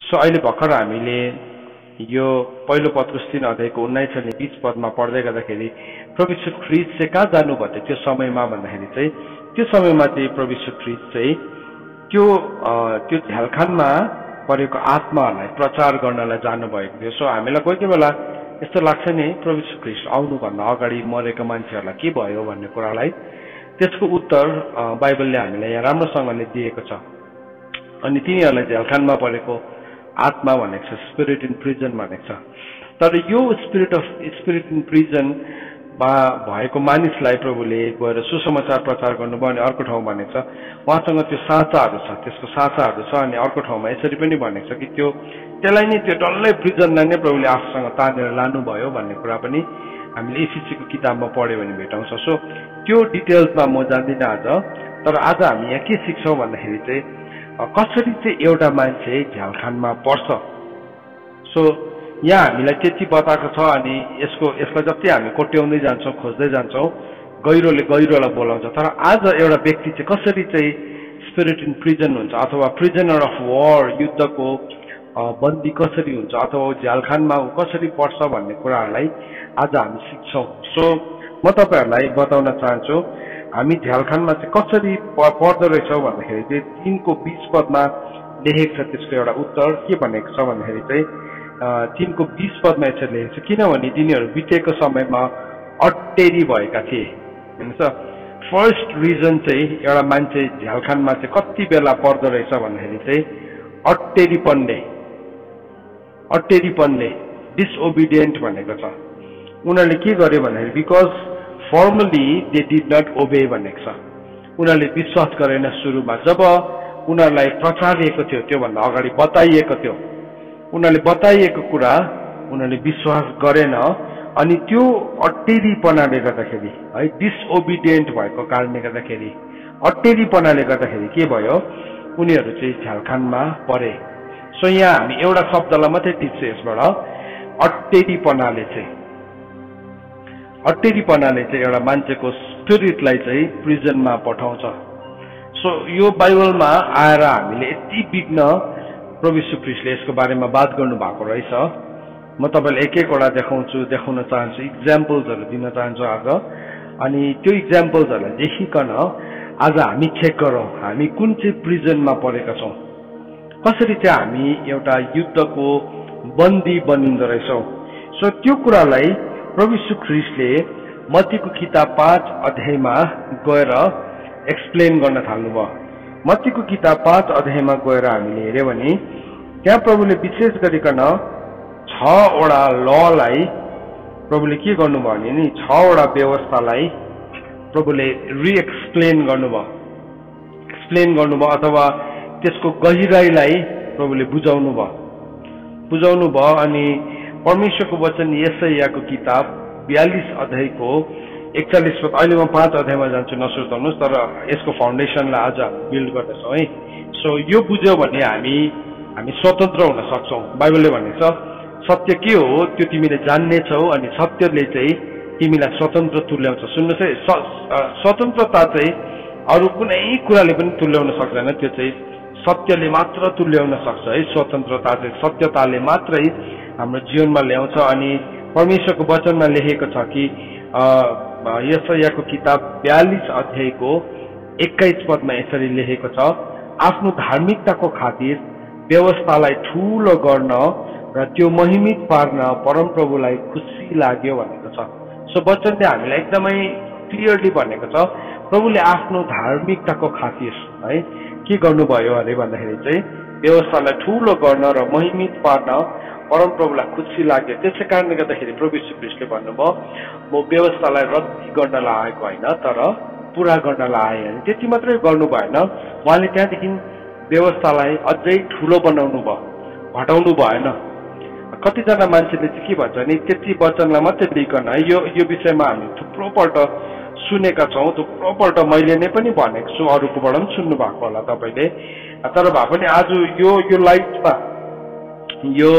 So अहिले भर्खर हामीले यो पहिलो पत्रुस 3 अध्यायको 19 अनि 20 पदमा पढ्दै गर्दाखेरि प्रभु यीशु ख्रीष्ट चाहिँ कहाँ जानुभयो त्यो समयमा भन्दाखेरि चाहिँ त्यो समयमा चाहिँ प्रभु यीशु ख्रीष्ट चाहिँ त्यो झ्यालखानमा परेको आत्माहरूलाई प्रचार गर्नलाई जानुभएको थियो। सो हामीलाई कोही कोही बेला यस्तो लाग्छ नि प्रभु यीशु ख्रीष्ट आउनुभन्दा अगाडि मरेका मान्छेहरूलाई के भयो भन्ने कुरालाई, त्यसको उत्तर बाइबलले हामीलाई यहाँ राम्रोसँगले दिएको छ। अनि तिनीहरूलाई झ्यालखानमा परेको आत्मा भनेको छ, स्पिरिट इन प्रिजन भनेको छ। तर यो स्पिरिट इन प्रिजन भएको मानिसलाई प्रभुले गएर सुसमाचार प्रचार गर्नुभयो। अनि अर्को ठाउँ भनेको छ उहाँसँग त्यो साँचाहरू छ, त्यसको साँचाहरू छ। अनि अर्को ठाउँमा यसरी पनि भनेको छ कि त्यसलाई नै त्यो डल्लै प्रिजनलाई नै प्रभुले आफूसँग तानेर लानुभयो भन्ने कुरा पनि हामीले एफिसीको किताबमा पढ्यो भने भेटाउँछ। सो त्यो डिटेल्समा म जान्दिनँ आज, तर आज हामी यहाँ के सिक्छौँ भन्दाखेरि चाहिँ कसरी चाहिँ एउटा मान्छे झ्यालखानमा पर्छ। सो यहाँ हामीलाई त्यति बताएको छ। अनि यसलाई जति हामी कोट्याउँदै जान्छौँ, खोज्दै जान्छौँ, गहिरोले गहिरोलाई बोलाउँछ। तर आज एउटा व्यक्ति चाहिँ कसरी चाहिँ स्पिरिट इन प्रिजन हुन्छ, अथवा प्रिजनर अफ वार, युद्धको बन्दी कसरी हुन्छ, अथवा झ्यालखानमा कसरी पर्छ भन्ने कुराहरूलाई आज हामी सिक्छौँ। सो म तपाईँहरूलाई बताउन चाहन्छु हामी झ्यालखानमा चाहिँ कसरी पर्दो रहेछौँ भन्दाखेरि चाहिँ 3 को 20 पदमा लेखेको छ। त्यसको एउटा उत्तर के भनेको छ भन्दाखेरि चाहिँ 3 को 20 पदमा यसरी लेखेको छ, किनभने तिनीहरू बितेको समयमा अटेरी भएका थिए। हेर्नुहोस्, फर्स्ट रिजन चाहिँ एउटा मान्छे झ्यालखानमा चाहिँ कति बेला पर्दो रहेछ भन्दाखेरि चाहिँ अटेरीपनले डिसओबिडियन्ट भनेको छ। उनीहरूले के गर्यो भन्दाखेरि because firmly they did not obey भनेको छ। उनीहरूले विश्वास गरेन सुरुमा, जब उनीहरूलाई प्रचारिएको थियो, त्योभन्दा अगाडि बताइएको थियो, उनीहरूले बताइएको कुरा उनीहरूले विश्वास गरेन। अनि त्यो अटेरीपनाले गर्दाखेरि है, डिसओबिडियन्ट भएको कारणले गर्दाखेरि, अटेरीपनाले गर्दाखेरि के भयो, उनीहरू चाहिँ झ्यालखानमा परे। सो यहाँ हामी एउटा शब्दलाई मात्रै टिप्छौँ यसबाट, अटेरीपनाले चाहिँ एउटा मान्छेको स्पिरिटलाई चाहिँ प्रिजनमा पठाउँछ। सो यो बाइबलमा आएर हामीले यति विघ्न प्रभु यीशु ख्रीष्टले यसको बारेमा बात गर्नु भएको रहेछ। म तपाईँलाई एक एकवटा देखाउन चाहन्छु, इक्जाम्पल्सहरू दिन चाहन्छु आज। अनि त्यो इक्जाम्पल्सहरूलाई देखिकन आज हामी चेक गरौँ हामी कुन चाहिँ प्रिजनमा परेका छौँ, कसरी चाहिँ हामी एउटा युद्धको बन्दी बनिँदो रहेछौँ। सो त्यो कुरालाई प्रभु यीशु ख्रीष्टले मत्तीको किताब 5 अध्यायमा गएर एक्सप्लेन गर्न थाल्नुभयो। मत्तीको किताब 5 अध्यायमा गएर हामीले हेऱ्यौँ भने त्यहाँ प्रभुले विशेष गरिकन 6वटा ललाई प्रभुले के गर्नुभयो भने नि 6वटा व्यवस्थालाई प्रभुले एक्सप्लेन गर्नुभयो अथवा त्यसको गहिराईलाई प्रभुले बुझाउनु भयो। अनि परमेश्वरको वचन यशायाको किताब 42 अध्यायको 41 पद, अहिले म 5 अध्यायमा जान्छु, नसुर्ताउनुहोस्, तर यसको फाउन्डेसनलाई आज बिल्ड गर्दैछौँ है। सो यो बुझ्यौ भने हामी स्वतन्त्र हुन सक्छौँ। बाइबलले भनेको छ सत्य के हो त्यो तिमीले जान्नेछौ अनि सत्यले चाहिँ तिमीलाई स्वतन्त्र तुल्याउँछ। सुन्नुहोस् है, स्वतन्त्रता चाहिँ अरू कुनै कुराले पनि तुल्याउन सक्दैन, त्यो चाहिँ सत्यले मात्र तुल्याउन सक्छ है। स्वतन्त्रता चाहिँ सत्यताले मात्रै हाम्रो जीवनमा ल्याउँछ। अनि परमेश्वरको वचनमा लेखेको छ कि यशायाको किताब 42 अध्यायको 21 पदमा यसरी लेखेको छ, आफ्नो धार्मिकताको खातिर व्यवस्थालाई ठूलो गर्न र त्यो महिमित पार्न परमप्रभुलाई खुसी लाग्यो भनेको छ। सो वचनले हामीलाई एकदमै क्लियरली भनेको छ प्रभुले आफ्नो धार्मिकताको खातिर है के गर्नुभयो अरे भन्दाखेरि चाहिँ व्यवस्थालाई ठूलो गर्न र महिमित पार्न परमप्रभुलाई खुसी लाग्यो। त्यसै कारणले गर्दाखेरि प्रभु यीशु ख्रीष्टले भन्नुभयो म व्यवस्थालाई रद्दी गर्न लागेको होइन तर पुरा गर्न लाएँ। अनि त्यति मात्रै गर्नु भएन, उहाँले त्यहाँदेखि व्यवस्थालाई अझै ठुलो बनाउनु भयो, घटाउनु भएन। कतिजना मान्छेले चाहिँ के भन्छ नि त्यति वचनलाई मात्रै लिइकन यो विषयमा हामी थुप्रोपल्ट सुनेका छौँ, थुप्रोपल्ट मैले नै पनि भनेको छु, अरूकोबाट पनि सुन्नु भएको होला तपाईँले। तर भए पनि आज यो लाइटमा यो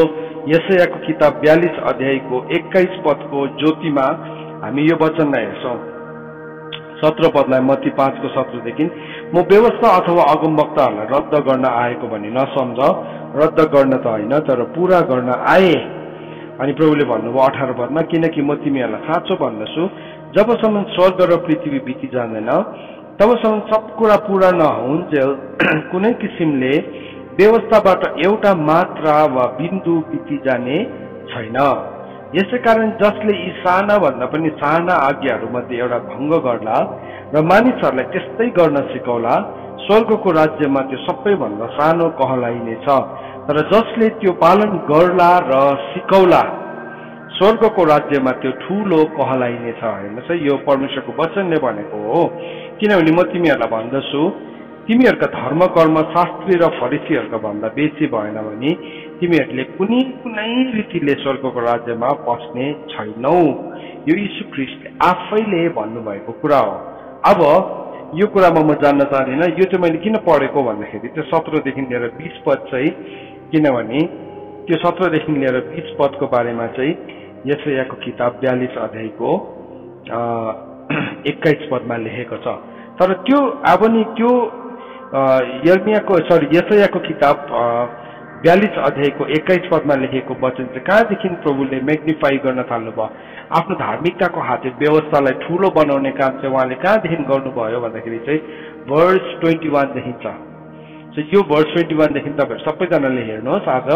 यशायाको किताब 42 अध्यायको 21 पदको ज्योतिमा हामी यो वचनलाई हेर्छौँ। 17 पदलाई मत्ती 5 को 17 देखि म व्यवस्था अथवा अगमवक्ताहरूलाई रद्द गर्न आएको भनी नसम्झ, रद्द गर्न त होइन तर पूरा गर्न आए। अनि प्रभुले भन्नुभयो 18 पदमा, किनकि म तिमीहरूलाई साँचो भन्दछु, जबसम्म स्वर्ग र पृथ्वी बिति जाँदैन तबसम्म सब कुरा पूरा नहुन्जेल कुनै किसिमले व्यवस्थाबाट एउटा मात्रा वा बिन्दु बिति जाने छैन। यसै कारण जसले यी साना भन्दा पनि साना आज्ञाहरूमध्ये एउटा भङ्ग गर्ला र मानिसहरूलाई त्यस्तै गर्न सिकाउला, स्वर्गको राज्यमा त्यो सबैभन्दा सानो कहलाइनेछ। तर जसले त्यो पालन गर्ला र सिकाउला, स्वर्गको राज्यमा त्यो ठूलो कहलाइनेछ। हेर्नुहोस् है, यो परमेश्वरको वचनले भनेको हो। किनभने म तिमीहरूलाई भन्दछु, तिमीहरूका धर्म कर्म शास्त्री र फरिसीहरूका भन्दा बेसी भएन भने तिमीहरूले कुनै रीतिले स्वर्गको राज्यमा पस्ने छैनौ। यो यीशु ख्रीष्टले आफैले भन्नुभएको कुरा हो। अब यो कुरामा म जान्न चाहदिनँ, यो चाहिँ मैले किन पढेको भन्दाखेरि त्यो 17 देखि लिएर 20 पद चाहिँ, किनभने त्यो 17 देखि लिएर 20 पदको बारेमा चाहिँ यशायाको किताब 42 अध्यायको 21 पदमा लेखेको छ। तर त्यो अब नि त्यो यशायाको किताब 42 अध्यायको 21 पदमा लेखेको वचन चाहिँ कहाँदेखि प्रभुले म्याग्निफाई गर्न थाल्नुभयो, आफ्नो धार्मिकताको खातिर व्यवस्थालाई ठूलो बनाउने काम चाहिँ उहाँले कहाँदेखि गर्नुभयो भन्दाखेरि चाहिँ भर्स 21 देखि छ। यो भर्स 21 देखि तपाईँहरू सबैजनाले हेर्नुहोस् आज,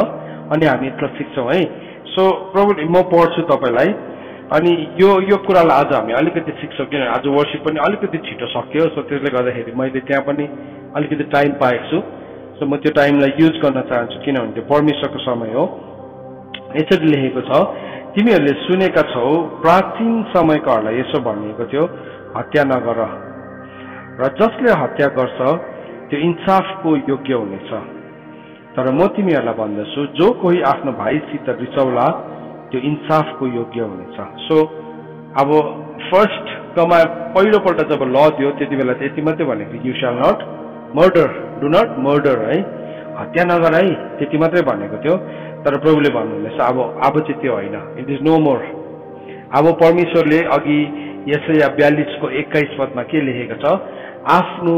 अनि हामी यसलाई सिक्छौँ है। सो प्रभुले, म पढ्छु तपाईँलाई, अनि यो कुरालाई आज हामी अलिकति सिक्छौँ, किनभने आज वर्सिप पनि अलिकति छिटो सक्यो। सो त्यसले गर्दाखेरि मैले त्यहाँ पनि अलिकति टाइम पाएको छु। सो म त्यो टाइमलाई युज गर्न चाहन्छु, किनभने त्यो परमेश्वरको समय हो। यसरी लेखेको छ, तिमीहरूले सुनेका छौ प्राचीन समयकाहरूलाई यसो भनिएको थियो, हत्या नगर र जसले हत्या गर्छ त्यो इन्साफको योग्य हुनेछ। तर म तिमीहरूलाई भन्दछु, जो कोही आफ्नो भाइसित रिसाउला त्यो इन्साफको योग्य हुनेछ। सो अब फर्स्ट पहिलोपल्ट जब ल दियो त्यति बेला चाहिँ यति मात्रै भनेको, you shall not murder, do not murder है, हत्या नगर है, त्यति मात्रै भनेको थियो। तर प्रभुले भन्नुहुँदैछ अब चाहिँ त्यो होइन, इट इज नो मोर। अब परमेश्वरले अघि यशाया 42 को 21 पदमा के लेखेको छ, आफ्नो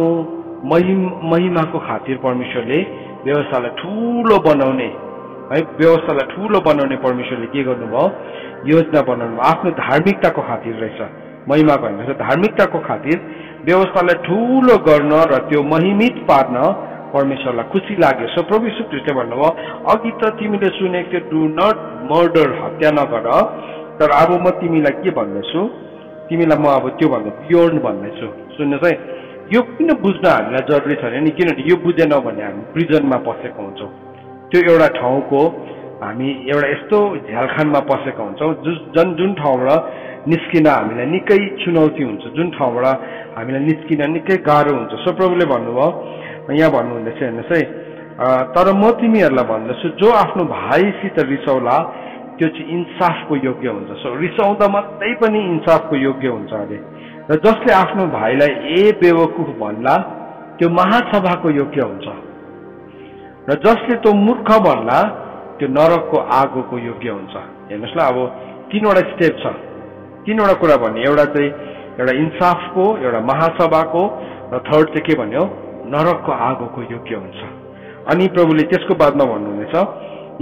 महिमाको खातिर परमेश्वरले व्यवस्थालाई ठूलो बनाउने है, व्यवस्थालाई ठूलो बनाउने परमेश्वरले के गर्नुभयो, योजना बनाउनु आफ्नो धार्मिकताको खातिर रहेछ, महिमाको होइन रहेछ, धार्मिकताको खातिर व्यवस्थालाई ठूलो गर्न र त्यो महिमित पार्न परमेश्वरलाई खुसी लाग्यो। सो प्रभु यीशु ख्रीष्टले भन्नुभयो, अघि त तिमीले सुनेको थियो डु नट मर्डर, हत्या नगर, तर अब म तिमीलाई के भन्दैछु, तिमीलाई म अब त्यो भन्दा बियोन्ड भन्दैछु। सुन्नुहोस् है, यो किन बुझ्न हामीलाई जरुरी छ नि, किनभने यो बुझेनौँ भने हामी प्रिजनमा पसेको हुन्छौँ। त्यो एउटा ठाउँको हामी एउटा यस्तो झ्यालखानमा पसेका हुन्छौँ जुन ठाउँबाट निस्किन हामीलाई निकै चुनौती हुन्छ, जुन ठाउँबाट हामीलाई निस्किन निकै गाह्रो हुन्छ। सो प्रभुले भन्नुभयो, यहाँ भन्नुहुँदैछ, हेर्नुहोस् है, तर म तिमीहरूलाई भन्दछु, जो आफ्नो भाइसित रिसाउला त्यो चाहिँ इन्साफको योग्य हुन्छ। सो रिसाउँदा मात्रै पनि इन्साफको योग्य हुन्छ अरे। र जसले आफ्नो भाइलाई बेवकुफ भन्ला त्यो महासभाको योग्य हुन्छ, र जसले त्यो मूर्ख भन्ला त्यो नरकको आगोको योग्य हुन्छ। हेर्नुहोस् ल, अब 3वटा स्टेप छ, 3वटा कुरा भन्ने, एउटा चाहिँ एउटा इन्साफको, एउटा महासभाको, र थर्ड चाहिँ के भन्यो, नरकको आगोको योग्य हुन्छ। अनि प्रभुले त्यसको बादमा भन्नुहुनेछ,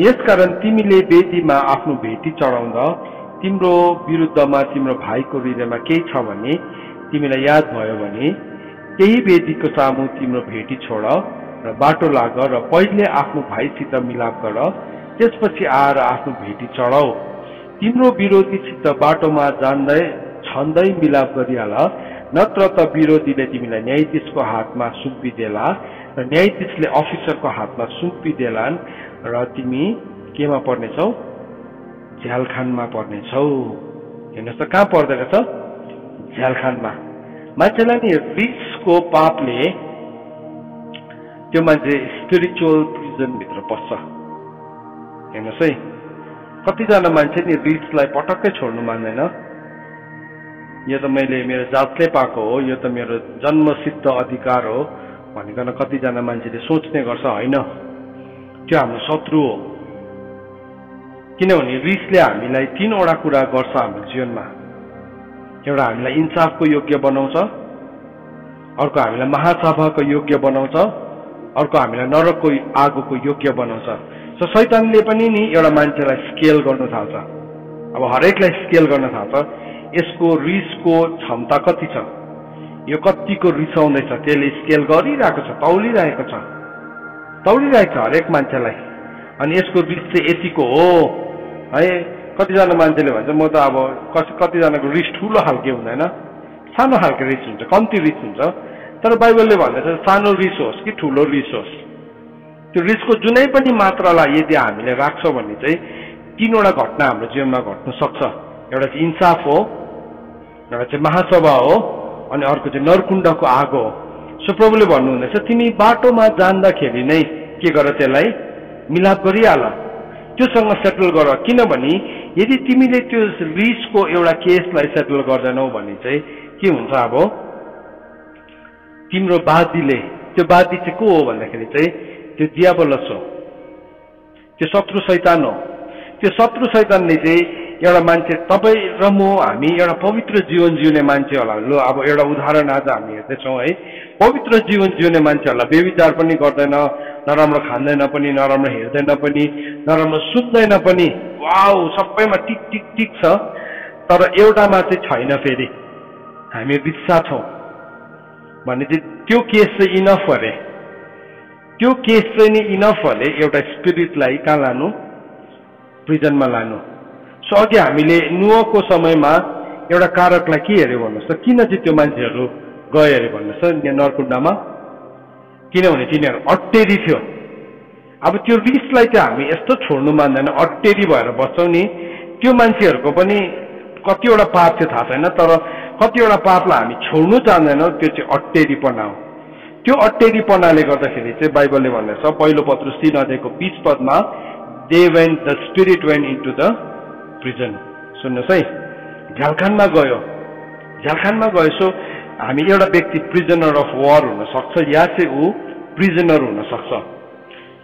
यसकारण तिमीले वेदीमा आफ्नो भेटी चढाउँदा तिम्रो विरुद्धमा तिम्रो भाइको हृदयमा केही छ भने तिमीलाई याद भयो भने त्यही वेदीको सामु तिम्रो भेटी छोड र बाटो लाग र पहिले आफ्नो भाइसित मिलाप गर, त्यसपछि आएर आफ्नो भेटी चढाऊ। तिम्रो विरोधीसित बाटोमा छन्दै मिलाप गरिहाल, नत्र त विरोधीले तिमीलाई न्यायाधीशको हातमा सुम्पिदेला र न्यायाधीशले अफिसरको हातमा सुम्पिदेलान् र तिमी केमा पर्नेछौ, झ्यालखानमा पर्नेछौ। हेर्नुहोस् त कहाँ पर्दो रहेछ, झ्यालखानमा। मान्छेलाई नि रिसको पापले त्यो मान्छे स्पिरिचुअल प्रिजनभित्र पस्छ। हेर्नुहोस् है, कतिजना मान्छे नि रिसलाई पटक्कै छोड्नु मान्दैन। यो त मैले मेरो जातले पाएको हो, यो त मेरो जन्मसिद्ध अधिकार हो भनिकन कतिजना मान्छेले सोच्ने गर्छ। होइन, त्यो हाम्रो शत्रु हो। किनभने रिसले हामीलाई 3वटा कुरा गर्छ हाम्रो जीवनमा। एउटा हामीलाई इन्साफको योग्य बनाउँछ, अर्को हामीलाई महासभाको योग्य बनाउँछ, अर्को हामीलाई नरकको आगोको योग्य बनाउँछ। सो शैतानले पनि नि एउटा मान्छेलाई स्केल गर्नु थाल्छ। अब हरेकलाई स्केल गर्न थाल्छ। यसको रिसको क्षमता कति छ, यो कतिको रिसाउँदैछ, त्यसले स्केल गरिरहेको छ, तौलिरहेको छ हरेक मान्छेलाई। अनि यसको रिस चाहिँ यतिको हो है। कतिजना मान्छेले भन्छ म त अब कतिजनाको रिस ठुलो खालके हुँदैन, सानो खालको रिस हुन्छ, कम्ती रिस हुन्छ। तर बाइबलले भन्दैछ सानो रिस होस् कि ठुलो रिस होस्, त्यो रिसको जुनै पनि मात्रालाई यदि हामीले राख्छौँ भने चाहिँ तीनवटा घटना हाम्रो जीवनमा घट्न सक्छ। एउटा चाहिँ इन्साफ हो, एउटा चाहिँ महासभा हो, अनि अर्को चाहिँ नरकुण्डको आगो हो। सो प्रभुले भन्नुहुँदैछ तिमी बाटोमा जाँदाखेरि नै के गर, त्यसलाई मिलाप गरिहाल, त्योसँग सेटल गर। किनभने यदि तिमीले त्यो रिसको एउटा केसलाई सेटल गर्दैनौ भने चाहिँ के हुन्छ, अब तिम्रो वादीले, त्यो वादी चाहिँ को हो भन्दाखेरि चाहिँ त्यो दियाबलस हो, त्यो शत्रु शैतान हो। त्यो शत्रु शैतानले चाहिँ एउटा मान्छे, तपाईँ र म, हामी एउटा पवित्र जीवन जिउने मान्छेहरूलाई, ल अब एउटा उदाहरण आज हामी हेर्दैछौँ है। पवित्र जीवन जिउने मान्छेहरूलाई व्यभिचार पनि गर्दैन, नराम्रो खाँदैन पनि, नराम्रो हेर्दैन पनि, नराम्रो सुत्दैन पनि, वाउ सबैमा टिक टिक टिक छ। तर एउटामा चाहिँ छैन, फेरि हामी रिक्सा छौँ भने चाहिँ त्यो केस चाहिँ इनफ अरे, त्यो केस चाहिँ नि इनफ अरे एउटा स्पिरिटलाई कहाँ लानु, प्रिजनमा लानु। सो अघि हामीले नुहको समयमा एउटा कारकलाई के हेऱ्यो भन्नुहोस् त, किन चाहिँ त्यो मान्छेहरू गए अरे भन्नुहोस् त नरकुण्डमा, किनभने तिनीहरू अट्टेरी थियो। अब त्यो रिसलाई चाहिँ हामी यस्तो छोड्नु मान्दैन, अट्टेरी भएर बस्छौँ नि। त्यो मान्छेहरूको पनि कतिवटा पाप थियो थाहा छैन, तर कतिवटा पापलाई हामी छोड्नु चाहँदैनौँ, त्यो चाहिँ अट्टेरीपना हो। त्यो अट्टेरीपनाले गर्दाखेरि चाहिँ बाइबलले भन्दैछ पहिलो पत्रुस 3:20 they went, the spirit went into the prison. सुन्नुहोस् है, झ्यालखानमा गयो, झ्यालखानमा गयो। सो हामी एउटा व्यक्ति प्रिजनर अफ वार हुन सक्छ, या चाहिँ ऊ प्रिजनर हुन सक्छ,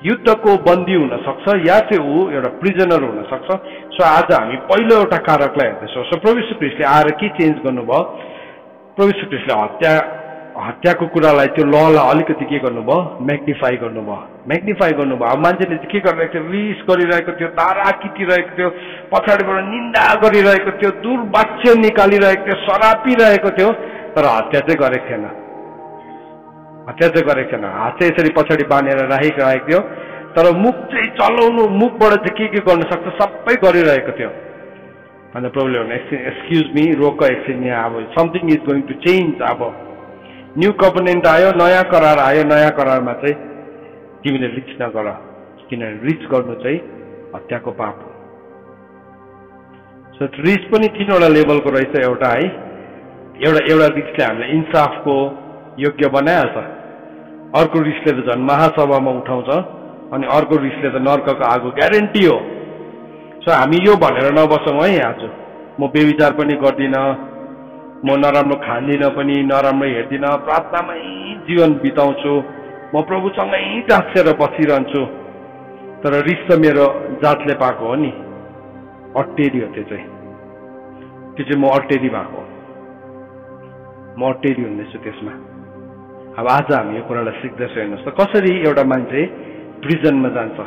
युद्धको बन्दी हुन सक्छ, या चाहिँ ऊ एउटा प्रिजनर हुन सक्छ। सो आज हामी पहिलो एउटा कारकलाई हेर्दैछौँ। सो प्रभु यीशु ख्रीष्टले आएर के चेन्ज गर्नुभयो, प्रभु यीशु ख्रीष्टले हत्याको कुरालाई, त्यो ललाई अलिकति के गर्नुभयो, म्याग्निफाई गर्नुभयो। अब मान्छेले के गरिरहेको थियो, रिस गरिरहेको थियो, तारा किटिरहेको थियो, पछाडिबाट निन्दा गरिरहेको थियो, दुर्वाक्य निकालिरहेको थियो, सरापिरहेको थियो, तर हत्या चाहिँ गरेको थिएन। हात चाहिँ यसरी पछाडि बाँधेर राखिरहेको थियो, तर मुख चाहिँ चलाउनु, मुखबाट चाहिँ के गर्न सक्छ सबै गरिरहेको थियो। अन्त प्रभुले भने एक्सक्युज मी, रोक एकछिन, यहाँ अब something is going to change. अब न्यू कभनेन्ट आयो, नयाँ करार आयो, नयाँ करारमा चाहिँ तिमीले रिच नगर, किनभने रिच गर्नु चाहिँ हत्याको पाप हो। सो रिच पनि तीनवटा लेभलको रहेछ। एउटा है, एउटा रिचले हामीलाई इन्साफको योग्य बनाइहाल्छ, अर्को रिसले त झन् महासभामा उठाउँछ, अनि अर्को रिसले त नर्कको आगो ग्यारेन्टी हो। सो हामी यो भनेर नबसौँ है, आज म व्यभिचार पनि गर्दिनँ, म नराम्रो खाँदिनँ पनि, नराम्रो हेर्दिनँ, प्रार्थनामै जीवन बिताउँछु, म प्रभुसँगै टाँसेर बसिरहन्छु। तर रिस त मेरो जातले पाएको हो नि, अट्टेरी हो। त्यो चाहिँ म अट्टेरी भएको, म अट्टेरी हुँदैछु त्यसमा। अब आज हामी यो कुरालाई सिक्दैछौँ। हेर्नुहोस् त कसरी एउटा मान्छे प्रिजनमा जान्छ।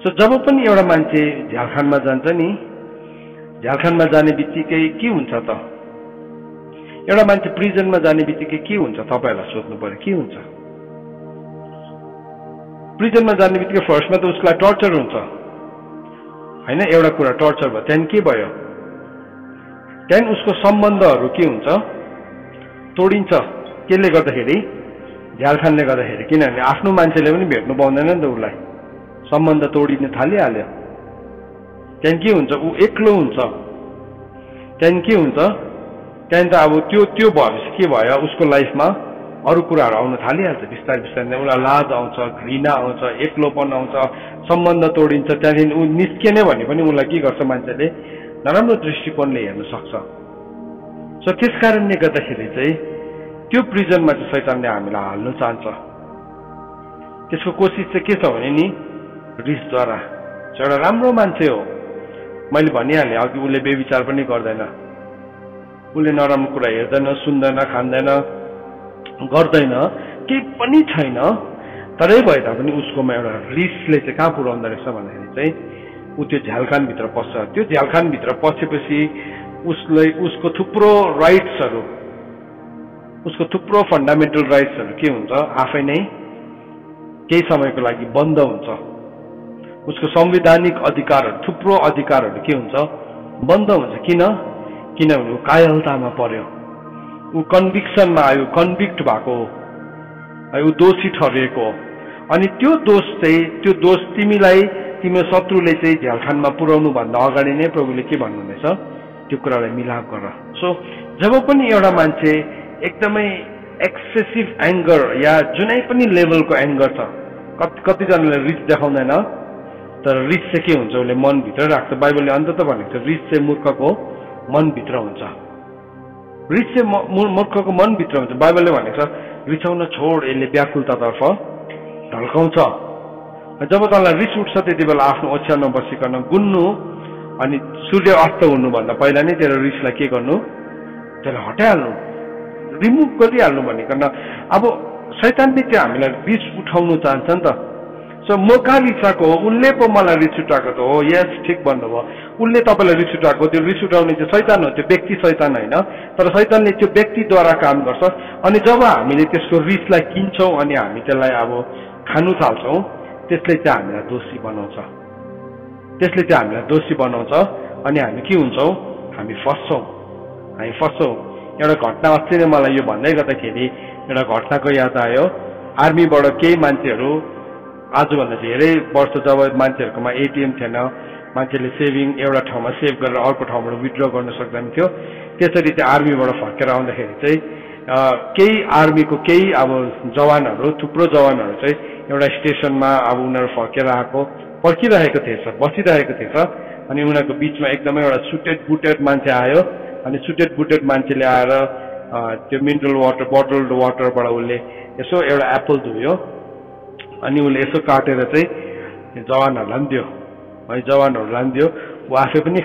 सो जब पनि एउटा मान्छे झ्यालखानमा जान्छ नि, झ्यालखानमा जाने बित्तिकै के हुन्छ त, एउटा मान्छे प्रिजनमा जाने बित्तिकै के हुन्छ, तपाईँहरूलाई सोध्नु पर्यो के हुन्छ। प्रिजनमा जाने बित्तिकै फर्स्टमा त उसलाई टर्चर हुन्छ होइन, एउटा कुरा टर्चर भयो, त्यहाँदेखि के भयो, त्यहाँदेखि उसको सम्बन्धहरू के हुन्छ, तोडिन्छ। केले गर्दाखेरि, झ्यालखानले गर्दाखेरि। किनभने आफ्नो मान्छेले पनि भेट्नु पाउँदैन नि त, उसलाई सम्बन्ध तोडिन थालिहाल्यो। त्यहाँदेखि के हुन्छ, ऊ एक्लो हुन्छ। त्यहाँदेखि के हुन्छ, त्यहाँदेखि त अब त्यो भएपछि के भयो, उसको लाइफमा अरू कुराहरू आउन थालिहाल्छ। बिस्तारै बिस्तारै उसलाई लाज आउँछ, घृणा आउँछ, एक्लोपन आउँछ, सम्बन्ध तोडिन्छ। त्यहाँदेखि ऊ निस्केने भने पनि उसलाई के गर्छ, मान्छेले नराम्रो दृष्टिकोणले हेर्न सक्छ। सो त्यस कारणले गर्दाखेरि चाहिँ त्यो प्रिजनमा चाहिँ शैतानले हामीलाई हाल्नु चाहन्छ। त्यसको कोसिस चाहिँ के छ भने नि, रिसद्वारा। एउटा राम्रो मान्छे हो, मैले भनिहालेँ अघि, उसले व्यभिचार पनि गर्दैन, उसले नराम्रो कुरा हेर्दैन, सुन्दैन, खाँदैन, गर्दैन, केही पनि छैन, तरै भए तापनि उसकोमा एउटा रिसले चाहिँ कहाँ पुर्याउँदो रहेछ भन्दाखेरि चाहिँ ऊ त्यो झ्यालखानभित्र पस्छ। त्यो झ्यालखानभित्र पसेपछि उसको थुप्रो राइट्सहरू, उसको थुप्रो फन्डामेन्टल राइट्सहरू के हुन्छ, आफै नै केही समयको लागि बन्द हुन्छ। उसको संवैधानिक अधिकारहरू, थुप्रो अधिकारहरू के हुन्छ, बन्द हुन्छ। किनभने ऊ कायरतामा पर्यो, ऊ कन्भिक्सनमा आयो, कन्भिक्ट भएको, ऊ दोषी ठहरिएको। अनि त्यो दोष तिमीलाई तिम्रो शत्रुले चाहिँ झ्यालखानमा पुर्याउनु भन्दा अगाडि नै प्रभुले के भन्नुहुनेछ, त्यो कुरालाई मिलाप गर। सो जब पनि एउटा मान्छे एकदमै एक्सेसिभ एङ्गर या जुनै पनि लेभलको एङ्गर छ, कतिजनाले रिस देखाउँदैन, तर रिस चाहिँ के हुन्छ, उसले मनभित्र राख्छ। बाइबलले अन्तत भनेको छ रिस चाहिँ मूर्खको मनभित्र हुन्छ, रिस चाहिँ मूर्खको मनभित्र हुन्छ। बाइबलले भनेको छ रिसाउन छोड, यसले व्याकुलतातर्फ ढल्काउँछ। जब तँलाई रिस उठ्छ त्यति बेला आफ्नो ओछ्यानमा बसिकन गुन्नु, अनि सूर्य अस्त हुनुभन्दा पहिला नै तेरो रिसलाई के गर्नु, त्यसलाई हटाइहाल्नु, रिमुभ गरिहाल्नु भनिकन। अब शैतानले चाहिँ हामीलाई रिस उठाउनु चाहन्छ नि त। सो म कहाँ रिसाएको हो, उसले पो मलाई रिस उठाएको त हो। यस, ठिक भन्नुभयो, उसले तपाईँलाई रिस उठाएको। त्यो रिस उठाउने चाहिँ शैतान हो, त्यो व्यक्ति शैतान होइन, तर शैतानले त्यो व्यक्तिद्वारा काम गर्छ। अनि जब हामीले त्यसको रिसलाई किन्छौँ अनि हामी त्यसलाई अब खानु थाल्छौँ, त्यसले चाहिँ हामीलाई दोषी बनाउँछ, अनि हामी के हुन्छौँ, हामी फस्छौँ। एउटा घटना अस्ति नै मलाई यो भन्दै गर्दाखेरि एउटा घटनाको याद आयो। आर्मीबाट केही मान्छेहरू आजभन्दा धेरै वर्ष जब मान्छेहरूकोमा एटिएम थिएन, मान्छेले सेभिङ एउटा ठाउँमा सेभ गरेर अर्को ठाउँबाट विथड्र गर्न सक्दैन थियो, त्यसरी चाहिँ आर्मीबाट फर्केर आउँदाखेरि चाहिँ केही आर्मीको केही अब जवानहरू, थुप्रो जवानहरू चाहिँ एउटा स्टेसनमा अब उनीहरू फर्केर आएको पर्खिरहेको थिएछ, बसिरहेको थिएछ। अनि उनीहरूको बिचमा एकदमै एउटा सुटेड बुटेड मान्छे आयो। अनि सुटेड बुटेड मान्छेले आएर त्यो मिनरल वाटर, बोटल्ड वाटरबाट उसले यसो एउटा एप्पल धुयो, अनि उसले यसो काटेर चाहिँ जवानहरूलाई पनि दियो है, जवानहरूलाई पनि दियो। ऊ आफै पनि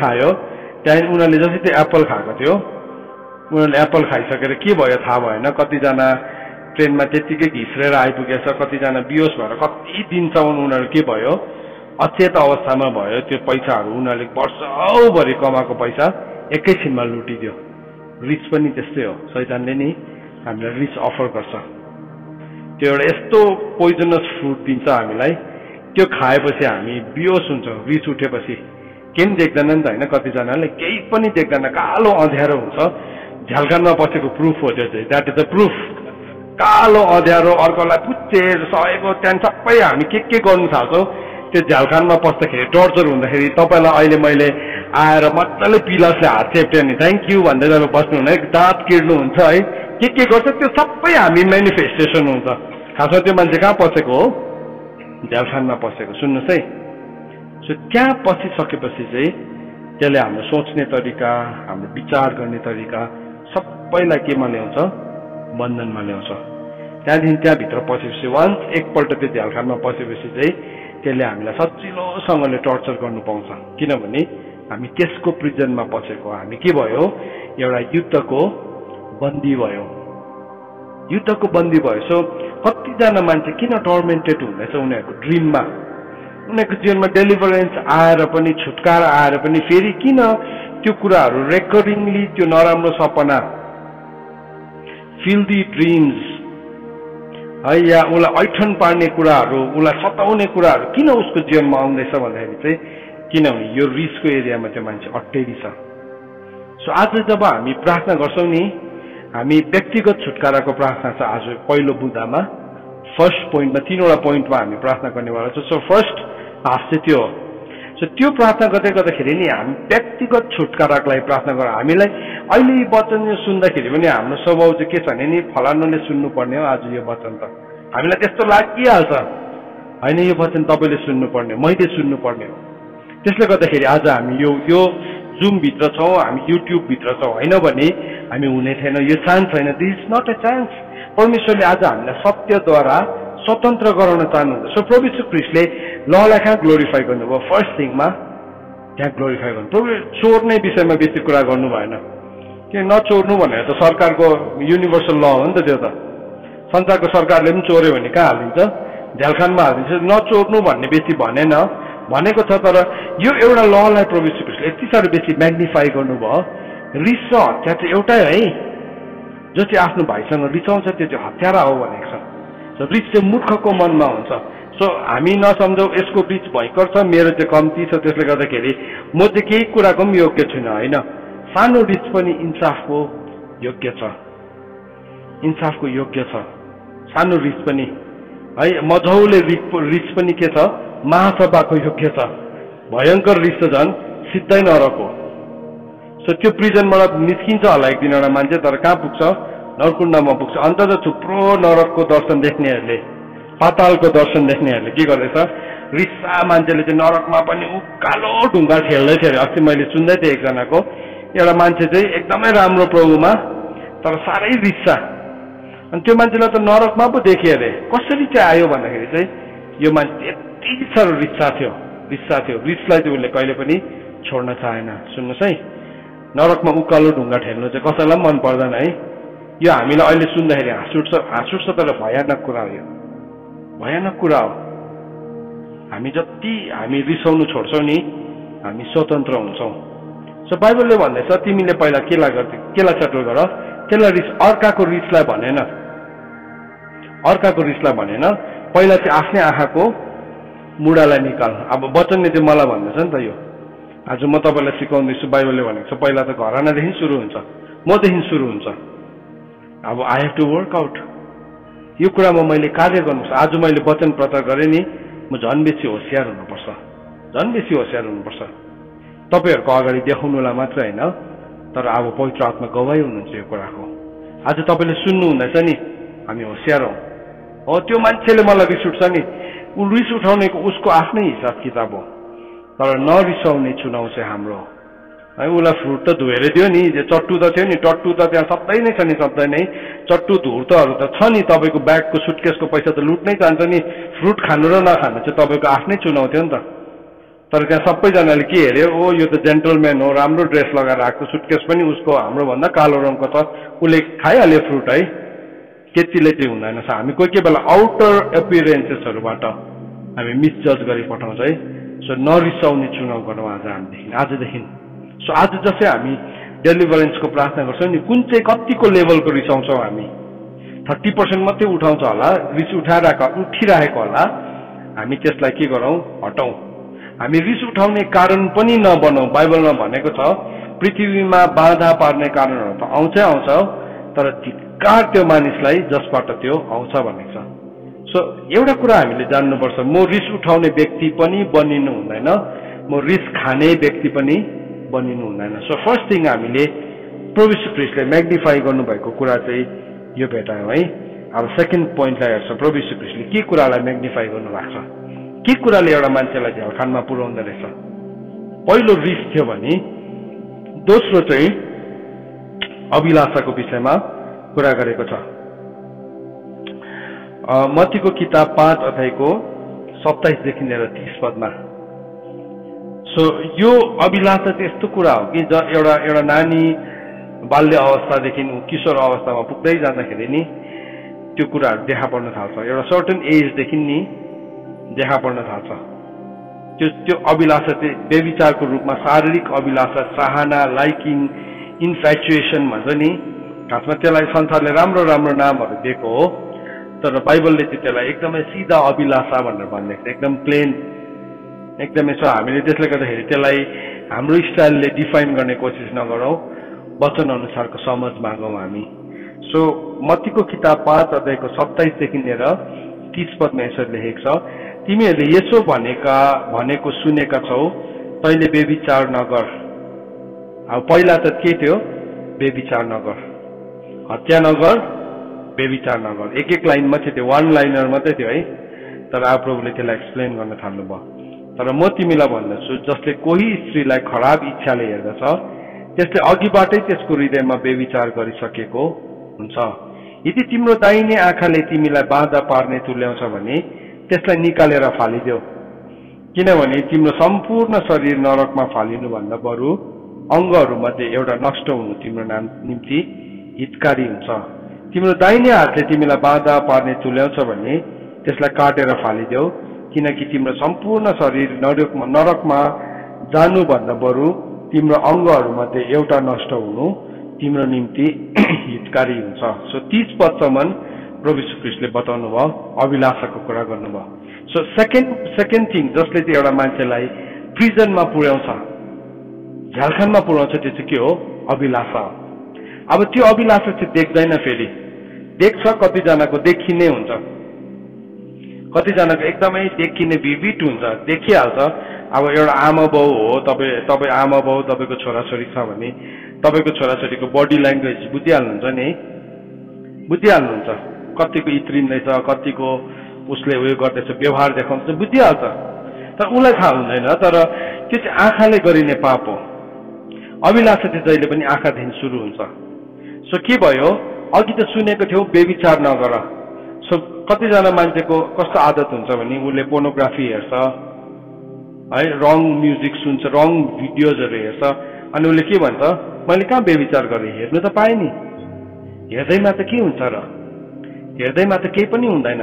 खायो। त्यहाँदेखि उनीहरूले जसरी त्यो एप्पल खाएको थियो, उनीहरूले एप्पल खाइसकेर के भयो थाहा भएन, कतिजना ट्रेनमा त्यत्तिकै घिस्रेर आइपुगेछ, कतिजना बिहोस भएर कति दिनसम्म उनीहरू के भयो, अचेत अवस्थामा भयो। त्यो पैसाहरू उनीहरूले वर्षौभरि कमाएको पैसा एकैछिनमा लुटिदियो। रिस पनि त्यस्तै हो, शैतानले नि हामीलाई रिस अफर गर्छ। त्यो एउटा यस्तो पोइजनस फ्रुट दिन्छ हामीलाई, त्यो खाएपछि हामी बिहोस हुन्छौँ। रिस उठेपछि केही पनि देख्दैन नि त होइन, कतिजनाले केही पनि देख्दैन, कालो अँध्यारो हुन्छ। झ्यालखानमा पसेको प्रुफ हो त्यो चाहिँ, द्याट इज द प्रुफ। कालो अँध्यारो, अर्कोलाई पुच्चेर सहेको, त्यहाँदेखि सबै हामी के गर्नु थाल्छौँ। त्यो झ्यालखानमा पस्दाखेरि टर्चर हुँदाखेरि तपाईँलाई अहिले मैले आएर मजाले पिलासले हात चेप्ट्यो नि थ्याङ्क यू भन्दै तपाईँ बस्नु हुने, दाँत किर्नुहुन्छ है, के गर्छ, त्यो सबै हामी मेनिफेस्टेसन हुन्छ। खासमा त्यो मान्छे कहाँ पसेको हो, झ्यालखानमा पसेको। सुन्नुहोस् है, सो त्यहाँ पसिसकेपछि चाहिँ त्यसले हाम्रो सोच्ने तरिका, हाम्रो विचार गर्ने तरिका सबैलाई केमा ल्याउँछ, बन्धनमा ल्याउँछ। त्यहाँदेखि त्यहाँभित्र पसेपछि वान्स एकपल्ट त्यो झ्यालखानमा पसेपछि चाहिँ त्यसले हामीलाई सजिलोसँगले टर्चर गर्नु पाउँछ। किनभने हामी त्यसको प्रिजनमा पसेको, हामी के भयो, एउटा युद्धको बन्दी भयो। सो कतिजना मान्छे किन टर्मेन्टेड हुँदैछ उनीहरूको ड्रिममा, उनीहरूको जीवनमा डेलिभरेन्स आएर पनि, छुटकारा आएर पनि फेरि किन त्यो कुराहरू रेकरिङली, त्यो नराम्रो सपना, फिल्दी ड्रिम्स है, या उसलाई ऐठन पार्ने कुराहरू, उसलाई सताउने कुराहरू किन उसको जीवनमा आउँदैछ भन्दाखेरि चाहिँ किनभने यो रिसको एरियामा त्यो मान्छे अटेरी छ। सो आज जब हामी प्रार्थना गर्छौँ नि, हामी व्यक्तिगत छुटकाराको प्रार्थना छ। आज पहिलो बुधामा फर्स्ट पोइन्टमा 3वटा पोइन्टमा हामी प्रार्थना गर्नेवाला छौँ। सो फर्स्ट हाफ चाहिँ त्यो हो। सो त्यो प्रार्थना गर्दाखेरि नि हामी व्यक्तिगत छुटकाराको लागि प्रार्थना गर। हामीलाई अहिले यो वचन सुन्दाखेरि पनि हाम्रो स्वभाव चाहिँ के छ भने नि, फलानुले सुन्नुपर्ने हो आज यो वचन, त हामीलाई त्यस्तो लागिहाल्छ होइन, यो वचन तपाईँले सुन्नुपर्ने, मैले सुन्नुपर्ने हो। त्यसले गर्दाखेरि आज हामी यो जुमभित्र छौँ, हामी युट्युबभित्र छौँ होइन भने हामी हुने थिएन, यो चान्स छैन। This is not a chance. परमेश्वरले आज हामीलाई सत्यद्वारा स्वतन्त्र गराउन चाहनुहुन्छ। सो प्रभु यीशु ख्रीष्टले ललाई कहाँ ग्लोरिफाई गर्नुभयो, फर्स्ट थिङमा त्यहाँ ग्लोरिफाई गर्नु। प्रभु चोर्ने विषयमा बेसी कुरा गर्नु भएन, के नचोर्नु भनेर त सरकारको युनिभर्सल ल हो नि त त्यो त संसारको सरकारले पनि चोर्यो भने कहाँ हालिदिन्छ झ्यालखानमा हालिदिन्छ नचोर्नु भन्ने बेसी भनेन भनेको छ तर यो एउटा ललाई प्रभु यीशु ख्रीष्टले यति साह्रो बेसी म्याग्निफाई गर्नुभयो रिस र हत्या चाहिँ एउटै है जो चाहिँ आफ्नो भाइसँग रिसाउँछ त्यो चाहिँ हत्यारा हो भनेको छ रिस चाहिँ मूर्खको मनमा हुन्छ सो हामी नसम्झौ यसको रिस भयङ्कर छ मेरो चाहिँ कम्ती छ त्यसले गर्दाखेरि म चाहिँ केही कुराको पनि योग्य छुइनँ होइन सानो रिस पनि इन्साफको योग्य छ इन्साफको योग्य छ सानो रिस पनि है मझौले रिस पनि के छ महासभाको योग्य छ भयङ्कर रिस त झन् सिधै नरक हो सो त्यो प्रिजनबाट निस्किन्छ होला एक दिन एउटा मान्छे तर कहाँ पुग्छ नरकुण्डमा पुग्छ अन्त त थुप्रो नरकको दर्शन देख्नेहरूले पातालको दर्शन देख्नेहरूले के गर्दैछ रिसा मान्छेले चाहिँ नरकमा पनि उकालो ढुङ्गा खेल्दै थियो अस्ति मैले सुन्दै थिएँ एकजनाको एउटा मान्छे चाहिँ एकदमै राम्रो प्रभुमा तर साह्रै रिसा अनि त्यो मान्छेलाई त नरकमा पो देखेँ अरे कसरी चाहिँ आयो भन्दाखेरि चाहिँ यो मान्छे यति साह्रो रिसा थियो रिसलाई चाहिँ उसले कहिले पनि छोड्न चाहेन सुन्नुहोस् है नरकमा उकालो ढुङ्गा ठेल्नु चाहिँ कसैलाई पनि मन पर्दैन है यो हामीलाई अहिले सुन्दाखेरि हाँस उठ्छ तर भयानक कुरा हो यो भयानक कुरा हो हामी जति हामी रिसाउनु छोड्छौँ नि हामी स्वतन्त्र हुन्छौँ सो बाइबलले भन्दैछ तिमीले पहिला केलाई सेटल गर त्यसलाई रिस अर्काको रिसलाई भनेन पहिला चाहिँ आफ्नै आँखाको मुढालाई निकाल अब वचनले चाहिँ मलाई भन्दैछ नि त यो आज म तपाईँलाई सिकाउँदैछु बाइबलले भनेको छ पहिला त घरानादेखि सुरु हुन्छ मदेखि सुरु हुन्छ अब I have to work out यो कुरामा मैले कार्य गर्नुपर्छ आज मैले वचन प्रचार गरेँ नि म झन् बेसी होसियार हुनुपर्छ तपाईँहरूको अगाडि देखाउनुलाई मात्र होइन तर अब पवित्र आत्मा गवाही हुनुहुन्छ यो कुराको आज तपाईँले सुन्नु हुँदैछ नि हामी होसियार हौँ हो त्यो मान्छेले मलाई रिस उठ्छ नि ऊ रिस उठाउनेको उसको आफ्नै हिसाब किताब हो तर नरिसाउने चुनाव चाहिँ हाम्रो है उसलाई फ्रुट त धोएर दियो नि चट्टु त थियो नि टट्टु त त्यहाँ सबै नै छ नि सबै नै चट्टु धुर्तहरू त छ नि तपाईँको ब्यागको सुटकेसको पैसा त लुट्नै जान्छ नि फ्रुट खानु र नखानु चाहिँ तपाईँको आफ्नै चुनाव थियो नि त तर त्यहाँ सबैजनाले के हेऱ्यो ओ यो त जेन्टलम्यान हो राम्रो ड्रेस लगाएर आएको सुटकेस पनि उसको हाम्रोभन्दा कालो रङको छ उसले खाइहाल्यो फ्रुट है त्यतिले चाहिँ हुँदैन हामी कोही बेला आउटर एपियरेन्सेसहरूबाट हामी मिसजज गरी पठाउँछ है सो नरिसाउने चुनाव गरौँ आजदेखि सो आज जस्तै हामी डेलिभरेन्सको प्रार्थना गर्छौँ नि कुन चाहिँ कतिको लेभलको रिसाउँछौँ हामी 30% मात्रै उठाउँछ होला रिस उठिरहेको होला हामी त्यसलाई के गरौँ हटाउँ हामी रिस उठाउने कारण पनि नबनाउँ बाइबलमा भनेको छ पृथ्वीमा बाधा पार्ने कारणहरू त आउँछ तर धिक्कार त्यो मानिसलाई जसबाट त्यो आउँछ भनेको छ सो एउटा कुरा हामीले जान्नुपर्छ म रिस उठाउने व्यक्ति पनि बनिनु हुँदैन म रिस खाने व्यक्ति पनि बनिनु हुँदैन सो फर्स्ट थिङ हामीले प्रभु यीशु ख्रीष्टले म्याग्निफाई गर्नुभएको कुरा चाहिँ यो भेटायौँ है अब सेकेन्ड पोइन्टलाई हेर्छौँ प्रभु यीशु ख्रीष्टले के कुरालाई म्याग्निफाई गर्नुभएको छ के कुराले एउटा मान्छेलाई झ्यालखानमा पुर्याउँदो रहेछ पहिलो रिस थियो भने दोस्रो चाहिँ अभिलाषाको विषयमा कुरा गरेको छ मत्तीको किताब 5 अध्यायको 27 देखि लिएर 30 पदमा सो यो अभिलाषा चाहिँ यस्तो कुरा हो कि एउटा नानी बाल्य अवस्थादेखि किशोर अवस्थामा पुग्दै जाँदाखेरि नि त्यो कुराहरू देखा पर्न थाल्छ एउटा सर्टन एजदेखि नि देखा पर्न थाल्छ त्यो अभिलाषा चाहिँ व्यभिचारको रूपमा शारीरिक अभिलाषा चाहना लाइकिङ इन्फ्याचुएसन भन्छ नि खासमा त्यसलाई संसारले राम्रो राम्रो नामहरू दिएको हो तर बाइबलले चाहिँ त्यसलाई एकदमै सिधा अभिलाषा भनेर भनिदिएको एकदम प्लेन एकदमै छ हामीले त्यसले गर्दाखेरि त्यसलाई हाम्रो स्टाइलले डिफाइन गर्ने कोसिस नगरौँ वचन अनुसारको समझ मागौँ हामी सो मत्तीको किताब 5 अध्यायको 27 देखि लिएर 30 पदमा यसरी लेखेको छ तिमीहरूले यसो भनेको सुनेका छौ तैँले व्यभिचार नगर अब पहिला त के थियो व्यभिचार नगर हत्या नगर व्यभिचार नगर एक लाइन मात्रै थियो वान लाइनर मात्रै थियो है तर अब प्रभुले त्यसलाई एक्सप्लेन गर्न थाल्नुभयो तर म तिमीलाई भन्दछु जसले कोही स्त्रीलाई खराब इच्छाले हेर्दछ त्यसले अघिबाटै त्यसको हृदयमा व्यभिचार गरिसकेको हुन्छ यदि तिम्रो दाहिने आँखाले तिमीलाई बाधा पार्ने तुल्याउँछ भने त्यसलाई निकालेर फालिदेऊ किनभने तिम्रो सम्पूर्ण शरीर नरकमा फालिनु भन्दा बरु अङ्गहरूमध्ये एउटा नष्ट हुनु तिम्रो निम्ति हितकारी हुन्छ। तिम्रो दाहिने हातले तिमीलाई बाधा पार्ने तुल्याउँछ भने त्यसलाई काटेर फालिदेऊ, किनकि तिम्रो सम्पूर्ण शरीर नरकमा जानुभन्दा बरु तिम्रो अङ्गहरूमध्ये एउटा नष्ट हुनु तिम्रो निम्ति हितकारी हुन्छ। सो 30 पदसम्म प्रभु यीशु ख्रीष्टले बताउनु भयो, अभिलाषाको कुरा गर्नुभयो। सो सेकेन्ड थिङ जसले चाहिँ एउटा मान्छेलाई प्रिजनमा पुर्याउँछ, झ्यालखानमा पुर्याउँछ, त्यो चाहिँ के हो? अभिलाषा हो। अब त्यो अभिलाषा चाहिँ देख्दैन, फेरि देख्छ, कतिजनाको देखिने हुन्छ, कतिजनाको एकदमै देखिने विविध हुन्छ, देखिहाल्छ। अब एउटा आमा बाउ हो, तपाईँ आमा बाउ, तपाईँको छोराछोरी छ भने तपाईँको छोराछोरीको बडी ल्याङ्ग्वेज बुझिहाल्नुहुन्छ नि, बुझिहाल्नुहुन्छ, कतिको इत्रिँदैछ, कतिको उसले उयो गर्दैछ, व्यवहार देखाउँछ, बुझिहाल्छ। तर उसलाई थाहा हुँदैन, तर त्यो चाहिँ आँखाले गरिने पाप हो। अभिलाषा चाहिँ जहिले पनि आँखादेखि सुरु हुन्छ। सो के भयो, अघि त सुनेको थियौ बेविचार नगर। सो कतिजना मान्छेको कस्तो आदत हुन्छ भने उसले पोर्नोग्राफी हेर्छ है, रङ म्युजिक सुन्छ, रङ भिडियोजहरू हेर्छ, अनि उसले के भन्छ, मैले कहाँ बेविचार गरेँ, हेर्नु त पाएँ नि, हेर्दैमा त के हुन्छ र, हेर्दैमा त केही पनि हुँदैन।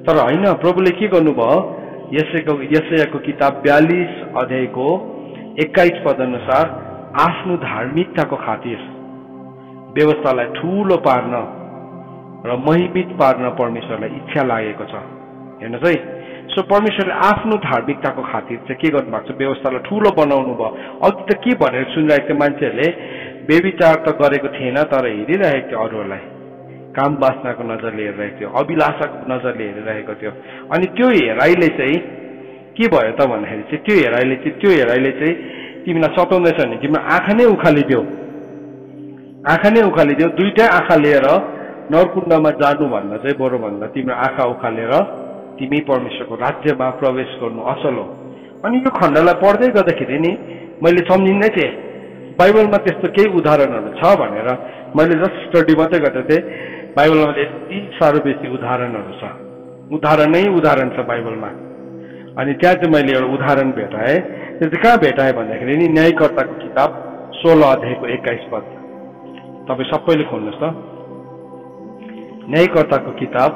तर होइन, प्रभुले के गर्नुभयो, यशायाको किताब 42 अध्यायको 21 पद अनुसार आफ्नो धार्मिकताको खातिर व्यवस्थालाई ठूलो पार्न र महिमित पार्न परमेश्वरलाई इच्छा लागेको छ। हेर्नुहोस् है, सो परमेश्वरले आफ्नो धार्मिकताको खातिर चाहिँ के गर्नुभएको छ, व्यवस्थालाई ठूलो बनाउनु भयो। अघि त के भनेर सुनिरहेको थियो मान्छेहरूले, बेविचार त गरेको थिएन तर हेरिरहेको थियो, अरूहरूलाई काम वासनाको नजरले हेरिरहेको थियो, अभिलाषाको नजरले हेरिरहेको थियो। अनि त्यो हेराइले चाहिँ के भयो त भन्दाखेरि चाहिँ त्यो हेराइले चाहिँ तिमीलाई सताउँदैछ भने तिम्रो आँखा नै उखालिदेऊ, आँखा नै उखालिदेऊ। दुईटै आँखा लिएर नरकुण्डमा जानुभन्दा चाहिँ बरुभन्दा तिम्रो आँखा उखालेर तिमी परमेश्वरको राज्यमा प्रवेश गर्नु असल हो। अनि यो खण्डलाई पढ्दै गर्दाखेरि नि मैले सम्झिँदै थिएँ, बाइबलमा त्यस्तो केही उदाहरणहरू छ भनेर मैले जस्ट स्टडी मात्रै गर्दै थिएँ। बाइबलमा यति साह्रो बेसी उदाहरणहरू छ, उदाहरण छ बाइबलमा। अनि त्यहाँ चाहिँ मैले एउटा उदाहरण भेटाएँ। त्यो चाहिँ कहाँ भेटाएँ भन्दाखेरि नि न्यायकर्ताको किताब 16 अध्यायको 21 पद। तपाईँ सबैले खोल्नुहोस् त, न्यायकर्ताको किताब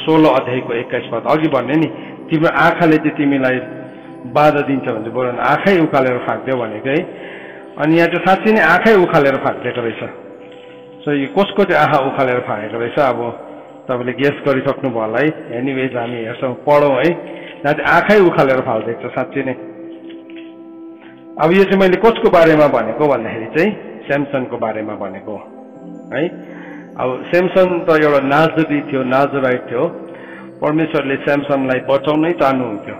16 अध्यायको 21 पद। अघि भन्ने नि तिम्रो आँखाले चाहिँ तिमीलाई बाधा दिन्छ भने बरु आँखै उखालेर फ्याँक्दियो भनेको है। अनि यहाँ चाहिँ साँच्चै नै आँखै उखालेर फ्याँक्दिएको रहेछ। सो यो कसको चाहिँ आँखा उखालेर फ्याँकेको रहेछ, अब तपाईँले गेस गरिसक्नु भयो होला है। एनिवेज हामी हेर्छौँ, पढौँ है, यहाँ चाहिँ आँखै उखालेर फालिदिएको छ साँच्चै नै। अब यो चाहिँ मैले कसको बारेमा भनेको भन्दाखेरि चाहिँ स्यामसनको बारेमा भनेको है। अब स्यामसन त एउटा नाजरी थियो, नाजराइट थियो। परमेश्वरले स्यामसनलाई बचाउनै चाहनुहुन्थ्यो,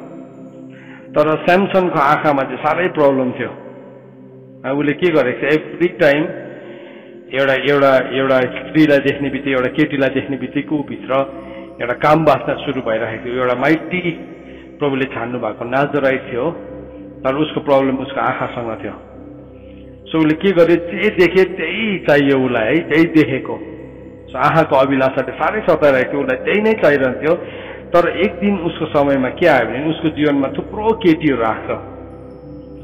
तर स्यामसनको आँखामा चाहिँ साह्रै प्रब्लम थियो। उसले के गरेको थियो, एभ्री टाइम एउटा स्त्रीलाई देख्ने बित्तिकै, एउटा केटीलाई देख्ने बित्तिकै भित्र एउटा काम बाँच्न सुरु भइरहेको थियो। एउटा माइटी प्रभुले छान्नु भएको नाजराइट थियो, तर उसको प्रब्लम उसको आँखासँग थियो। सो उसले के गर्यो, जे देखे त्यही चाहियो उसलाई है, त्यही देखेको। सो आँखाको अभिलाषाले साह्रै सताइरहेको थियो, उसलाई त्यही नै चाहिरहन्थ्यो। तर एक दिन उसको समयमा के आयो भने उसको जीवनमा थुप्रो केटीहरू आएको छ।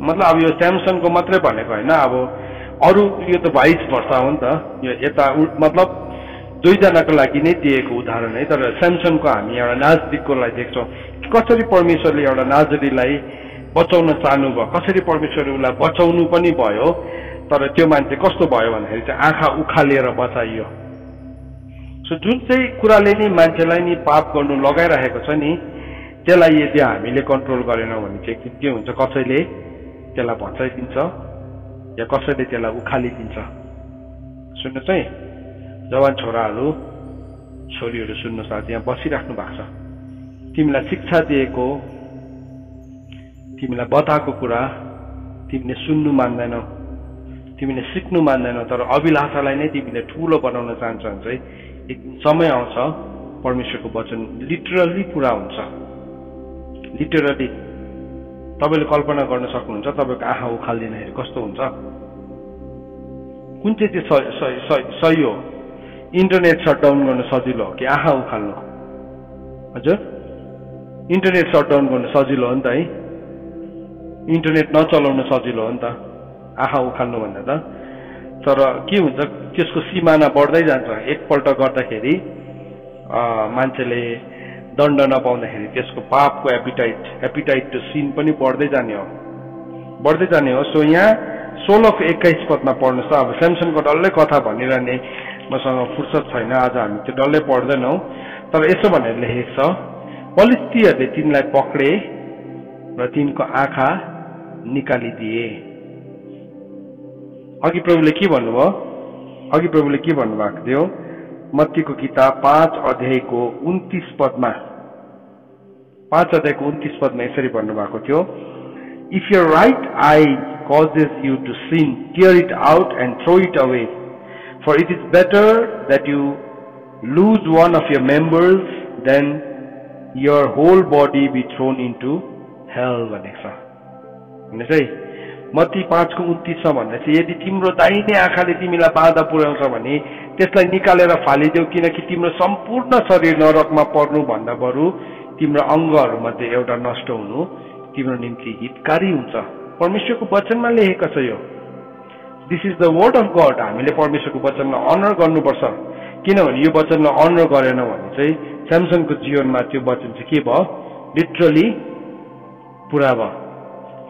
मतलब अब यो स्यामसनको मात्रै भनेको होइन, अब अरू यो त 22 वर्ष हो नि त, यो यता मतलब दुईजनाको लागि नै दिएको उदाहरण है। तर स्यामसनको हामी एउटा नाजरिककोलाई देख्छौँ, कसरी परमेश्वरले एउटा नाजरीलाई बचाउन चाहनुभयो, कसरी परमेश्वरले उसलाई बचाउनु पनि भयो। तर त्यो मान्छे कस्तो भयो भन्दाखेरि चाहिँ आँखा उखालेर बचाइयो। सो जुन चाहिँ कुराले नि मान्छेलाई नि पाप गर्नु लगाइरहेको छ नि, त्यसलाई यदि हामीले कन्ट्रोल गरेनौँ भने चाहिँ के हुन्छ, कसैले त्यसलाई भचाइदिन्छ या कसैले त्यसलाई उखालिदिन्छ। सुन्नुहोस् है, जवान छोराहरू छोरीहरू सुन्नुहोस्, आज यहाँ बसिराख्नु भएको छ, तिमीलाई शिक्षा दिएको, तिमीलाई बताएको कुरा तिमीले सुन्नु मान्दैनौ, तिमीले सिक्नु मान्दैनौ, तर अभिलाषालाई नै तिमीले ठुलो बनाउन चाहन्छ भने चाहिँ एक समय आउँछ परमेश्वरको वचन लिटरली पुरा हुन्छ। लिटरली तपाईँले कल्पना गर्न सक्नुहुन्छ तपाईँको आँखा उखालिदिँदाखेरि कस्तो हुन्छ। कुन चाहिँ सही हो, इन्टरनेट सटडाउन गर्न सजिलो हो कि आँखा उखाल्नु? हजुर, इन्टरनेट सटडाउन गर्न सजिलो हो नि त है, इन्टरनेट नचलाउन सजिलो हो नि त। आँखा उखाल्नु भन्दा त। तर के हुन्छ त्यसको सिमाना बढ्दै जान्छ। एकपल्ट गर्दाखेरि मान्छेले दण्ड नपाउँदाखेरि त्यसको पापको एपिटाइट टु सिन पनि बढ्दै जाने हो। सो यहाँ 16:21 पदमा पढ्नुहोस् त। अब स्यामसनको डल्लै कथा भनिरहने मसँग फुर्सद छैन, आज हामी त्यो डल्लै पढ्दैनौँ। तर यसो भनेर लेखेको छ, पलिस्तीहरूले तिनलाई पक्रे र तिनको आँखा निकालिदिए। अघि प्रभुले के भन्नुभएको थियो? मत्तीको किताब 5 अध्यायको 29 पदमा यसरी भन्नुभएको थियो, If your right eye causes you to sin, tear it out and throw it away. For it is better that you lose one of your members than your whole body be thrown into hell भनेको छ। भनेपछि मत्ती 5:29 भन्दा चाहिँ यदि तिम्रो दाहिने आँखाले तिमीलाई बाधा पुर्याउँछ भने त्यसलाई निकालेर फालिदेऊ, किनकि तिम्रो सम्पूर्ण शरीर नरकमा पर्नु भन्दा बरु तिम्रो अङ्गहरूमध्ये एउटा नष्ट हुनु तिम्रो निम्ति हितकारी हुन्छ। परमेश्वरको वचनमा लेखेको छ यो। This is the word of God. हामीले परमेश्वरको वचनलाई अनर गर्नुपर्छ, किनभने यो वचनलाई अनर गरेनौँ भने चाहिँ स्यामसनको जीवनमा त्यो वचन चाहिँ के भयो? लिटरली पुरा भयो।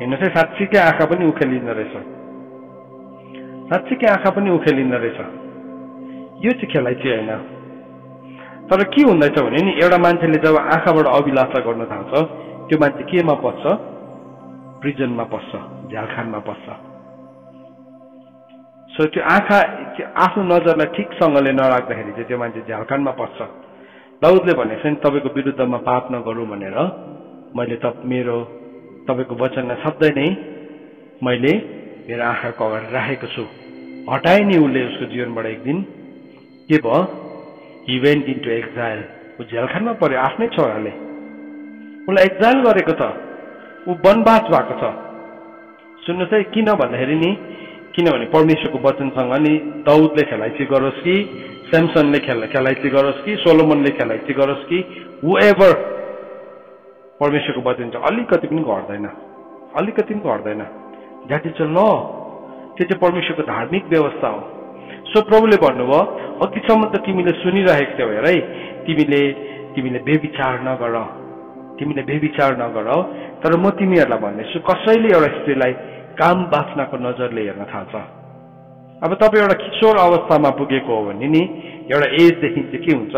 हेर्नुहोस् है, साँच्चीकै आँखा पनि उखेलिँदो रहेछ। यो चाहिँ खेलाइची होइन। तर के हुँदैछ भने नि, एउटा मान्छेले जब आँखाबाट अभिलाषा गर्न थाल्छ त्यो मान्छे केमा पस्छ? प्रिजनमा पस्छ, झ्यालखानमा पस्छ। सो त्यो आँखा आफ्नो नजरलाई ठिकसँगले नराख्दाखेरि चाहिँ त्यो मान्छे झ्यालखानमा पस्छ। दाउदले भनेको छ नि, तपाईँको विरुद्धमा पाप नगरौँ भनेर मैले तपाईँको वचनलाई सधैँ नै मैले मेरो आँखाको अगाडि राखेको छु। हटाए नि उसले उसको जीवनबाट एक दिन। के भयो? ही वेन्ट इन्टु एक्जाइल। ऊ झ्यालखानमा पर्यो आफ्नै छोराले। उसलाई एक्जाइल गरेको छ, ऊ वनवास भएको छ। सुन्नुहोस् है, किन भन्दाखेरि नि, किनभने परमेश्वरको वचनसँग नि दाउदले खेलाइची गरोस् कि स्यामसनले खेलाइची गरोस् कि सोलोमनले खेलाइची गरोस् कि हुएभर, परमेश्वरको वचन चाहिँ अलिकति पनि घट्दैन। द्याट इज अ ल। त्यो चाहिँ परमेश्वरको धार्मिक व्यवस्था हो। सो प्रभुले भन्नुभयो, अघिसम्म त तिमीले सुनिरहेको थियौ, हेर है, तिमीले व्यभिचार नगर, तर म तिमीहरूलाई भन्दैछु, कसैले एउटा स्त्रीलाई काम बाँच्नको नजरले हेर्न थाल्छ। अब तपाईँ एउटा किशोर अवस्थामा पुगेको हो भने नि, एउटा एजदेखि चाहिँ के हुन्छ,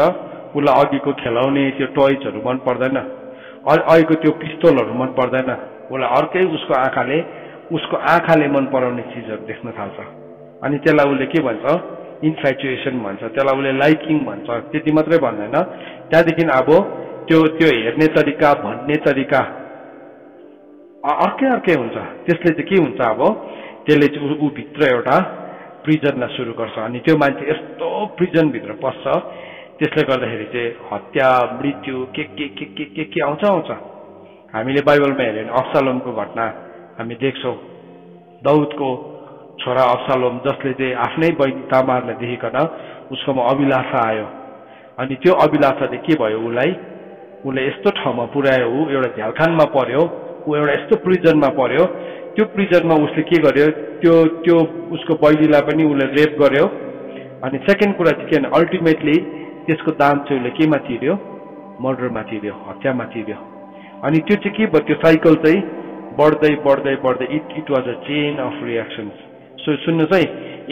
उसलाई अघिको खेलाउने त्यो टोइजहरू मन पर्दैन, अहिलेको त्यो पिस्तोलहरू मन पर्दैन। उसलाई अर्कै उसको आँखाले मन पराउने चिजहरू देख्न थाल्छ। अनि त्यसलाई उसले के भन्छ? इन्फ्याचुएसन भन्छ, त्यसलाई उसले लाइकिङ भन्छ। त्यति मात्रै भन्दैन, त्यहाँदेखि अब त्यो हेर्ने तरिका, भन्ने तरिका अर्कै हुन्छ। त्यसले चाहिँ के हुन्छ? अब त्यसले चाहिँ ऊ भित्र एउटा प्रिजनलाई सुरु गर्छ। अनि त्यो मान्छे यस्तो प्रिजनभित्र पस्छ, त्यसले गर्दाखेरि चाहिँ हत्या, मृत्यु के आउँछ। हामीले बाइबलमा हेऱ्यो भने अब्सालोमको घटना हामी देख्छौँ। दाउदको छोरा अब्सालोम, जसले चाहिँ आफ्नै बहिनी तामारलाई देखिकन उसकोमा अभिलाषा आयो। अनि त्यो अभिलाषाले के भयो? उसलाई यस्तो ठाउँमा पुर्यायो, ऊ एउटा झ्यालखानमा पर्यो, ऊ एउटा यस्तो प्रिजनमा पर्यो। त्यो प्रिजनमा उसले के गर्यो? त्यो उसको बहिनीलाई पनि उसले रेप गर्यो। अनि सेकेन्ड कुरा चाहिँ के भने अल्टिमेटली त्यसको दाम चाहिँ उसले केमा तिर्यो? मर्डरमा तिर्यो, हत्यामा तिर्यो। अनि त्यो चाहिँ के भयो? त्यो साइकल चाहिँ बढ्दै it was a chain of reactions. So सुन्नुहोस् है,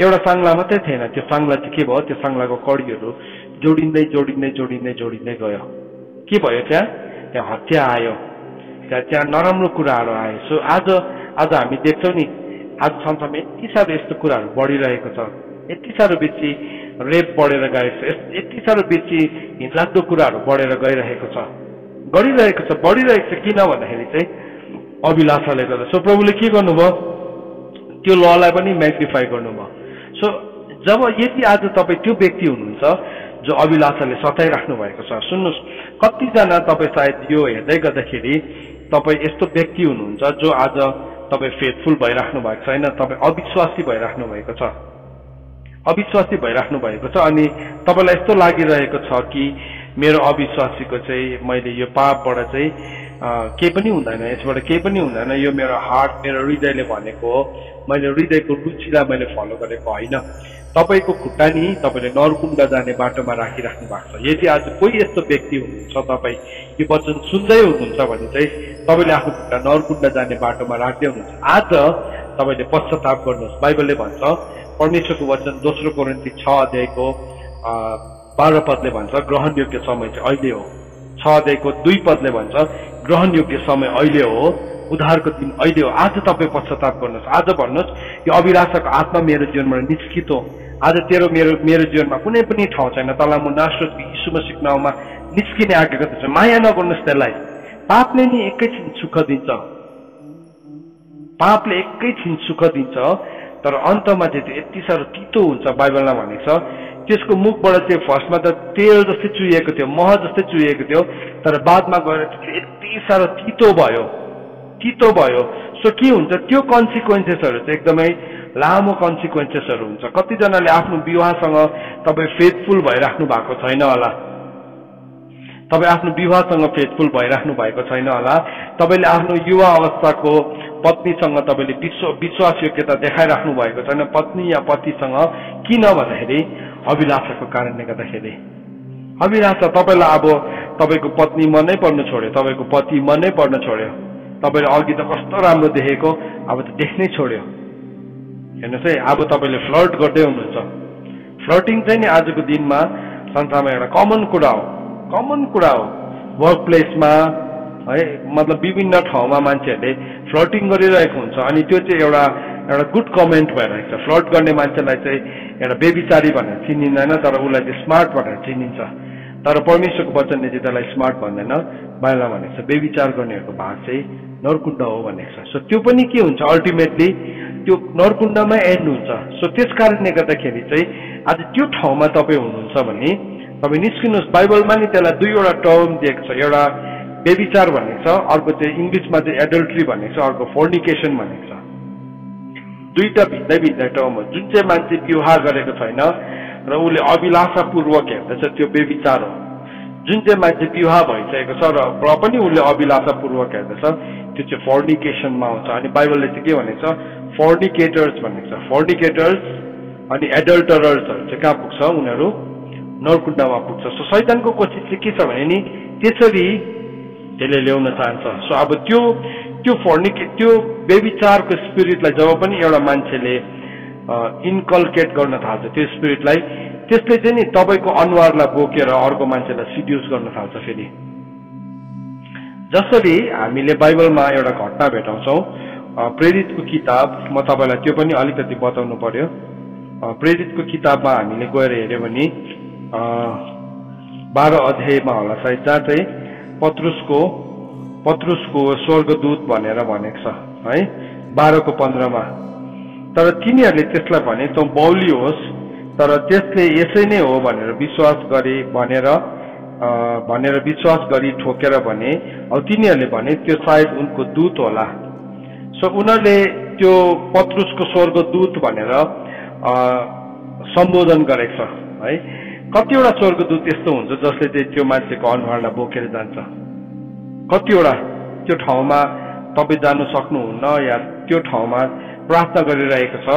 एउटा साङ्ला मात्रै थिएन, त्यो साङ्ला चाहिँ के भयो? त्यो साङ्लाको कडीहरू जोडिँदै गयो। के भयो? त्यहाँ हत्या आयो, त्यहाँ नराम्रो कुराहरू आयो। सो आज हामी देख्छौँ नि, आज संसारमा यति साह्रो यस्तो कुराहरू बढिरहेको छ, यति साह्रो बेसी रेप बढेर गएको छ, यति साह्रो बेसी हिंसात्मक कुराहरू बढेर गरिरहेको छ। किन भन्दाखेरि चाहिँ अभिलाषाले गर्दा। सो प्रभुले के गर्नुभयो? त्यो ललाई पनि म्याग्निफाई गर्नुभयो। सो जब यदि आज तपाईँ त्यो व्यक्ति हुनुहुन्छ जो अभिलाषाले सताइराख्नु भएको छ, सुन्नुहोस्, कतिजना तपाईँ सायद यो हेर्दै गर्दाखेरि तपाईँ यस्तो व्यक्ति हुनुहुन्छ जो आज तपाईँ फेथफुल भइराख्नु भएको छैन, तपाईँ अविश्वासी भइराख्नु भएको छ। अनि तपाईँलाई यस्तो लागिरहेको छ कि मेरो अविश्वासीको चाहिँ मैले यो पापबाट चाहिँ केही पनि हुँदैन, यसबाट केही पनि हुँदैन, यो मेरो हार्ट मेरो हृदयले भनेको हो, मैले हृदयको रुचिलाई मैले फलो गरेको होइन। तपाईको खुट्टा नि तपाईले नरकुण्ड जाने बाटोमा राखिराख्नु भएको छ। यदि आज कोही यस्तो व्यक्ति हुनुहुन्छ, तपाईँ यो वचन सुन्दै हुनुहुन्छ भने चाहिँ तपाईँले आफ्नो खुट्टा नरकुण्ड जाने बाटोमा राख्दै हुनुहुन्छ। आज तपाईँले पश्चाताप गर्नुहोस्। बाइबलले भन्छ, परमेश्वरको वचन 2 कोरिन्थी 6 अध्यायको 12 पदले भन्छ ग्रहण योग्य समय चाहिँ अहिले हो। 6 अध्यायको 2 पदले भन्छ ग्रहण योग्य समय अहिले हो, उद्धारको दिन अहिले हो। आज तपाईँ पश्चाताप गर्नुहोस्। आज भन्नुहोस्, यो अभिलाषाको आत्मा मेरो जीवनबाट निस्कित हो। आज तेरो मेरो जीवनमा कुनै पनि ठाउँ छैन, तँलाई म नासरतको यीशु मसीहको नाउँमा निस्किने आज्ञा गर्दछु। माया नगर्नुहोस् त्यसलाई। पापले नि एकैछिन सुख दिन्छ, पापले एकैछिन सुख दिन्छ, तर अन्तमा चाहिँ त्यो यति साह्रो तितो हुन्छ। बाइबलमा भनेको छ त्यसको मुखबाट चाहिँ फर्स्टमा त तेल जस्तै चुहिएको थियो, मह जस्तै चुहिएको थियो, तर बादमा गएर यति साह्रो तितो भयो। सो के हुन्छ, त्यो कन्सिक्वेन्सेसहरू चाहिँ एकदमै लामो कन्सिक्वेन्सेसहरू हुन्छ। कतिजनाले आफ्नो विवाहसँग तपाईँ फेथफुल भइराख्नु भएको छैन होला, तपाईँ आफ्नो विवाहसँग फेथफुल भइराख्नु भएको छैन होला, तपाईँले आफ्नो युवा अवस्थाको पत्नीसँग तपाईँले विश्वास योग्यता देखाइराख्नु भएको छैन, पत्नी या पतिसँग। किन भन्दाखेरि अभिलाषाको कारणले गर्दाखेरि। अभिलाषा तपाईँलाई अब तपाईँको पत्नी मनै पर्नु छोड्यो, तपाईँको पति मनै पर्न छोड्यो, तपाईँले अघि त कस्तो राम्रो देखेको अब त देख्नै छोड्यो। हेर्नुहोस् है, अब तपाईँले फ्लर्ट गर्दै हुनुहुन्छ। फ्लर्टिङ चाहिँ नि आजको दिनमा संसारमा एउटा कमन कुरा हो। वर्क प्लेसमा है, मतलब विभिन्न ठाउँमा मान्छेहरूले फ्लर्टिङ गरिरहेको हुन्छ, अनि त्यो चाहिँ एउटा गुड कमेन्ट भइरहेको छ। फ्लर्ट गर्ने मान्छेलाई चाहिँ एउटा बेबिचारी भनेर चिनिँदैन, तर उसलाई चाहिँ स्मार्ट भनेर चिनिन्छ। तर परमेश्वरको वचनले चाहिँ त्यसलाई स्मार्ट भन्दैन, बाइबलमा भनेको छ बेबिचार गर्नेहरूको भाग चाहिँ नरकुण्ड हो भनेको छ। सो त्यो पनि के हुन्छ, अल्टिमेटली त्यो नरकुण्डमै एन्ड हुन्छ। सो त्यस कारणले गर्दाखेरि चाहिँ आज त्यो ठाउँमा तपाईँ हुनुहुन्छ भने तपाईँ निस्किनुहोस्। बाइबलमा नि त्यसलाई 2वटा टर्म दिएको छ, एउटा बेबिचार भनेको छ, अर्को चाहिँ इङ्ग्लिसमा चाहिँ एडल्ट्री भनेको छ, अर्को फोर्निकेसन भनेको छ। दुईटा भिन्दै टर्म हो। जुन चाहिँ मान्छे विवाह गरेको छैन र उसले अभिलाषापूर्वक हेर्दछ त्यो बेबिचार हो। जुन चाहिँ मान्छे विवाह भइसकेको छ र पनि उसले अभिलाषापूर्वक हेर्दछ त्यो चाहिँ फोर्निकेसनमा आउँछ। अनि बाइबलले चाहिँ के भनेको छ, फोर्निकेटर्स भनेको छ। फोर्निकेटर्स अनि एडल्टरर्सहरू चाहिँ कहाँ पुग्छ, उनीहरू नरकुण्डमा पुग्छ। सो शैतानको कोसिस चाहिँ के छ भने नि त्यसरी त्यसले ल्याउन चाहन्छ। सो अब त्यो बेबिचारको स्पिरिटलाई जब पनि एउटा मान्छेले इन्कल्केट गर्न थाल्छ त्यो स्पिरिटलाई, त्यसले चाहिँ नि तपाईँको अनुहारलाई बोकेर अर्को मान्छेलाई सिड्युस गर्न थाल्छ। फेरि जसरी हामीले बाइबलमा एउटा घटना भेटाउँछौँ, प्रेरितको किताब, म तपाईँलाई त्यो पनि अलिकति बताउनु पर्यो। प्रेरितको किताबमा हामीले गएर हेऱ्यौँ भने 12 अध्यायमा होला सायद, जहाँ चाहिँ पत्रुसको स्वर्गदूत भनेर भनेको छ है, 12को 15मा। तर तिनीहरूले त्यसलाई भने तँ बौली होस्, तर त्यसले यसै नै हो भनेर विश्वास गरी ठोकेर भने। अब तिनीहरूले भने त्यो सायद उनको दूत होला। सो उनीहरूले त्यो पत्रुसको स्वर्गदूत भनेर सम्बोधन गरेको छ है। कतिवटा स्वर्गदूत यस्तो हुन्छ जसले चाहिँ त्यो मान्छेको अनुहारलाई बोकेर जान्छ। कतिवटा त्यो ठाउँमा तपाईँ जानु सक्नुहुन्न या त्यो ठाउँमा प्रार्थना गरिरहेको छ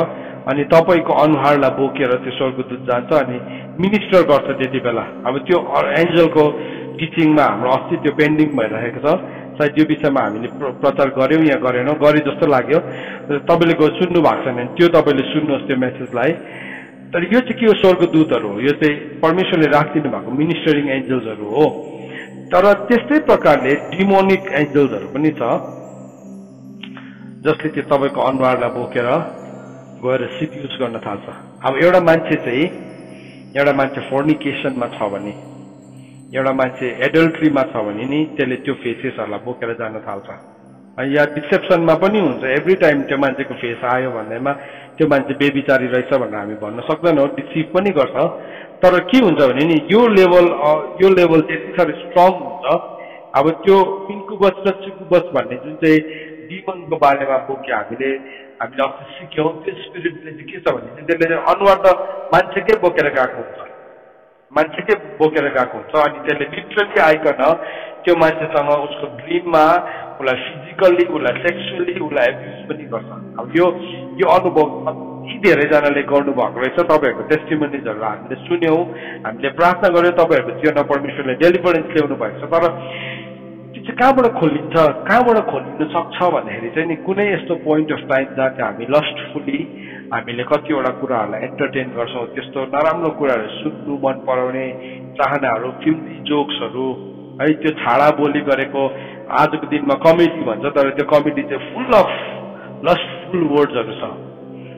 अनि तपाईँको अनुहारलाई बोकेर त्यो स्वर्गदूत जान्छ अनि मिनिस्टर गर्छ त्यति बेला। अब त्यो एन्जलको टिचिङमा हाम्रो अस्ति त्यो पेन्डिङ भइरहेको छ, सायद यो विषयमा हामीले प्रचार गऱ्यौँ या गरेनौँ, गरे जस्तो लाग्यो। तपाईँले सुन्नु भएको छैन त्यो तपाईँले सुन्नुहोस् त्यो मेसेजलाई। तर यो चाहिँ के हो, स्वर्गदूतहरू हो, यो चाहिँ परमेश्वरले राखिदिनु भएको मिनिस्टरिङ एन्जल्सहरू हो। तर त्यस्तै प्रकारले डिमोनिक एन्जल्सहरू पनि छ जसले चाहिँ तपाईँको अनुहारलाई बोकेर गएर सिड्युस गर्न थाल्छ। अब एउटा मान्छे फोर्निकेसनमा छ भने, एउटा मान्छे एडल्ट्रीमा छ भने नि त्यसले त्यो फेसेसहरूलाई बोकेर जान थाल्छ। या डिसेप्सनमा पनि हुन्छ, एभ्री टाइम त्यो मान्छेको फेस आयो भन्दैमा त्यो मान्छे बेबिचारी रहेछ भनेर हामी भन्न सक्दैनौँ, डिसिभ पनि गर्छ। तर के हुन्छ भने नि यो लेभल त्यति साह्रो स्ट्रङ हुन्छ। अब त्यो इन्कुबस र सुकुबस भन्ने जुन चाहिँ डिमनको बारेमा बोक्यो हामीले अस्ति सिक्यौँ, त्यो स्पिरिटले चाहिँ के छ भने त्यसले अनुहार त मान्छेकै बोकेर गएको हुन्छ, मान्छेकै बोकेर गएको हुन्छ अनि त्यसले लिटरली आइकन त्यो मान्छेसँग उसको ड्रिममा उसलाई फिजिकल्ली उसलाई सेक्सुअली उसलाई एब्युज पनि गर्छ। अब यो अनुभव कति धेरैजनाले गर्नुभएको रहेछ। तपाईँहरूको टेस्टिमोनिजहरू हामीले सुन्यौँ, हामीले प्रार्थना गर्यौँ, तपाईँहरूको जीवनमा परमेश्वरले डेलिभरेन्स ल्याउनु भएको छ। तर त्यो चाहिँ कहाँबाट खोलिन्छ, कहाँबाट खोलिन सक्छ भन्दाखेरि चाहिँ नि कुनै यस्तो पोइन्ट अफ टाइम जहाँ चाहिँ हामी लस्टफुली हामीले कतिवटा कुराहरूलाई एन्टरटेन गर्छौँ, त्यस्तो नराम्रो कुराहरू सुन्नु मन पराउने चाहनाहरू, फिल्मी जोक्सहरू है, त्यो छाडा बोली गरेको आजको दिनमा कमेडी भन्छ, तर त्यो कमेडी चाहिँ फुल अफ लस्टफुल वर्ड्सहरू छ।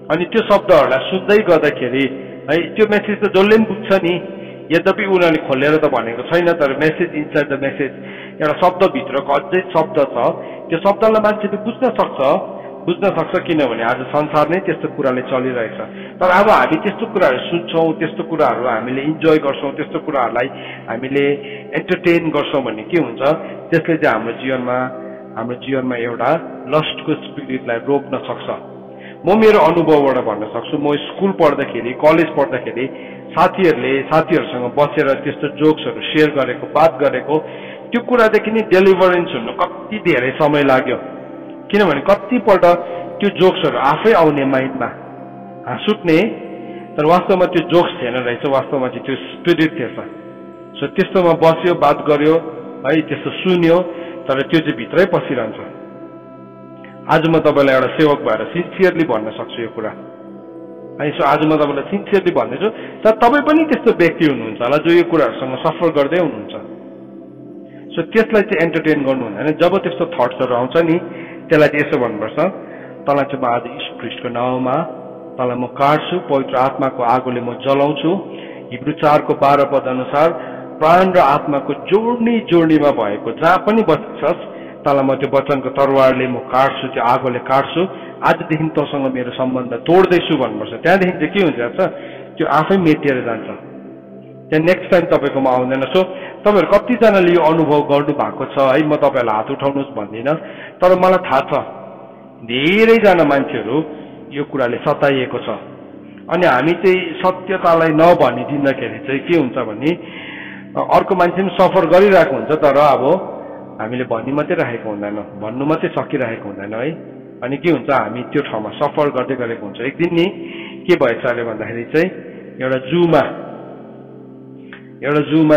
अनि त्यो शब्दहरूलाई सुन्दै गर्दाखेरि है त्यो मेसेज त जसले पनि बुझ्छ नि, यद्यपि उनीहरूले खोलेर त भनेको छैन, तर मेसेज इनसाइड द मेसेज एउटा शब्दभित्रको अझै शब्द छ। त्यो शब्दलाई मान्छेले बुझ्न सक्छ किनभने आज संसार नै त्यस्तो कुराले चलिरहेछ। तर अब हामी त्यस्तो कुराहरू सुन्छौँ, त्यस्तो कुराहरू हामीले इन्जोय गर्छौँ, त्यस्तो कुराहरूलाई हामीले एन्टरटेन गर्छौँ भने के हुन्छ, त्यसले चाहिँ हाम्रो जीवनमा एउटा लस्टको स्पिरिटलाई रोक्न सक्छ। म मेरो अनुभवबाट भन्न सक्छु, म स्कुल पढ्दाखेरि कलेज पढ्दाखेरि साथीहरूसँग बसेर त्यस्तो जोक्सहरू सेयर गरेको, बात गरेको, त्यो कुरादेखि नै डेलिभरेन्स हुनु कति धेरै समय लाग्यो। किनभने कतिपल्ट त्यो जोक्सहरू आफै आउने माइन्डमा हाँस उठ्ने, तर वास्तवमा त्यो जोक्स थिएन रहेछ, वास्तवमा चाहिँ त्यो स्पिरिट थिएछ। सो त्यस्तोमा बस्यो, बात गर्यो है, त्यस्तो सुन्यो, तर त्यो चाहिँ भित्रै पसिरहन्छ। आज म तपाईँलाई एउटा सेवक भएर सिन्सियरली भन्न सक्छु यो कुरा है। सो आज म तपाईँलाई सिन्सियरली भन्दैछु, तर तपाईँ पनि त्यस्तो व्यक्ति हुनुहुन्छ होला जो यो कुराहरूसँग सफर गर्दै हुनुहुन्छ। सो त्यसलाई चाहिँ एन्टरटेन गर्नु हुँदैन। जब त्यस्तो थट्सहरू आउँछ नि, त्यसलाई चाहिँ यसो भन्नुपर्छ, तँलाई चाहिँ म आज यीशु ख्रीष्टको नाउँमा तँलाई म काट्छु, पवित्र आत्माको आगोले म जलाउँछु। हिब्रू 4:12 अनुसार प्राण र आत्माको जोड्नीमा भएको जहाँ पनि बस्छस् तँलाई म त्यो वचनको तरवारले म काट्छु, त्यो आगोले काट्छु। आजदेखि तँसँग मेरो सम्बन्ध तोड्दैछु भन्नुपर्छ। त्यहाँदेखि चाहिँ के हुन्छ, त्यो आफै मेटिएर जान्छ, त्यहाँ नेक्स्ट टाइम तपाईँकोमा आउँदैन। सो तपाईँहरू कतिजनाले यो अनुभव गर्नु भएको छ है, म तपाईँहरूलाई हात उठाउनुहोस् भन्दिनँ, तर मलाई थाहा छ धेरैजना मान्छेहरू यो कुराले सताइएको छ। अनि हामी चाहिँ सत्यतालाई नभनिदिँदाखेरि चाहिँ के हुन्छ भने अर्को मान्छे पनि सफर गरिरहेको हुन्छ, तर अब हामीले भनि मात्रै राखेको हुँदैन, भन्नु मात्रै सकिरहेको हुँदैन है। अनि के हुन्छ, हामी त्यो ठाउँमा सफर गर्दै गरेको हुन्छ। एक दिन नि के भएछ अरे भन्दाखेरि चाहिँ एउटा जूमा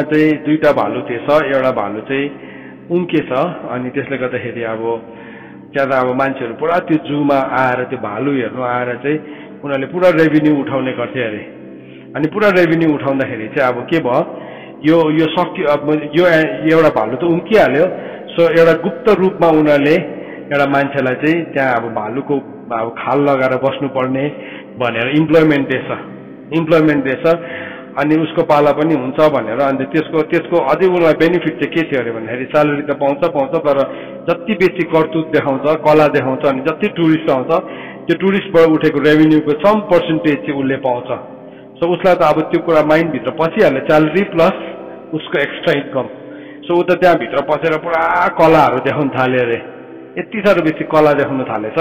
चाहिँ दुईटा भालु थिएछ, एउटा भालु चाहिँ उम्केछ। अनि त्यसले गर्दाखेरि अब त्यहाँ त अब मान्छेहरू पुरा त्यो जूमा आएर त्यो भालु हेर्नु आएर चाहिँ उनीहरूले पुरा रेभिन्यू उठाउने गर्थे अरे। अनि पुरा रेभिन्यू उठाउँदाखेरि चाहिँ अब के भयो, यो सक्यो, अब यो एउटा भालु त उम्किहाल्यो। सो एउटा गुप्त रूपमा उनीहरूले एउटा मान्छेलाई चाहिँ त्यहाँ अब भालुको अब खाल लगाएर बस्नुपर्ने भनेर इम्प्लोइमेन्ट दिएछ। अनि उसको पाला पनि हुन्छ भनेर। अनि त्यसको अझै उनीलाई बेनिफिट चाहिँ के थियो अरे भन्दाखेरि स्यालेरी त पाउँछ, तर जति बेसी करतुत देखाउँछ, कला देखाउँछ, अनि जति टुरिस्ट आउँछ त्यो टुरिस्टबाट उठेको रेभिन्यूको सम पर्सेन्टेज चाहिँ उसले पाउँछ। सो उसलाई त अब त्यो कुरा माइन्डभित्र पसिहाल्यो, स्यालेरी प्लस उसको एक्स्ट्रा इन्कम। सो ऊ त त्यहाँभित्र पसेर पुरा कलाहरू देखाउन थाल्यो अरे, यति साह्रो बेसी कला देखाउन थालेछ।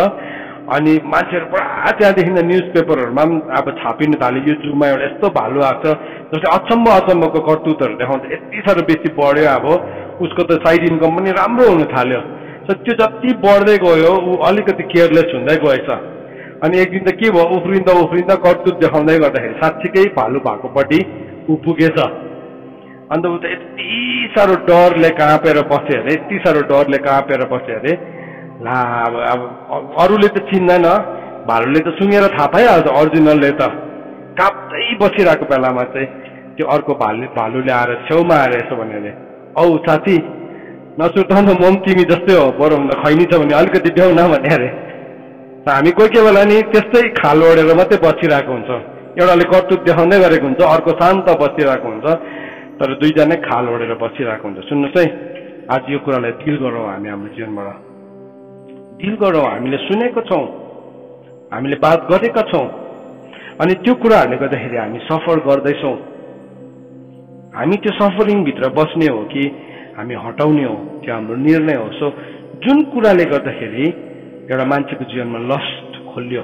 अनि मान्छेहरू पुरा त्यहाँदेखि न्युज पेपरहरूमा पनि अब छापिन थाल्यो, यो जूमा एउटा यस्तो भालु आएको छ जसले अचम्मको करतुतहरू देखाउँछ, यति साह्रो बेसी बढ्यो। अब उसको त साइड इन्कम पनि राम्रो हुन थाल्यो। सो त्यो जति बढ्दै गयो ऊ अलिकति केयरलेस हुँदै गएछ। अनि एक दिन त के भयो, उफ्रिँदा करतुत देखाउँदै गर्दाखेरि साँच्चीकै भालु भएकोपट्टि ऊ पुगेछ। अन्त ऊ त यति साह्रो डरले काँपेर बस्यो अरे, ला अब अरूले त चिन्दैन, भालुले त सुँगेर थाहा पाइहाल्छ, ओरिजिनलले त काप्दै बसिरहेको बेलामा चाहिँ त्यो अर्को भालुले आएर छेउमा आएर यसो भन्यो अरे, औ साथी नसुर्ताउ न, म पनि तिमी जस्तै हो, बरुभन्दा खैनी छ भने अलिकति देऊ न भने अरे। हामी कोही बेला नि त्यस्तै खाल ओढेर मात्रै बसिरहेको हुन्छ, एउटाले करतुत देखाउँदै गरेको हुन्छ, अर्को शान्त बसिरहेको हुन्छ, तर दुईजनै खाल ओढेर बसिरहेको हुन्छ। सुन्नुहोस् है, आज यो कुरालाई डिल गरौँ, हामी हाम्रो जीवनबाट डिल गरौँ। हामीले सुनेको छौँ, हामीले बात गरेका छौँ, अनि त्यो कुराहरूले गर्दाखेरि हामी सफर गर्दैछौँ। हामी त्यो सफरिङभित्र बस्ने हो कि हामी हटाउने हो, त्यो हाम्रो निर्णय हो। सो जुन कुराले गर्दाखेरि एउटा मान्छेको जीवनमा लस्ट खोल्यो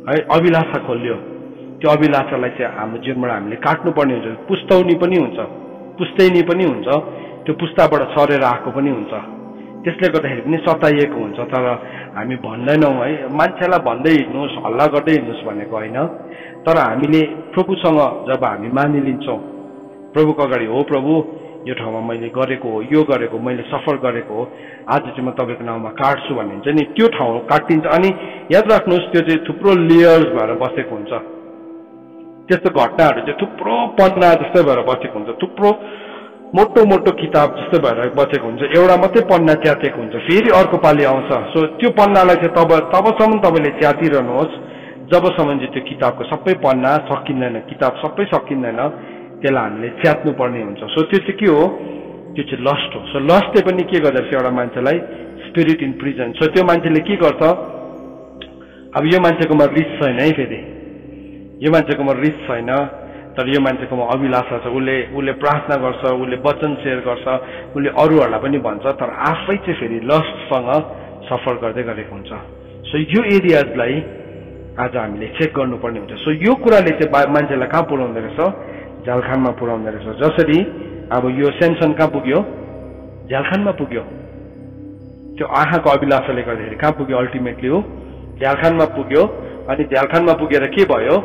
है, अभिलाषा खोल्यो, त्यो अभिलाषालाई चाहिँ हाम्रो जीवनबाट हामीले काट्नुपर्ने हुन्छ, पुस्तौनी पनि हुन्छ, पुस्तैनी पनि हुन्छ, त्यो पुस्ताबाट सरेर आएको पनि हुन्छ। त्यसले गर्दाखेरि पनि सताइएको हुन्छ। तर हामी भन्दैनौँ है, मान्छेलाई भन्दै हिँड्नुहोस्, हल्ला गर्दै हिँड्नुहोस् भनेको होइन। तर हामीले प्रभुसँग जब हामी मानिलिन्छौँ, प्रभुको अगाडि, हो प्रभु यो ठाउँमा मैले गरेको हो, यो गरेको, मैले सफर गरेको हो, आज चाहिँ म तपाईँको नाउँमा काट्छु भनिन्छ नि, त्यो ठाउँ काटिन्छ। अनि याद राख्नुहोस्, त्यो चाहिँ थुप्रो लेयर्स भएर बसेको हुन्छ। त्यस्तो घटनाहरू चाहिँ थुप्रो पन्ना जस्तै भएर बसेको हुन्छ, थुप्रो मोटो मोटो किताब जस्तो भएर बसेको हुन्छ। एउटा मात्रै पन्ना च्यातेको हुन्छ, फेरि अर्को पालि आउँछ। सो त्यो पन्नालाई चाहिँ तबसम्म तपाईँले च्यातिरहनुहोस् जबसम्म चाहिँ त्यो किताबको सबै पन्ना सकिँदैन, किताब सबै सकिँदैन, त्यसलाई हामीले च्यात्नु पर्ने हुन्छ। सो त्यो चाहिँ के हो? त्यो चाहिँ लस्ट हो। सो लस्टले पनि के गर्दछ एउटा मान्छेलाई? Spirit in prison. सो त्यो मान्छेले के गर्छ? अब यो मान्छेकोमा रिस छैन है, फेरि यो मान्छेकोमा रिस छैन, तर यो मान्छेकोमा अभिलाषा छ। उसले प्रार्थना गर्छ, उसले वचन सेयर गर्छ, उसले अरूहरूलाई पनि भन्छ, तर आफै चाहिँ फेरि लस्टसँग सफर गर्दै गरेको हुन्छ। सो यो एरियाजलाई आज हामीले चेक गर्नुपर्ने हुन्छ। सो यो कुराले चाहिँ मान्छेलाई कहाँ पुर्याउँदो रहेछ? झ्यालखानमा पुर्याउँदो रहेछ। जसरी अब यो सेमसन कहाँ पुग्यो? झ्यालखानमा पुग्यो। त्यो आँखाको अभिलाषाले गर्दाखेरि कहाँ पुग्यो? अल्टिमेटली हो झ्यालखानमा पुग्यो। अनि झ्यालखानमा पुगेर के भयो?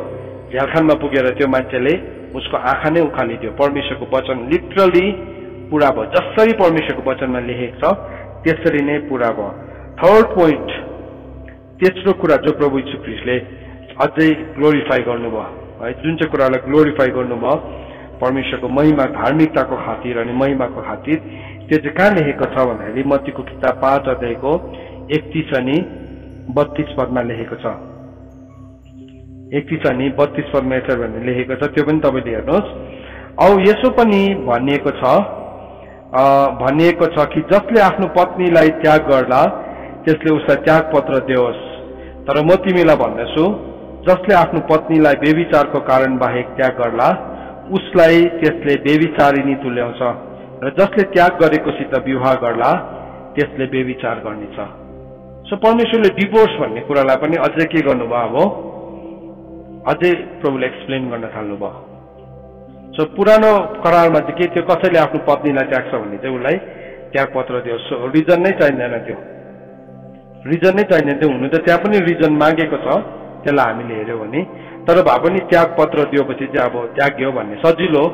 झ्यालखानमा पुगेर त्यो मान्छेले उसको आँखा नै उखालिदियो। परमेश्वरको वचन लिटरली पुरा भयो। जसरी परमेश्वरको वचनमा लेखेको छ त्यसरी नै पुरा भयो। थर्ड पोइन्ट, तेस्रो कुरा जो प्रभु यीशु ख्रीष्टले अझै ग्लोरिफाई गर्नुभयो है, जुन चाहिँ कुरालाई ग्लोरिफाई गर्नुभयो परमेश्वरको महिमा, धार्मिकताको खातिर अनि महिमाको खातिर, त्यो चाहिँ कहाँ लेखेको छ भन्दाखेरि मत्तीको किताब 5 अध्यायको 31 अनि 32 पदमा लेखेको छ। 31 अनि 32 पदमा यसरी भन्ने लेखेको छ, त्यो पनि तपाईँले हेर्नुहोस्। औ यसो पनि भनिएको छ कि जसले आफ्नो पत्नीलाई त्याग गर्ला त्यसले उसलाई त्यागपत्र दियोस्। तर म तिमीलाई भन्दैछु, जसले आफ्नो पत्नीलाई व्यभिचारको कारण बाहेक त्याग गर्ला उसलाई त्यसले व्यभिचारिणी तुल्याउँछ, र जसले त्याग गरेकोसित विवाह गर्ला त्यसले व्यभिचार गर्नेछ। सो परमेश्वरले डिभोर्स भन्ने कुरालाई पनि अझै के गर्नुभयो? अब अझै प्रभुले एक्सप्लेन गर्न थाल्नुभयो। सो पुरानो करारमा चाहिँ के थियो? कसैले आफ्नो पत्नीलाई त्याग्छ भने चाहिँ उसलाई त्यागपत्र दियो। सो रिजन नै चाहिँदैन, त्यो रिजन नै चाहिँदैन। त्यो हुनु त त्यहाँ पनि रिजन मागेको छ, त्यसलाई हामीले हेऱ्यौँ भने, तर भए पनि त्यागपत्र दिएपछि चाहिँ अब त्याग्यो भन्ने सजिलो।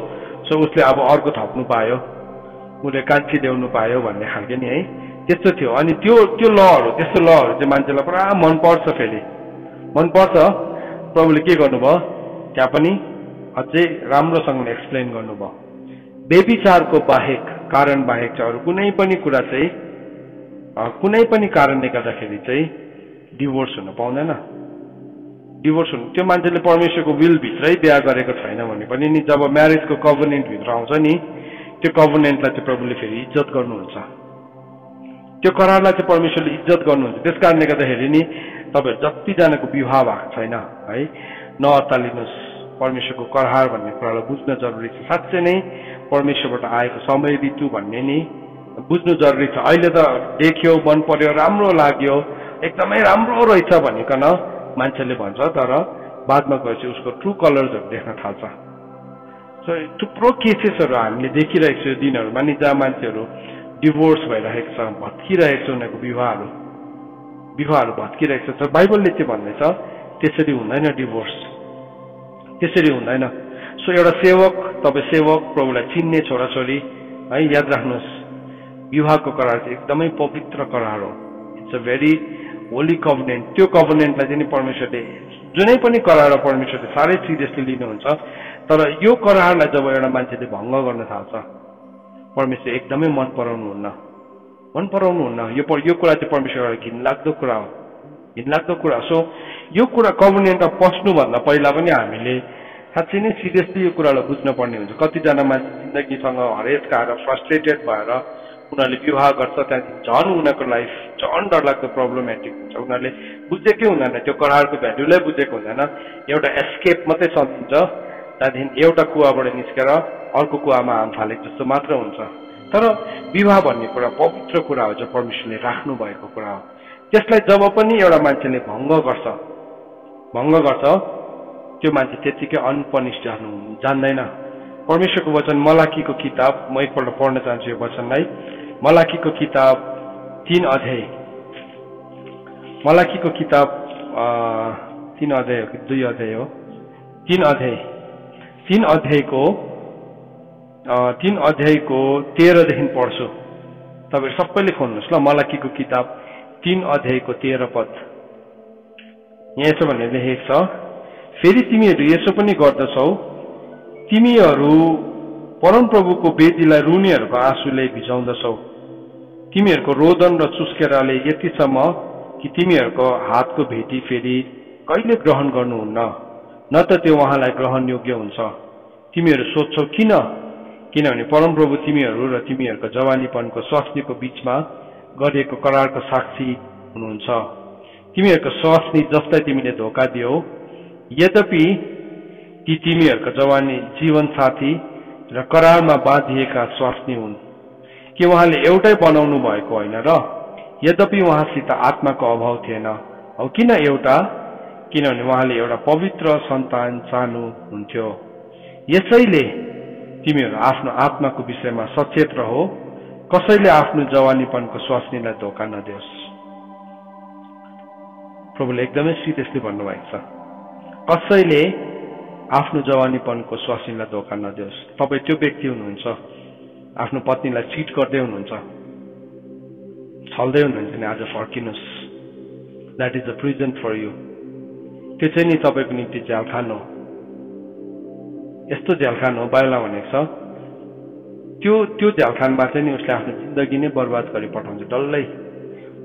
सो उसले अब अर्को थप्नु पायो, उसले कान्छी ल्याउनु पायो भन्ने खालको नि है, त्यस्तो थियो। अनि त्यो लहरू, त्यस्तो लहरू चाहिँ मान्छेलाई पुरा मनपर्छ, फेरि मनपर्छ। प्रभुले के गर्नुभयो? त्यहाँ पनि अझै राम्रोसँगले एक्सप्लेन गर्नुभयो। व्यभिचारको बाहेक, कारण बाहेक चाहिँ अरू कुनै पनि कुरा चाहिँ, कुनै पनि कारणले गर्दाखेरि चाहिँ डिभोर्स हुन पाउँदैन। डिभोर्स हुनु, त्यो मान्छेले परमेश्वरको विल भित्रै बिहा गरेको छैन भने पनि नि, जब म्यारेजको कभनेन्ट भित्र आउँछ नि, त्यो कभनेन्टलाई चाहिँ प्रभुले फेरि इज्जत गर्नुहुन्छ। त्यो करारलाई चाहिँ परमेश्वरले इज्जत गर्नुहुन्छ। त्यस कारणले गर्दाखेरि नि तपाईँहरू जतिजनाको विवाह भएको छैन है, नअत्तालिनुहोस्। परमेश्वरको करार भन्ने कुरालाई बुझ्न जरुरी छ। साँच्चै नै परमेश्वरबाट आएको समय ऋतु भन्ने नि बुझ्नु जरुरी छ। अहिले त देख्यो, मन पर्यो, राम्रो लाग्यो, एकदमै राम्रो रहेछ भनिकन मान्छेले भन्छ, तर बादमा गएपछि उसको ट्रु कलर्सहरू देख्न थाल्छ। सो थुप्रो केसेसहरू हामीले देखिरहेको छौँ दिनहरूमा नि, जहाँ मान्छेहरू डिभोर्स भइरहेको छ, भत्किरहेको छ, उनीहरूको विवाहहरू भत्किरहेको छ। बाइबलले चाहिँ भन्दैछ त्यसरी हुँदैन, डिभोर्स त्यसरी हुँदैन। सो एउटा सेवक, तपाईँ सेवक, प्रभुलाई चिन्ने छोराछोरी है, याद राख्नुहोस्, विवाहको करार चाहिँ एकदमै पवित्र करार हो। It's a very Holi covenant. त्यो कभनेन्टलाई चाहिँ परमेश्वरले, जुनै पनि करार परमेश्वरले साह्रै सिरियसली लिनुहुन्छ। तर यो करारलाई जब एउटा मान्छेले भङ्ग गर्न थाल्छ, परमेश्वर एकदमै मन पराउनुहुन्न। यो कुरा चाहिँ परमेश्वरलाई घिनलाग्दो कुरा हो, घिनलाग्दो कुरा। सो यो कुरा कभनेन्टमा पस्नुभन्दा पहिला पनि हामीले साँच्चै नै सिरियसली यो कुरालाई बुझ्नुपर्ने हुन्छ। कतिजना मान्छे जिन्दगीसँग हरेस खाएर फ्रस्ट्रेटेड भएर उनीहरूले विवाह गर्छ, त्यहाँदेखि झन् उनीहरूको लाइफ झन् डरलाग्दो प्रब्लमेटिक हुन्छ। उनीहरूले बुझेकै हुँदैन, त्यो करारको भ्यालुलाई बुझेको हुँदैन। एउटा एस्केप मात्रै सम्झिन्छ, त्यहाँदेखि एउटा कुवाबाट निस्केर अर्को कुवामा हाम फालेको जस्तो मात्र हुन्छ। तर विवाह भन्ने कुरा पवित्र कुरा हो, जो परमेश्वरले राख्नु भएको कुरा हो। त्यसलाई जब पनि एउटा मान्छेले भङ्ग गर्छ, त्यो मान्छे त्यतिकै अनपनिश जान्दैन। परमेश्वरको वचन मलाकीको किताब, म एकपल्ट पढ्न चाहन्छु यो वचनलाई। मलाकीको किताब 3 अध्याय, मलाकीको किताब 3 अध्याय हो कि 2 अध्याय हो? 3 अध्याय, 3 अध्यायको 13 देखि पढ्छु। तपाईहरु सबैले खोल्नुहोस् ल, मलाकीको किताब 3 अध्यायको 13 पद। यहाँ यसो भनेर लेखेको छ, फेरि तिमीहरू यसो पनि गर्दछौ, तिमीहरू परमप्रभुको वेदीलाई रुनेहरूको आँसुले भिजाउँदछौ। तिमीहरूको रोदन र चुस्केराले यतिसम्म कि तिमीहरूको हातको भेटी फेरि कहिले ग्रहण गर्नुहुन्न, न त त्यो उहाँलाई ग्रहण योग्य हुन्छ। तिमीहरू सोध्छौ किन? किनभने परमप्रभु तिमीहरू र तिमीहरूको जवानीपनको स्वास्नीको बीचमा गरिएको करारको साक्षी हुनुहुन्छ। तिमीहरूको स्वास्नी जसलाई तिमीले धोका दियौ, यद्यपि ती तिमीहरूको जवानी जीवन साथी र करारमा बाँधिएका स्वास्नी हुन्। कि उहाँले एउटै बनाउनु भएको होइन र? यद्यपि उहाँसित आत्माको अभाव थिएन। औ किन एउटा? किनभने उहाँले एउटा पवित्र सन्तान चाहनुहुन्थ्यो। यसैले तिमीहरू आफ्नो आत्माको विषयमा सचेत रहो, कसैले आफ्नो जवानीपनको स्वास्नीलाई धोका नदियोस्। प्रभुले एकदमै सिरियसली भन्नुभएको छ, कसैले आफ्नो जवानीपनको स्वास्नीलाई धोका नदियोस्। तपाईँ त्यो व्यक्ति हुनुहुन्छ, आफ्नो पत्नीलाई चिट गर्दै हुनुहुन्छ, छल्दै हुनुहुन्छ नि, आज फर्किनुहोस्। That is a prison for you. त्यो चाहिँ नि तपाईँको निम्ति झ्यालखान हो। यस्तो झ्यालखान हो, बाइबलमा भनेको छ, त्यो झ्यालखानमा चाहिँ नि उसले आफ्नो जिन्दगी नै बर्बाद गरी पठाउँछ डल्लै।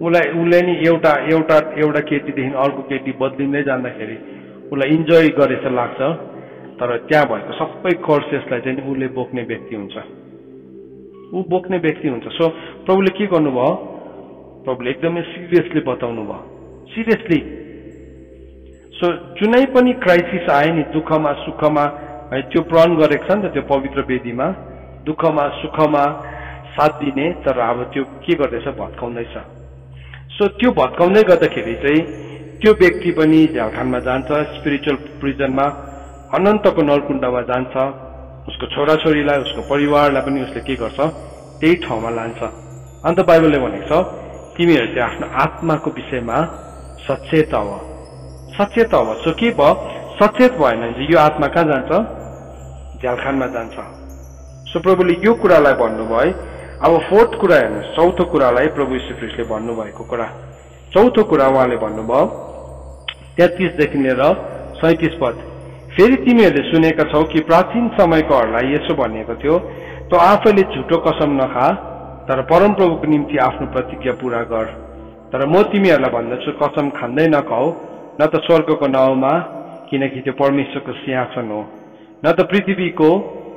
उसले नि एउटा केटीदेखि अर्को केटी बदलिँदै जाँदाखेरि उसलाई इन्जोय गरे जस्तो लाग्छ, तर त्यहाँ भएको सबै कर्सेसलाई चाहिँ उसले बोक्ने व्यक्ति हुन्छ, ऊ बोक्ने व्यक्ति हुन्छ। सो प्रभुले के गर्नुभयो? प्रभुले एकदमै सिरियसली बताउनु भयो, सिरियसली। सो जुनै पनि क्राइसिस आए नि, दुःखमा सुखमा, है त्यो प्रण गरेको छ नि त त्यो पवित्र वेदीमा, दुःखमा सुखमा साथ दिने, तर अब त्यो के गर्दैछ? भत्काउँदैछ। सो त्यो भत्काउँदै गर्दाखेरि चाहिँ त्यो व्यक्ति पनि झ्यालखानमा जान्छ, स्पिरिचुअल प्रिजनमा, अनन्तको नरकुण्डमा जान्छ। उसको छोराछोरीलाई, उसको परिवारलाई पनि उसले के गर्छ? त्यही ठाउँमा लान्छ। अन्त बाइबलले भनेको छ, तिमीहरू चाहिँ आफ्नो आत्माको विषयमा सचेत हव, सचेत हव। सो के भयो? सचेत भएन भने यो आत्मा कहाँ जान्छ? झ्यालखानमा जान्छ। सो प्रभुले यो कुरालाई भन्नुभयो। अब 4th कुरा हेर्नुहोस्, 4थो कुरालाई प्रभु यीशु ख्रीष्टले भन्नुभएको कुरा। 4थो कुरा उहाँले भन्नुभयो 33 देखि लिएर 37 पद। फेरि तिमीहरूले सुनेका छौ कि प्राचीन समयकोहरूलाई यसो भनिएको थियो, तँ आफैले झुटो कसम नखा, तर परमप्रभुको निम्ति आफ्नो प्रतिज्ञा पूरा गर। तर म तिमीहरूलाई भन्दछु, कसम खाँदै नखाऊ, न त स्वर्गको नाउँमा, किनकि त्यो परमेश्वरको सिंहासन हो, न त पृथ्वीको,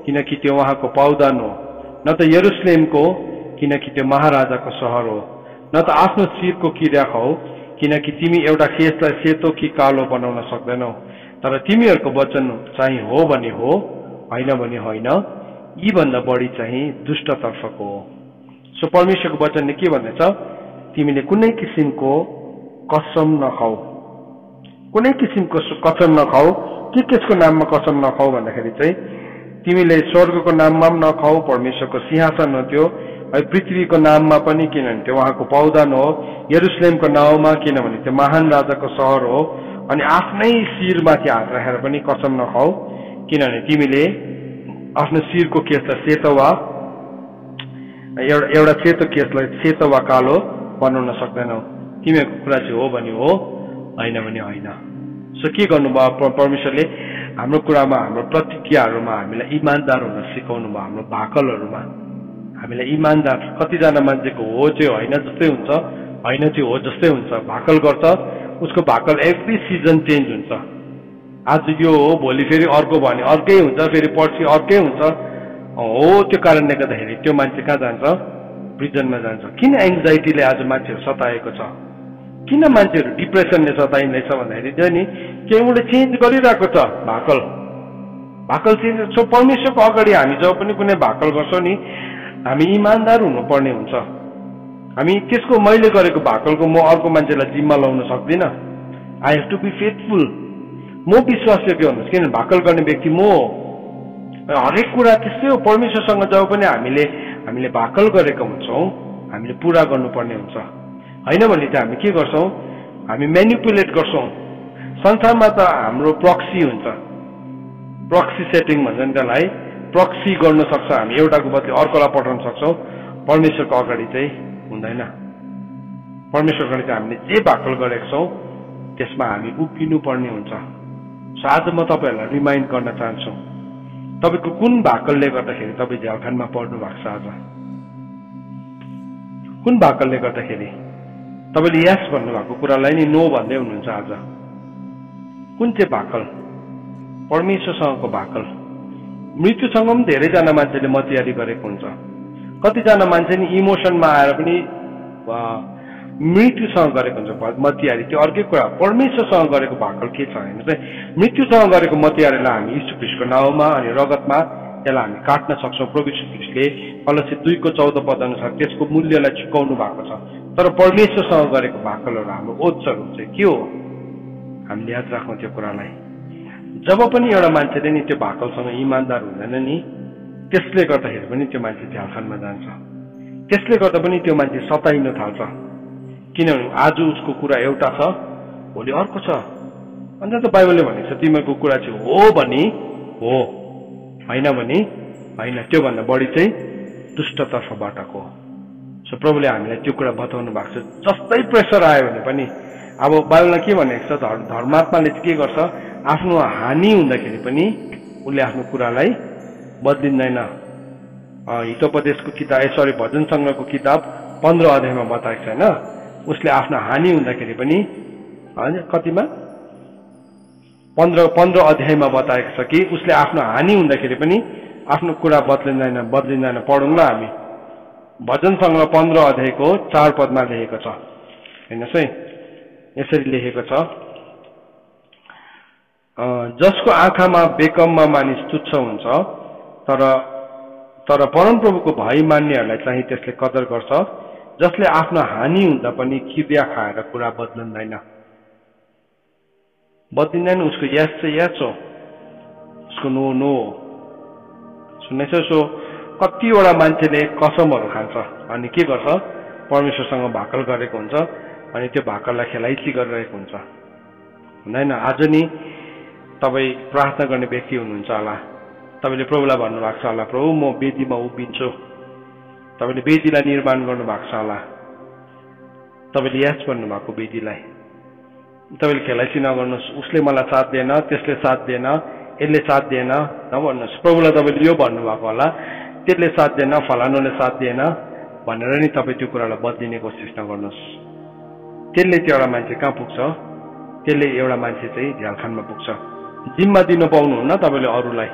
किनकि त्यो उहाँको पाउदान हो, न त यरुशलेमको, किनकि त्यो महाराजाको सहर हो, न त आफ्नो शिरको किरा खाऊ, किनकि तिमी एउटा केशलाई सेतो कि कालो बनाउन सक्दैनौ। तर तिमीहरूको वचन चाहिँ हो भने हो, होइन भने होइन, यी भन्दा बढी चाहिँ दुष्टतर्फको हो। सो परमेश्वरको वचनले के भन्दैछ? तिमीले कुनै किसिमको कसम नखाऊ, कुनै किसिमको कसम नखाऊ। केसको नाममा कसम नखाऊ भन्दाखेरि चाहिँ तिमीले स्वर्गको नाममा पनि नखाऊ, परमेश्वरको सिंहासन हो त्यो, है पृथ्वीको नाममा पनि, किनभने त्यो उहाँको पाउदान हो, यरुशलेमको नाउँमा, किनभने त्यो महान राजाको सहर हो, अनि आफ्नै शिरमाथि हात राखेर पनि कसम नखाऊ, किनभने तिमीले आफ्नो शिरको केसलाई सेतो वा एउटा सेतो केसलाई सेतो वा कालो बनाउन सक्दैनौ। तिमीहरूको कुरा चाहिँ हो भने हो, होइन भने होइन। सो के गर्नुभयो परमेश्वरले? हाम्रो कुरामा, हाम्रो प्रतिज्ञाहरूमा हामीलाई इमान्दार हुन सिकाउनु भयो। हाम्रो भाकलहरूमा हामीलाई इमान्दार, कतिजना मान्छेको हो चाहिँ होइन जस्तै हुन्छ, होइन चाहिँ हो जस्तै हुन्छ, भाकल गर्छ। उसको भाकल एभ्री सिजन चेन्ज हुन्छ। आज यो हो, भोलि फेरि अर्को भने अर्कै हुन्छ, फेरि पर्सि अर्कै हुन्छ। हो, त्यो कारणले गर्दाखेरि त्यो मान्छे कहाँ जान्छ? प्रिजनमा जान्छ। किन एङ्जाइटीले आज मान्छेहरू सताएको छ? किन मान्छेहरू डिप्रेसनले सताइँदैछ भन्दाखेरि चाहिँ नि केही उसले चेन्ज गरिरहेको छ भाकल। भाकल चेन्ज। सो परमेश्वरको अगाडि हामी जब पनि कुनै भाकल गर्छौँ नि, हामी इमान्दार हुनुपर्ने हुन्छ। हामी त्यसको मैले गरेको भाकलको म अर्को मान्छेलाई जिम्मा लाउन सक्दिनँ। I have to be faithful. म विश्वासले के भन्नुहोस्, किन भाकल गर्ने व्यक्ति म हो। हरेक कुरा त्यस्तै हो। परमेश्वरसँग जब पनि हामीले भाकल गरेका हुन्छौँ, हामीले पूरा गर्नुपर्ने हुन्छ। होइन भने चाहिँ हामी के गर्छौँ, हामी म्यानिपुलेट गर्छौँ। संसारमा त हाम्रो प्रक्सी हुन्छ, प्रक्सी सेटिङ भन्छ नि त्यसलाई। प्रक्सी गर्न सक्छ, हामी एउटाको बदली अर्कोलाई पठाउन सक्छौँ। परमेश्वरको अगाडि चाहिँ हुँदैन। परमेश्वरको अगाडि चाहिँ हामीले जे भाकल गरेका छौँ त्यसमा हामी उभिनु पर्ने हुन्छ। आज म तपाईँहरूलाई रिमाइन्ड गर्न चाहन्छु, तपाईँको कुन भाकलले गर्दाखेरि तपाईँ झ्यालखानमा पर्नु भएको छ? आज कुन भाकलले गर्दाखेरि तपाईँले यस भन्नुभएको कुरालाई नि नो भन्दै हुनुहुन्छ? आज कुन चाहिँ भाकल? परमेश्वरसँगको भाकल। मृत्युसँग पनि धेरैजना मान्छेले मतियारी गरेको हुन्छ। कतिजना मान्छे नि इमोसनमा आएर पनि मृत्युसँग गरेको हुन्छ मतियारी। त्यो अर्कै कुरा। परमेश्वरसँग गरेको भाकल के छ भने चाहिँ मृत्युसँग गरेको मतियारीलाई हामी यीशु ख्रीष्टको नाउँमा अनि रगतमा त्यसलाई हामी काट्न सक्छौँ। प्रभु यीशु ख्रीष्टले कलोसे 2:14 अनुसार त्यसको मूल्यलाई चुकाउनु भएको छ। तर परमेश्वरसँग गरेको भाकलहरू हाम्रो ओछहरू चाहिँ के हो? हामीले याद राखौँ त्यो कुरालाई। जब पनि एउटा मान्छेले नि त्यो भाकलसँग इमान्दार हुँदैन नि, त्यसले गर्दाखेरि पनि त्यो मान्छे झ्यालखानमा जान्छ। त्यसले गर्दा पनि त्यो मान्छे सताइन थाल्छ। किनभने आज उसको कुरा एउटा छ, भोलि अर्को छ। अन्त त बाइबलले भनेको छ तिमीहरूको कुरा चाहिँ हो भने हो, होइन भने होइन। त्योभन्दा बढी चाहिँ दुष्टतर्फबाटको। सो प्रभुले हामीलाई त्यो कुरा बताउनु भएको छ। जस्तै प्रेसर आयो भने पनि, अब बाइबलमा के भनेको छ, धर्मात्माले चाहिँ के गर्छ, आफ्नो हानि हुँदाखेरि पनि उसले आफ्नो कुरालाई बदलिँदैन। हितोपदेशको किताब भजन सङ्ग्रहको किताब 15 अध्यायमा बताएको छ होइन, उसले आफ्नो हानि हुँदाखेरि पनि होइन, कतिमा 15 अध्यायमा बताएको छ कि उसले आफ्नो हानि हुँदाखेरि पनि आफ्नो कुरा बदलिँदैन। पढौँ ल हामी। भजन सङ्ग्रह 15 अध्यायको 4 पदमा लेखेको छ। हेर्नुहोस् है, यसरी लेखेको छ, जसको आँखामा बेकममा मानिस तुच्छ हुन्छ, तर परमप्रभुको भय मान्नेहरूलाई चाहिँ त्यसले कदर गर्छ। जसले आफ्नो हानि हुँदा पनि खिबिया खाएर कुरा बदलिँदैन। उसको यस चाहिँ यस हो, उसको नो नो हो। सुन्दैछ? सो कतिवटा मान्छेले कसमहरू खान्छ अनि के गर्छ, परमेश्वरसँग भाकल गरेको हुन्छ अनि त्यो भाकललाई खेलाइची गरिरहेको हुन्छ। हुँदैन? आज नि तपाईँ प्रार्थना गर्ने व्यक्ति हुनुहुन्छ होला, तपाईँले प्रभुलाई भन्नुभएको छ होला, प्रभु म वेदीमा उभिन्छु। तपाईँले वेदीलाई निर्माण गर्नुभएको छ होला, तपाईँले यस भन्नुभएको वेदीलाई। तपाईँले खेलाइची नगर्नुहोस्, उसले मलाई साथ दिएन, त्यसले साथ दिएन, यसले साथ दिएन नभन्नुहोस्। प्रभुलाई तपाईँले यो भन्नुभएको होला, त्यसले साथ दिएन, फलानुले साथ दिएन भनेर नि तपाईँ त्यो कुरालाई बदलिने कोसिस नगर्नुहोस्। त्यसले त्यो एउटा मान्छे कहाँ पुग्छ? त्यसले एउटा मान्छे चाहिँ झ्यालखानमा पुग्छ। जिम्मा दिनु पाउनुहुन्न तपाईँले अरूलाई।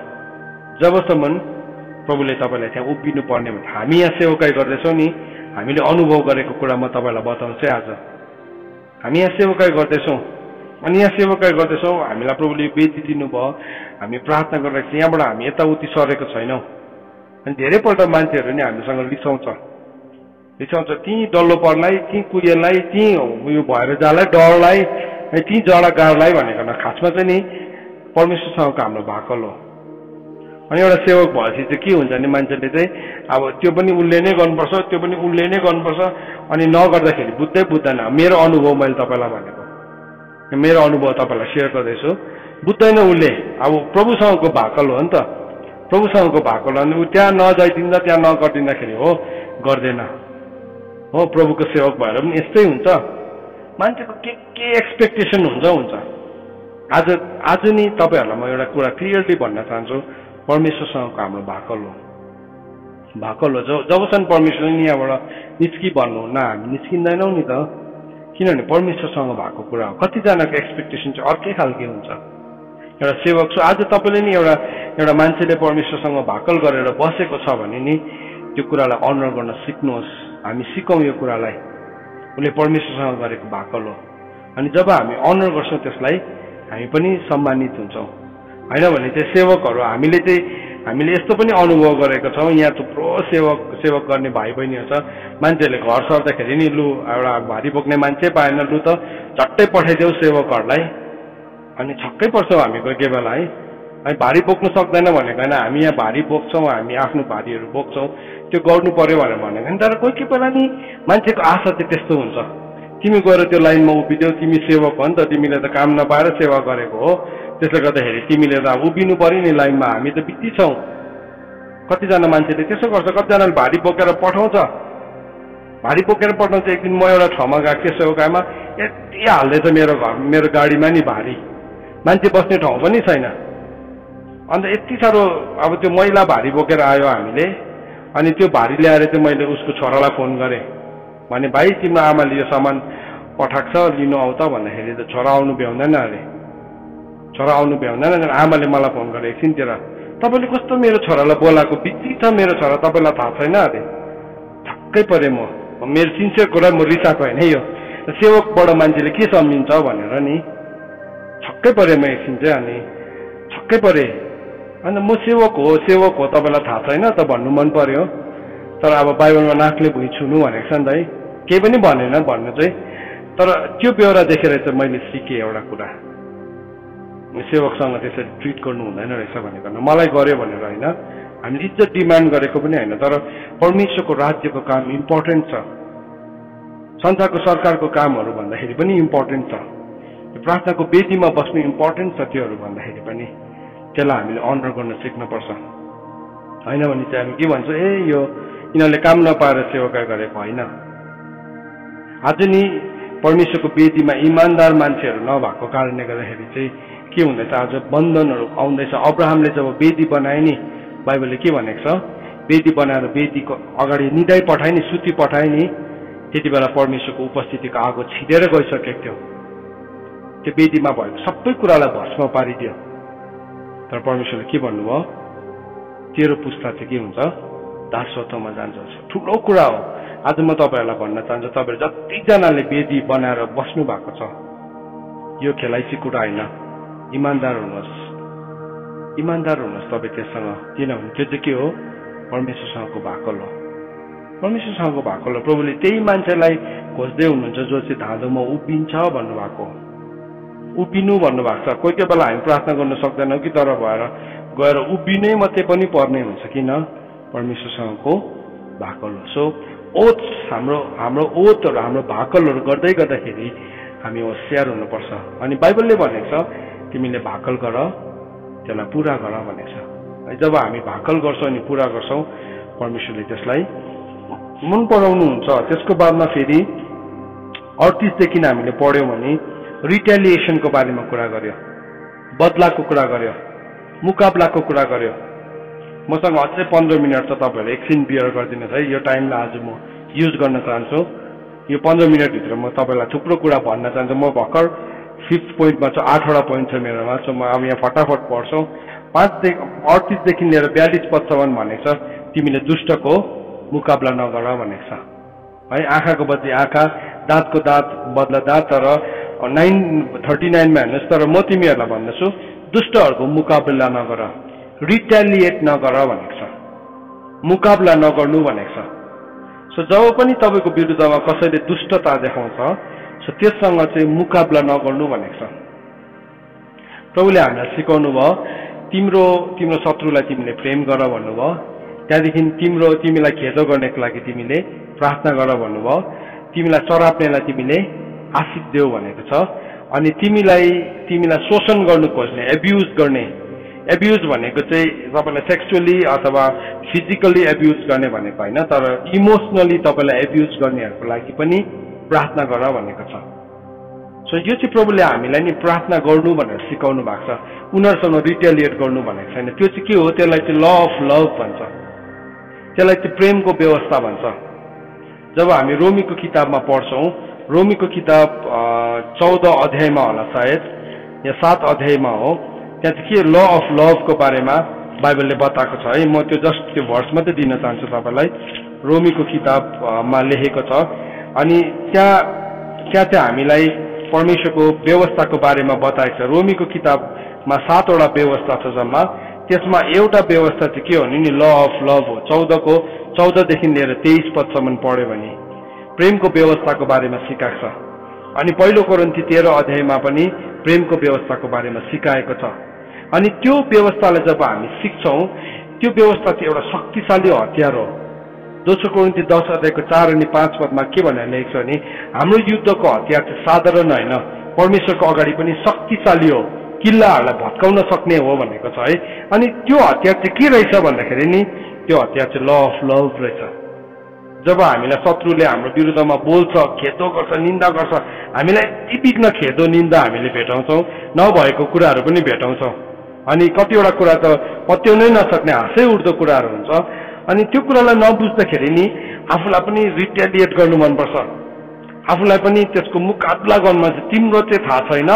जबसम्म प्रभुले तपाईँलाई त्यहाँ उभिनु पर्ने हुन्छ। हामी यहाँ सेवकाई गर्दैछौँ नि, हामीले अनुभव गरेको कुरा म तपाईँलाई बताउँछु आज। हामी यहाँ सेवकाई गर्दैछौँ अनि यहाँ सेवकाई गर्दैछौँ, हामीलाई प्रभुले वेदी दिनुभयो, हामी प्रार्थना गरिरहेको छ, यहाँबाट हामी यताउति सरेको छैनौँ। अनि धेरैपल्ट मान्छेहरू नि हामीसँग रिसाउँछ, ती डल्लो पर्लाई, ती कुहिएलाई, ती उयो भएर जालाई, डरलाई, ती जडा गाडलाई भनेको न। खासमा चाहिँ नि परमेश्वरसँगको हाम्रो भाकल हो। अनि एउटा सेवक भएपछि चाहिँ के हुन्छ भने मान्छेले चाहिँ अब त्यो पनि उसले नै गर्नुपर्छ, त्यो पनि उसले नै गर्नुपर्छ, अनि नगर्दाखेरि बुझ्दैन। मेरो अनुभव मैले तपाईँलाई भनेको, मेरो अनुभव तपाईँलाई सेयर गर्दैछु। बुझ्दैन उसले। अब प्रभुसँगको भाकल हो नि त, प्रभुसँगको भाकल। अनि ऊ त्यहाँ नजाइदिँदा, त्यहाँ नगरिदिँदाखेरि हो गर्दैन हो। प्रभुको सेवक भएर पनि यस्तै हुन्छ। मान्छेको के एक्सपेक्टेसन हुन्छ। आज नि तपाईँहरूलाई म एउटा कुरा क्लियरली भन्न चाहन्छु, परमेश्वरसँगको हाम्रो भाकल हो। जबसम्म परमेश्वरले नि यहाँबाट निस्कि भन्नुहुन्न, हामी निस्किँदैनौँ नि त। किनभने परमेश्वरसँग भएको कुरा हो। कतिजनाको एक्सपेक्टेसन चाहिँ अर्कै खालके हुन्छ। एउटा सेवक छु, आज तपाईँले नि एउटा मान्छेले परमेश्वरसँग भाकल गरेर बसेको छ भने नि त्यो कुरालाई अनर गर्न सिक्नुहोस्। हामी सिकौँ यो कुरालाई, उसले परमेश्वरसँग गरेको भाकल हो। अनि जब हामी अनर गर्छौँ त्यसलाई, हामी पनि सम्मानित हुन्छौँ। होइन भने चाहिँ सेवकहरू हामीले यस्तो पनि अनुभव गरेको छौँ। यहाँ थुप्रो सेवक गर्ने भाइ बहिनीहरू छ, मान्छेहरूले घर सर्दाखेरि नि लु एउटा भारी बोक्ने मान्छे पाएन, लु त झट्टै पठाइदेऊ सेवकहरूलाई। अनि छक्कै पर्छौँ हामी कोही बेला है। हामी भारी बोक्नु सक्दैन भनेको होइन, हामी यहाँ भारी बोक्छौँ, हामी आफ्नो भारीहरू बोक्छौँ, त्यो गर्नु पर्यो भनेर भनेको होइन। तर कोही बेला नि मान्छेको आशा चाहिँ त्यस्तो हुन्छ, तिमी गएर त्यो लाइनमा उभिदेऊ, तिमी सेवक हो नि त, तिमीले त काम नपाएर सेवा गरेको हो, त्यसले गर्दाखेरि तिमीले त उभिनु पर्यो नि लाइनमा। हामी त बित्ती छौँ। कतिजना मान्छेले त्यसो गर्छ, कतिजनाले भारी बोकेर पठाउँछ, भारी बोकेर पठाउँछ। एक दिन म एउटा ठाउँमा गएको थिएँ, सेवाकामा यति हाल्दैछ मेरो गाडीमा नि भारी, मान्छे बस्ने ठाउँ पनि छैन। अन्त यति साह्रो अब त्यो मैला भारी बोकेर आयो हामीले। अनि त्यो भारी ल्याएर चाहिँ मैले उसको छोरालाई फोन गरेँ, भने भाइ तिम्रो आमाले यो सामान पठाएको छ, लिनु आऊ त भन्दाखेरि त छोरा आउनु भ्याउँदैन अरे, छोरा आउनु भ्याउँदैन। आमाले मलाई फोन गरे एकछिनतिर, तपाईँले कस्तो मेरो छोरालाई बोलाएको, बित्ती छ मेरो छोरा, तपाईँलाई थाहा छैन अरे। छक्कै परेँ म, मेरो सिन्सियर कुरा, म रिसाएको होइन यो, सेवकबाट मान्छेले के सम्झिन्छ भनेर नि छक्कै परेँ म एकछिन चाहिँ। अनि छक्कै परेँ। अन्त म सेवक हो तपाईँलाई थाहा छैन त भन्नु मन पर्यो। तर अब बाइबलमा नाकले भुइँ छुनु भनेको छ नि त है, केही पनि भनेन भन्नु चाहिँ। तर त्यो बेहोरा देखेर चाहिँ मैले सिकेँ एउटा कुरा, सेवकसँग त्यसरी ट्रिट गर्नु हुँदैन रहेछ भनेर। मलाई गर्यो भनेर होइन, हामीले इज्जत डिमान्ड गरेको पनि होइन, तर परमेश्वरको राज्यको काम इम्पोर्टेन्ट छ, संसारको सरकारको कामहरू भन्दाखेरि पनि इम्पोर्टेन्ट छ, प्रार्थनाको वेदीमा बस्नु इम्पोर्टेन्ट छ, त्योहरू भन्दाखेरि पनि त्यसलाई हामीले अनर गर्न सिक्नुपर्छ। होइन भने चाहिँ हामी के भन्छौँ, ए यो यिनीहरूले काम नपाएर सेवा गरेको होइन। आज नि परमेश्वरको वेदीमा इमान्दार मान्छेहरू नभएको कारणले गर्दाखेरि चाहिँ के हुँदैछ, आज बन्धनहरू आउँदैछ। अब्राहमले जब वेदी बनाए नि, बाइबलले के भनेको छ, वेदी बनाएर वेदीको अगाडि निदाई पठाए नि, सुती पठाए नि, त्यति बेला परमेश्वरको उपस्थितिको आगो छिरेर गइसकेको थियो, त्यो वेदीमा भएको सबै कुरालाई भस्म पारिदियो। तर परमेश्वरले के भन्नुभयो, तेरो पुस्ता चाहिँ के हुन्छ, दासत्वमा जान्छ। ठुलो कुरा हो। आज म तपाईँहरूलाई भन्न चाहन्छु, तपाईँहरू जतिजनाले वेदी बनाएर बस्नु भएको छ, यो खेलाइसी कुरा होइन, इमान्दार हुनुहोस्, इमान्दार हुनुहोस् तपाईँ त्यससँग। किनभने त्यो चाहिँ के हो, परमेश्वरसँगको भाकल हो, परमेश्वरसँगको भाकल हो। प्रभुले त्यही मान्छेलाई खोज्दै हुनुहुन्छ जो चाहिँ धाँधोमा उभिन्छ भन्नुभएको, उभिनु भन्नुभएको छ। कोही बेला हामी प्रार्थना गर्न सक्दैनौँ कि तर भएर गएर उभिनै मात्रै पनि पर्ने हुन्छ, किन, परमेश्वरसँगको भाकल हो। सो ओथ हाम्रो ओथहरू, हाम्रो भाकलहरू गर्दै गर्दाखेरि हामी होसियार हुनुपर्छ। अनि बाइबलले भनेको छ तिमीले भाकल गर, त्यसलाई पुरा गर भनेको छ। जब हामी भाकल गर्छौँ अनि पुरा गर्छौँ, परमेश्वरले त्यसलाई मन पराउनुहुन्छ। त्यसको बादमा फेरि 38देखि हामीले पढ्यौँ भने रिटेलिएसनको बारेमा कुरा गर्यो, बदलाको कुरा गर्यो, मुकाबलाको कुरा गर्यो। मसँग अझै 15 मिनट छ, तपाईँहरू एकछिन बियर गरिदिनुहोस् है, यो टाइमलाई आज म युज गर्न चाहन्छु। यो 15 मिनटभित्र म तपाईँलाई थुप्रो कुरा भन्न चाहन्छु। म भर्खर 5th पोइन्टमा छ, 8वटा पोइन्ट छ मेरोमा। सो म अब यहाँ फटाफट पढ्छु। 38देखि लिएर 42 पदसम्म भनेको छ, तिमीले दुष्टको मुकाबला नगर भनेको छ है। आँखाको बदली आँखा, दाँतको दाँत बदला दाँत। तर 39मा हेर्नुहोस्, तर म तिमीहरूलाई भन्दछु दुष्टहरूको मुकाबला नगर, रिटेलिएट नगर भनेको छ, मुकाबला नगर्नु भनेको छ। सो जब पनि तपाईँको विरुद्धमा कसैले दुष्टता देखाउँछ, सो त्यससँग चाहिँ मुकाबला नगर्नु भनेको छ। प्रभुले हामीलाई सिकाउनु भयो, तिम्रो शत्रुलाई तिमीले प्रेम गर भन्नुभयो। त्यहाँदेखि तिमीलाई खेदो गर्नको लागि तिमीले प्रार्थना गर भन्नुभयो। तिमीलाई चराप्नेलाई तिमीले आशिष देऊ भनेको छ। अनि तिमीलाई शोषण गर्नु खोज्ने, एब्युज गर्ने, एब्युज भनेको चाहिँ तपाईँलाई सेक्सुअली अथवा फिजिकली एब्युज गर्ने भनेको होइन, तर इमोसनली तपाईँलाई एब्युज गर्नेहरूको लागि पनि प्रार्थना गर भनेको छ। सो यो चाहिँ प्रभुले हामीलाई नि प्रार्थना गर्नु भनेर सिकाउनु भएको छ, उनीहरूसँग रिटेलिएट गर्नु भनेको छैन। त्यो चाहिँ के हो, त्यसलाई चाहिँ ल अफ लभ भन्छ, त्यसलाई चाहिँ प्रेमको व्यवस्था भन्छ। जब हामी रोमीको किताबमा पढ्छौँ, रोमीको किताब 14 अध्यायमा होला सायद, या 7 अध्यायमा हो, त्यहाँ चाहिँ के ल अफ लभको बारेमा बाइबलले बताएको छ है। म त्यो जस्ट त्यो भर्स मात्रै दिन चाहन्छु तपाईँलाई। रोमीको किताबमा लेखेको छ। अनि त्यहाँ चाहिँ हामीलाई परमेश्वरको व्यवस्थाको बारेमा बताएको छ। रोमीको किताबमा 7वटा व्यवस्था छ जम्मा। त्यसमा एउटा व्यवस्था चाहिँ के हो नि ल अफ लभ हो। 14देखि लिएर 23 पदसम्म पढ्यो भने प्रेमको व्यवस्थाको बारेमा सिकाएको छ। अनि पहिलो कोरिन्थी 13 अध्यायमा पनि प्रेमको व्यवस्थाको बारेमा सिकाएको छ। अनि त्यो व्यवस्थालाई जब हामी सिक्छौँ, त्यो व्यवस्था चाहिँ एउटा शक्तिशाली हतियार हो। दोस्रो कोरिन्थी 10 अध्यायको 4 अनि 5 पदमा के भनेर लेखेको छ भने हाम्रो युद्धको हतियार चाहिँ साधारण होइन, परमेश्वरको अगाडि पनि शक्तिशाली हो, किल्लाहरूलाई भत्काउन सक्ने हो भनेको छ है। अनि त्यो हतियार चाहिँ के रहेछ भन्दाखेरि नि त्यो हतियार चाहिँ ल अफ लभ रहेछ। जब हामीलाई शत्रुले हाम्रो विरुद्धमा बोल्छ, खेदो गर्छ, निन्दा गर्छ, हामीलाई यति बिघ्न खेदो निन्दा हामीले भेटाउँछौँ, नभएको कुराहरू पनि भेटाउँछौँ। अनि कतिवटा कुरा त पत्याउनै नसक्ने हाँसै उठ्दो कुराहरू हुन्छ। अनि त्यो कुरालाई नबुझ्दाखेरि नि आफूलाई पनि रिटेलिएट गर्नु मनपर्छ, आफूलाई पनि त्यसको मुकाबला गर्नु मन पर्छ। तिम्रो चाहिँ थाहा छैन,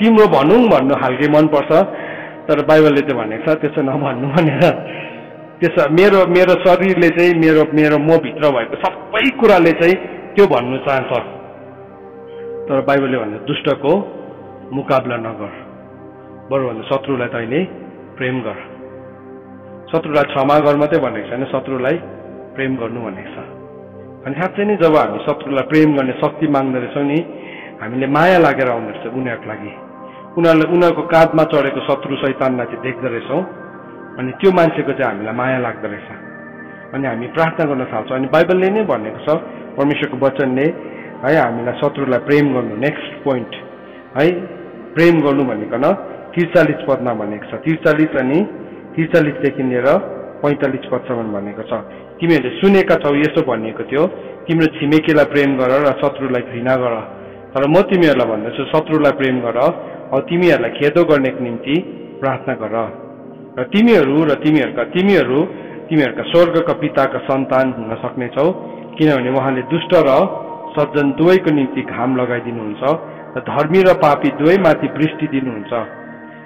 तिम्रो भनौँ भन्नु खालके मनपर्छ। तर बाइबलले चाहिँ भनेको छ त्यसो नभन्नु भनेर। त्यसो मेरो मेरो शरीरले चाहिँ मेरो मभित्र भएको सबै कुराले चाहिँ त्यो भन्नु चाहन्छ। तर बाइबलले भन्छ दुष्टको मुकाबला नगर, बरु भन्दा शत्रुलाई तैँले प्रेम गर। शत्रुलाई क्षमा गर मात्रै भनेको छैन, शत्रुलाई प्रेम गर्नु भनेको छ। अनि साँच्चै नै जब हामी शत्रुलाई प्रेम गर्ने शक्ति माग्दो रहेछौँ नि, हामीले माया लागेर आउँदो रहेछ उनीहरूको लागि। उनीहरूको काँधमा चढेको शत्रु शैतानलाई चाहिँ देख्दो रहेछौँ, अनि त्यो मान्छेको चाहिँ हामीलाई माया लाग्दो रहेछ। अनि हामी प्रार्थना गर्न थाल्छौँ। अनि बाइबलले नै भनेको छ, परमेश्वरको वचनले है हामीलाई शत्रुलाई प्रेम गर्नु। नेक्स्ट पोइन्ट है, प्रेम गर्नु भनेको 43 पदमा भनेको छ। 43 अनि 43देखि लिएर 45 पदसम्म भनेको छ। तिमीहरूले सुनेका छौ यसो भनिएको थियो, तिम्रो छिमेकीलाई प्रेम गर र शत्रुलाई घृणा गर। तर म तिमीहरूलाई भन्दछु शत्रुलाई प्रेम गर औ तिमीहरूलाई खेदो गर्नेको निम्ति प्रार्थना गर र तिमीहरूका स्वर्गका पिताका सन्तान हुन सक्नेछौ, किनभने उहाँले दुष्ट र सज्जन दुवैको निम्ति घाम लगाइदिनुहुन्छ र धर्मी र पापी दुवै माथि वृष्टि दिनुहुन्छ।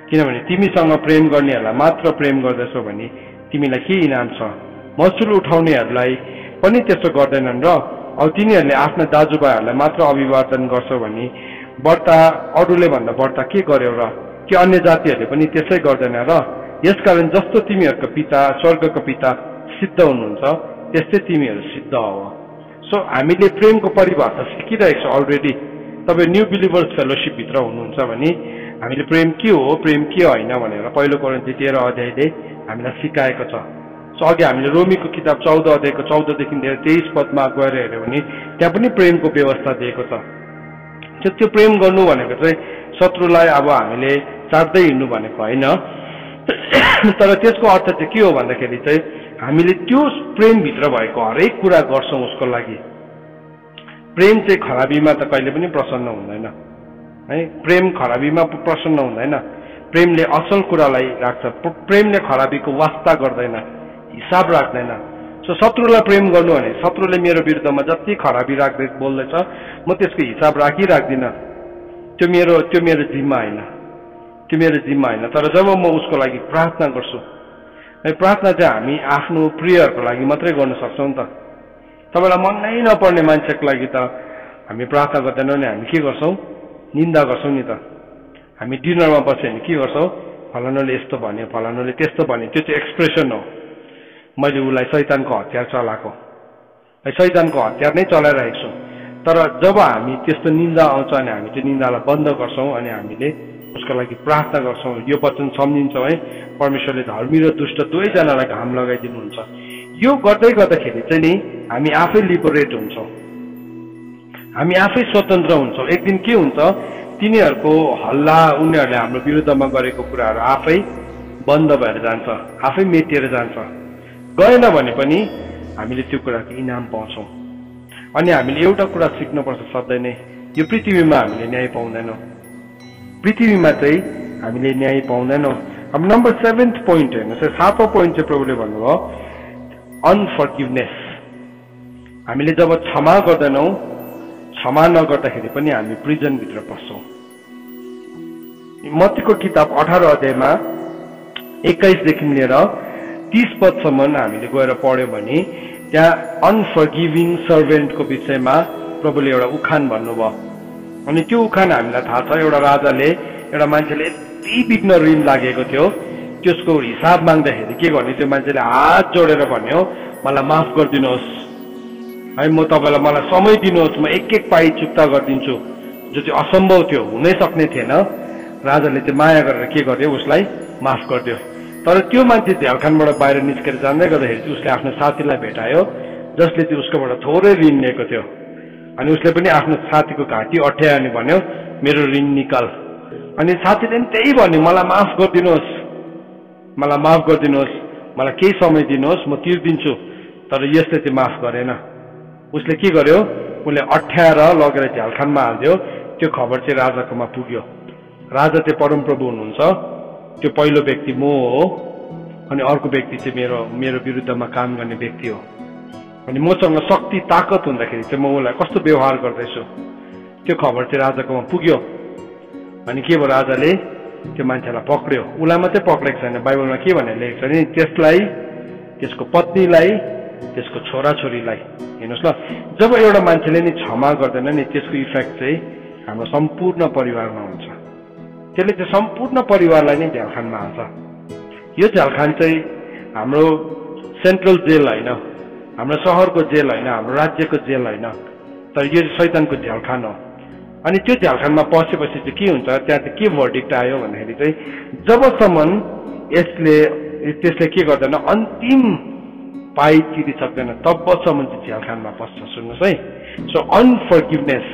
किनभने तिमीसँग प्रेम गर्नेहरूलाई मात्र प्रेम गर्दछौ भने तिमीलाई के इनाम छ? महसुल उठाउनेहरूलाई पनि त्यसो गर्दैनन् र अब तिनीहरूले आफ्ना दाजुभाइहरूलाई मात्र अभिवादन गर्छौ भने बढ्ता अरूले भन्दा बढ्ता के गर्यौ र? कि अन्य जातिहरूले पनि त्यसै गर्दैन र? यसकारण जस्तो तिमीहरूको पिता स्वर्गको पिता सिद्ध हुनुहुन्छ त्यस्तै तिमीहरू सिद्ध हो। सो हामीले प्रेमको परिभाषा सिकिरहेको छ अलरेडी। तपाईँ न्यू बिलिभर्स फेलोसिप भित्र हुनुहुन्छ भने हामीले प्रेम के हो, प्रेम के होइन भनेर पहिलो कोरिन्थी 13 अध्यायले हामीलाई सिकाएको छ। सो अघि हामीले रोमीको किताब 14 अध्यायको 14 देखि लिएर 23 पदमा गएर हेऱ्यो भने त्यहाँ पनि प्रेमको व्यवस्था दिएको छ। त्यो प्रेम गर्नु भनेको चाहिँ शत्रुलाई अब हामीले चाट्दै हिँड्नु भनेको होइन। तर त्यसको अर्थ चाहिँ के हो भन्दाखेरि चाहिँ हामीले त्यो प्रेमभित्र भएको हरेक कुरा गर्छौँ उसको लागि। प्रेम चाहिँ खराबीमा त कहिले पनि प्रसन्न हुँदैन है। प्रेम खराबीमा प्रसन्न हुँदैन। प्रेमले असल कुरालाई राख्छ। प्रेमले खराबीको वास्ता गर्दैन, हिसाब राख्दैन। सो शत्रुलाई प्रेम गर्नु भने शत्रुले मेरो विरुद्धमा जति खराबी राख्दै बोल्दैछ म त्यसको हिसाब राखिराख्दिनँ। त्यो मेरो जिम्मा होइन, त्यो मेरो जिम्मा होइन। तर जब म उसको लागि प्रार्थना गर्छु, प्रार्थना चाहिँ हामी आफ्नो प्रियहरूको लागि मात्रै गर्न सक्छौँ नि त। तपाईँलाई मन नै नपर्ने मान्छेको लागि त हामी प्रार्थना गर्दैनौँ नि, हामी के गर्छौँ? निन्दा गर्छौँ नि त। हामी डिनरमा बस्यो भने के गर्छौँ? फलानाले यस्तो भन्यो, फलानाले त्यस्तो भन्यो। त्यो चाहिँ एक्सप्रेसन हो, मैले उसलाई शैतानको हतियार चलाएको, शैतानको हतियार नै चलाइरहेको छु। तर जब हामी त्यस्तो निन्दा आउँछ अनि हामी त्यो निन्दालाई बन्द गर्छौँ अनि हामीले उसको लागि प्रार्थना गर्छौँ, यो वचन सम्झिन्छौँ है, परमेश्वरले धर्मी र दुष्ट दुवैजनालाई घाम लगाइदिनुहुन्छ। यो गर्दै गर्दाखेरि चाहिँ नि हामी आफै लिबरेट हुन्छौँ, हामी आफै स्वतन्त्र हुन्छौँ। एक दिन के हुन्छ, तिनीहरूको हल्ला, उनीहरूले हाम्रो विरुद्धमा गरेको कुराहरू आफै बन्द भएर जान्छ, आफै मेटिएर जान्छ। गएन भने पनि हामीले त्यो कुराको इनाम पाउँछौँ। अनि हामीले एउटा कुरा सिक्नुपर्छ सधैँ नै, यो पृथ्वीमा हामीले न्याय पाउँदैनौँ, पृथ्वीमा चाहिँ हामीले न्याय पाउँदैनौँ। अब नम्बर 7th पोइन्ट हेर्नुहोस्, 7औं पोइन्ट चाहिँ प्रभुले भन्नुभयो अनफर्गिभनेस। हामीले जब क्षमा गर्दैनौँ, क्षमा नगर्दाखेरि पनि हामी प्रिजनभित्र पस्छौँ। मत्तीको किताब 18 अध्यायमा 21 देखि लिएर 30 पदसम्म हामीले गएर पढ्यो भने त्यहाँ अनफर्गिभिङ सर्भेन्टको विषयमा प्रभुले एउटा उखान भन्नुभयो। अनि त्यो उखान हामीलाई थाहा छ, एउटा राजाले एउटा मान्छेले यति बिघ्न ऋण लागेको थियो, त्यसको हिसाब माग्दाखेरि के गर्ने, त्यो मान्छेले हात जोडेर भन्यो मलाई माफ गरिदिनुहोस् है, म तपाईँलाई मलाई समय दिनुहोस्, म एक एक पाइ चुक्ता गरिदिन्छु। जो चाहिँ असम्भव थियो, हुनै सक्ने थिएन, राजाले चाहिँ माया गरेर के गर्यो, उसलाई माफ गरिदियो। तर त्यो मान्छे झ्यालखानबाट बाहिर निस्केर जाँदै गर्दाखेरि चाहिँ उसले आफ्नो साथीलाई भेटायो जसले चाहिँ उसकोबाट थोरै ऋण लिएको थियो। अनि उसले पनि आफ्नो साथीको घाँटी अठ्यायो अनि भन्यो मेरो ऋण निकाल। अनि साथीले पनि त्यही भन्यो मलाई माफ गरिदिनुहोस्, मलाई माफ गरिदिनुहोस्, मलाई केही समय दिनुहोस्, म तिर्दिन्छु। तर यसले चाहिँ माफ गरेन। उसले के गर्यो, उसले अठ्याएर लगेर झ्यालखानमा हालिदियो। त्यो खबर चाहिँ राजाकोमा पुग्यो। राजा चाहिँ परमप्रभु हुनुहुन्छ, त्यो पहिलो व्यक्ति म हो अनि अर्को व्यक्ति चाहिँ मेरो विरुद्धमा काम गर्ने व्यक्ति हो। अनि मसँग शक्ति ताकत हुँदाखेरि चाहिँ म उसलाई कस्तो व्यवहार गर्दैछु, त्यो खबर चाहिँ राजाकोमा पुग्यो। अनि के भयो, राजाले त्यो मान्छेलाई पक्रियो। उसलाई मात्रै पक्रेको छैन, बाइबलमा के भनेर लेखेको छ भने त्यसलाई, त्यसको पत्नीलाई, त्यसको छोराछोरीलाई। हेर्नुहोस् ल, जब एउटा मान्छेले नि क्षमा गर्दैन नि त्यसको इफेक्ट चाहिँ हाम्रो सम्पूर्ण परिवारमा हुन्छ। त्यसले चाहिँ सम्पूर्ण परिवारलाई नै झ्यालखानमा हाल्छ। यो झ्यालखान चाहिँ हाम्रो सेन्ट्रल जेल होइन, हाम्रो सहरको जेल होइन, हाम्रो राज्यको जेल होइन, तर यो शैतानको झ्यालखान हो। अनि त्यो झ्यालखानमा पसेपछि चाहिँ के हुन्छ, त्यहाँ चाहिँ के भर्डिक्ट आयो भन्दाखेरि चाहिँ जबसम्म त्यसले के गर्दैन, अन्तिम पाइ तिरिसक्दैन तबसम्म चाहिँ झ्यालखानमा पस्छ। सुन्नुहोस् है। सो अनफर्गिभनेस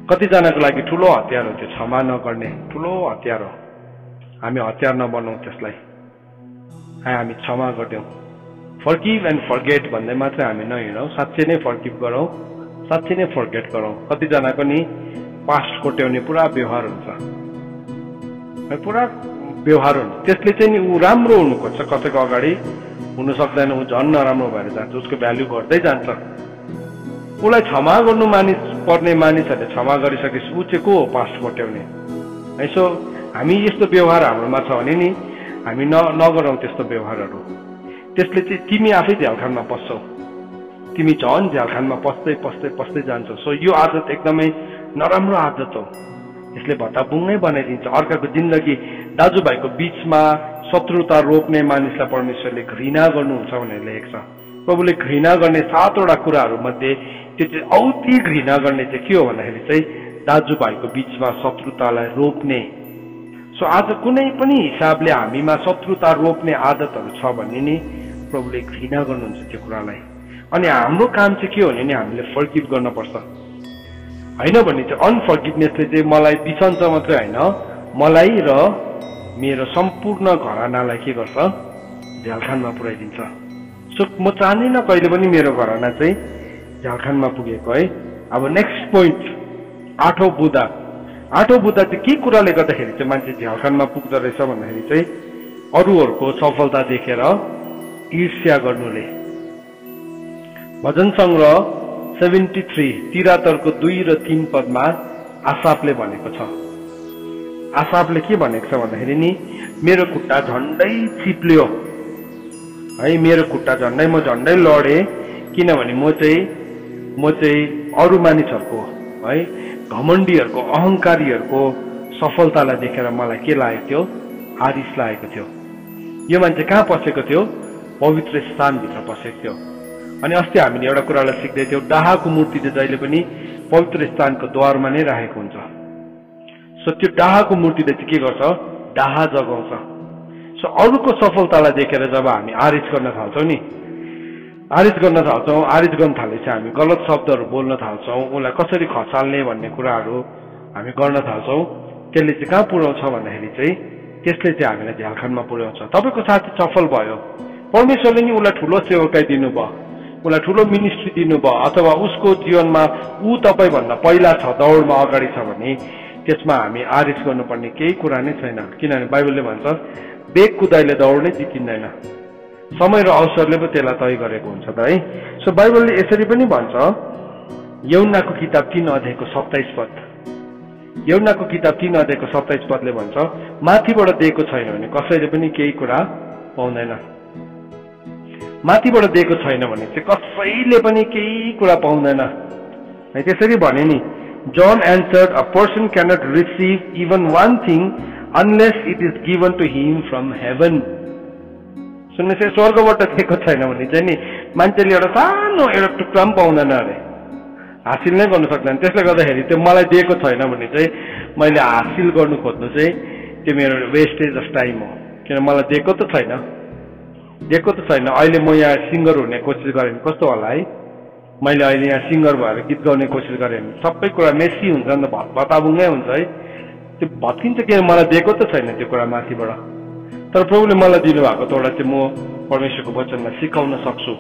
कतिजनाको लागि ठुलो हतियार हो। त्यो क्षमा नगर्ने ठुलो हतियार हो। हामी हतियार नबनाउँ त्यसलाई, हामी क्षमा गरिदेऊ। फर्गिभ एन्ड फर्गेट भन्दै मात्रै हामी नहिँडौँ, साँच्चै नै फर्गिभ गरौँ, साँच्चै नै फर्गेट गरौँ। कतिजनाको नि पास्ट कोट्याउने पुरा व्यवहार हुन्छ, पुरा व्यवहार हुन्छ। त्यसले चाहिँ नि ऊ राम्रो हुनु खोज्छ, कसैको अगाडि हुनु सक्दैन, ऊ झन् नराम्रो भएर जान्छ, उसको भ्याल्यु घट्दै जान्छ। उसलाई क्षमा गर्नु पर्ने मानिसहरूले क्षमा गरिसकेपछि ऊ चाहिँ को हो पास्ट कोट्याउने। यसो हामी यस्तो व्यवहार हाम्रोमा छ भने नि हामी नगरौँ त्यस्तो व्यवहारहरू। त्यसले चाहिँ तिमी आफै झ्यालखानमा पस्छौ, तिमी झन् झ्यालखानमा पस्दै पस्दै पस्दै जान्छौ। सो यो आदत एकदमै नराम्रो आदत हो। यसले भत्ताबुङ्गै बनाइदिन्छ अर्काको जिन्दगी। दाजुभाइको बिचमा शत्रुता रोप्ने मानिसलाई परमेश्वरले घृणा गर्नुहुन्छ भनेर लेखेको छ। प्रभुले घृणा गर्ने 7वटा कुराहरू मध्ये त्यो चाहिँ औधी घृणा गर्ने चाहिँ के हो भन्दाखेरि चाहिँ दाजुभाइको बिचमा शत्रुतालाई रोप्ने। सो आज कुनै पनि हिसाबले हामीमा शत्रुता रोप्ने आदतहरू छ भने नि प्रभुले घृणा गर्नुहुन्छ त्यो कुरालाई। अनि हाम्रो काम चाहिँ के हो भने हामीले फर्गिभ गर्नुपर्छ। होइन भने चाहिँ अनफर्गिभनेसले चाहिँ मलाई बिसन्छ मात्रै होइन, मलाई र मेरो सम्पूर्ण घरानालाई के गर्छ, झ्यालखानमा पुर्याइदिन्छ। सो म चाहदिनँ कहिले पनि मेरो घराना चाहिँ झ्यालखानमा पुगेको है। अब नेक्स्ट पोइन्ट 8औं बुँदा। 8औं बुँदा चाहिँ के कुराले गर्दाखेरि चाहिँ मान्छे झ्यालखानमा पुग्दो रहेछ भन्दाखेरि चाहिँ अरूहरूको सफलता देखेर ईर्ष्या गर्नुले। भजन सङ्ग्रह 73 2 र 3 पदमा आसाफले भनेको छ। आसाफले के भनेको छ भन्दाखेरि नि मेरो खुट्टा झन्डै चिप्ल्यो है, मेरो खुट्टा झन्डै म झन्डै लडेँ, किनभने म चाहिँ अरू मानिसहरूको है, घमण्डीहरूको, अहङ्कारीहरूको सफलतालाई देखेर मलाई के लागेको थियो, आरिस लागेको थियो। यो मान्छे कहाँ पसेको थियो, पवित्र स्थानभित्र पसेको थियो। अनि अस्ति हामीले एउटा कुरालाई सिक्दै थियौँ, डाहाको मूर्ति चाहिँ जहिले पनि पवित्र स्थानको द्वारमा नै राखेको हुन्छ। सो त्यो डाहाको मूर्तिले चाहिँ के गर्छ, डाहा जगाउँछ। सो अरूको सफलतालाई देखेर जब हामी आरिस गर्न थाल्छौँ नि, आरिस गर्न थालेपछि हामी गलत शब्दहरू बोल्न थाल्छौँ, उसलाई कसरी खसाल्ने भन्ने कुराहरू हामी गर्न थाल्छौँ। त्यसले चाहिँ कहाँ पुर्याउँछ भन्दाखेरि चाहिँ त्यसले चाहिँ हामीलाई झ्यालखानमा पुर्याउँछ। तपाईँको साथी सफल भयो, परमेश्वरले नि उसलाई ठुलो सेवकाई दिनुभयो, उसलाई ठुलो मिनिस्ट्री दिनुभयो, अथवा उसको जीवनमा ऊ तपाईँभन्दा पहिला छ, दौडमा अगाडि छ भने त्यसमा हामी आरिस गर्नुपर्ने केही कुरा नै छैन। किनभने बाइबलले भन्छ बेग कुदाइले दौड नै जितिँदैन, समय र अवसरले पो त्यसलाई तय गरेको हुन्छ त है। सो बाइबलले यसरी पनि भन्छ, यौनाको किताब 3 अध्यायको 27 पद, यौनाको किताब 3 अध्यायको 27 पदले भन्छ माथिबाट दिएको छैन भने कसैले पनि केही कुरा पाउँदैन। माथिबाट दिएको छैन भने चाहिँ कसैले पनि केही कुरा पाउँदैन है। त्यसरी भने नि, John answered, a person cannot receive even one thing unless it is given to him from heaven. सुन्नुहोस्, स्वर्गबाट दिएको छैन भने चाहिँ नि मान्छेले एउटा सानो एउटा टुक्रा पनि पाउँदैन अरे। हासिल नै गर्न सक्दैन। त्यसले गर्दाखेरि त्यो मलाई दिएको छैन भने चाहिँ मैले हासिल गर्नु खोज्नु चाहिँ त्यो मेरो वेस्टेज अफ टाइम हो। किन मलाई दिएको त छैन। अहिले म यहाँ सिङ्गर हुने कोसिस गरेँ भने कस्तो होला है? मैले अहिले यहाँ सिङ्गर भएर गीत गाउने कोसिस गरेँ भने सबै कुरा मेसी हुन्छ नि त, भत्ताबुङ्गै हुन्छ है। त्यो भत्किन्छ किन मलाई दिएको त छैन त्यो कुरा माथिबाट। तर प्रभुले मलाई दिनुभएको तोडा चाहिँ म परमेश्वरको वचनमा सिकाउन सक्छु।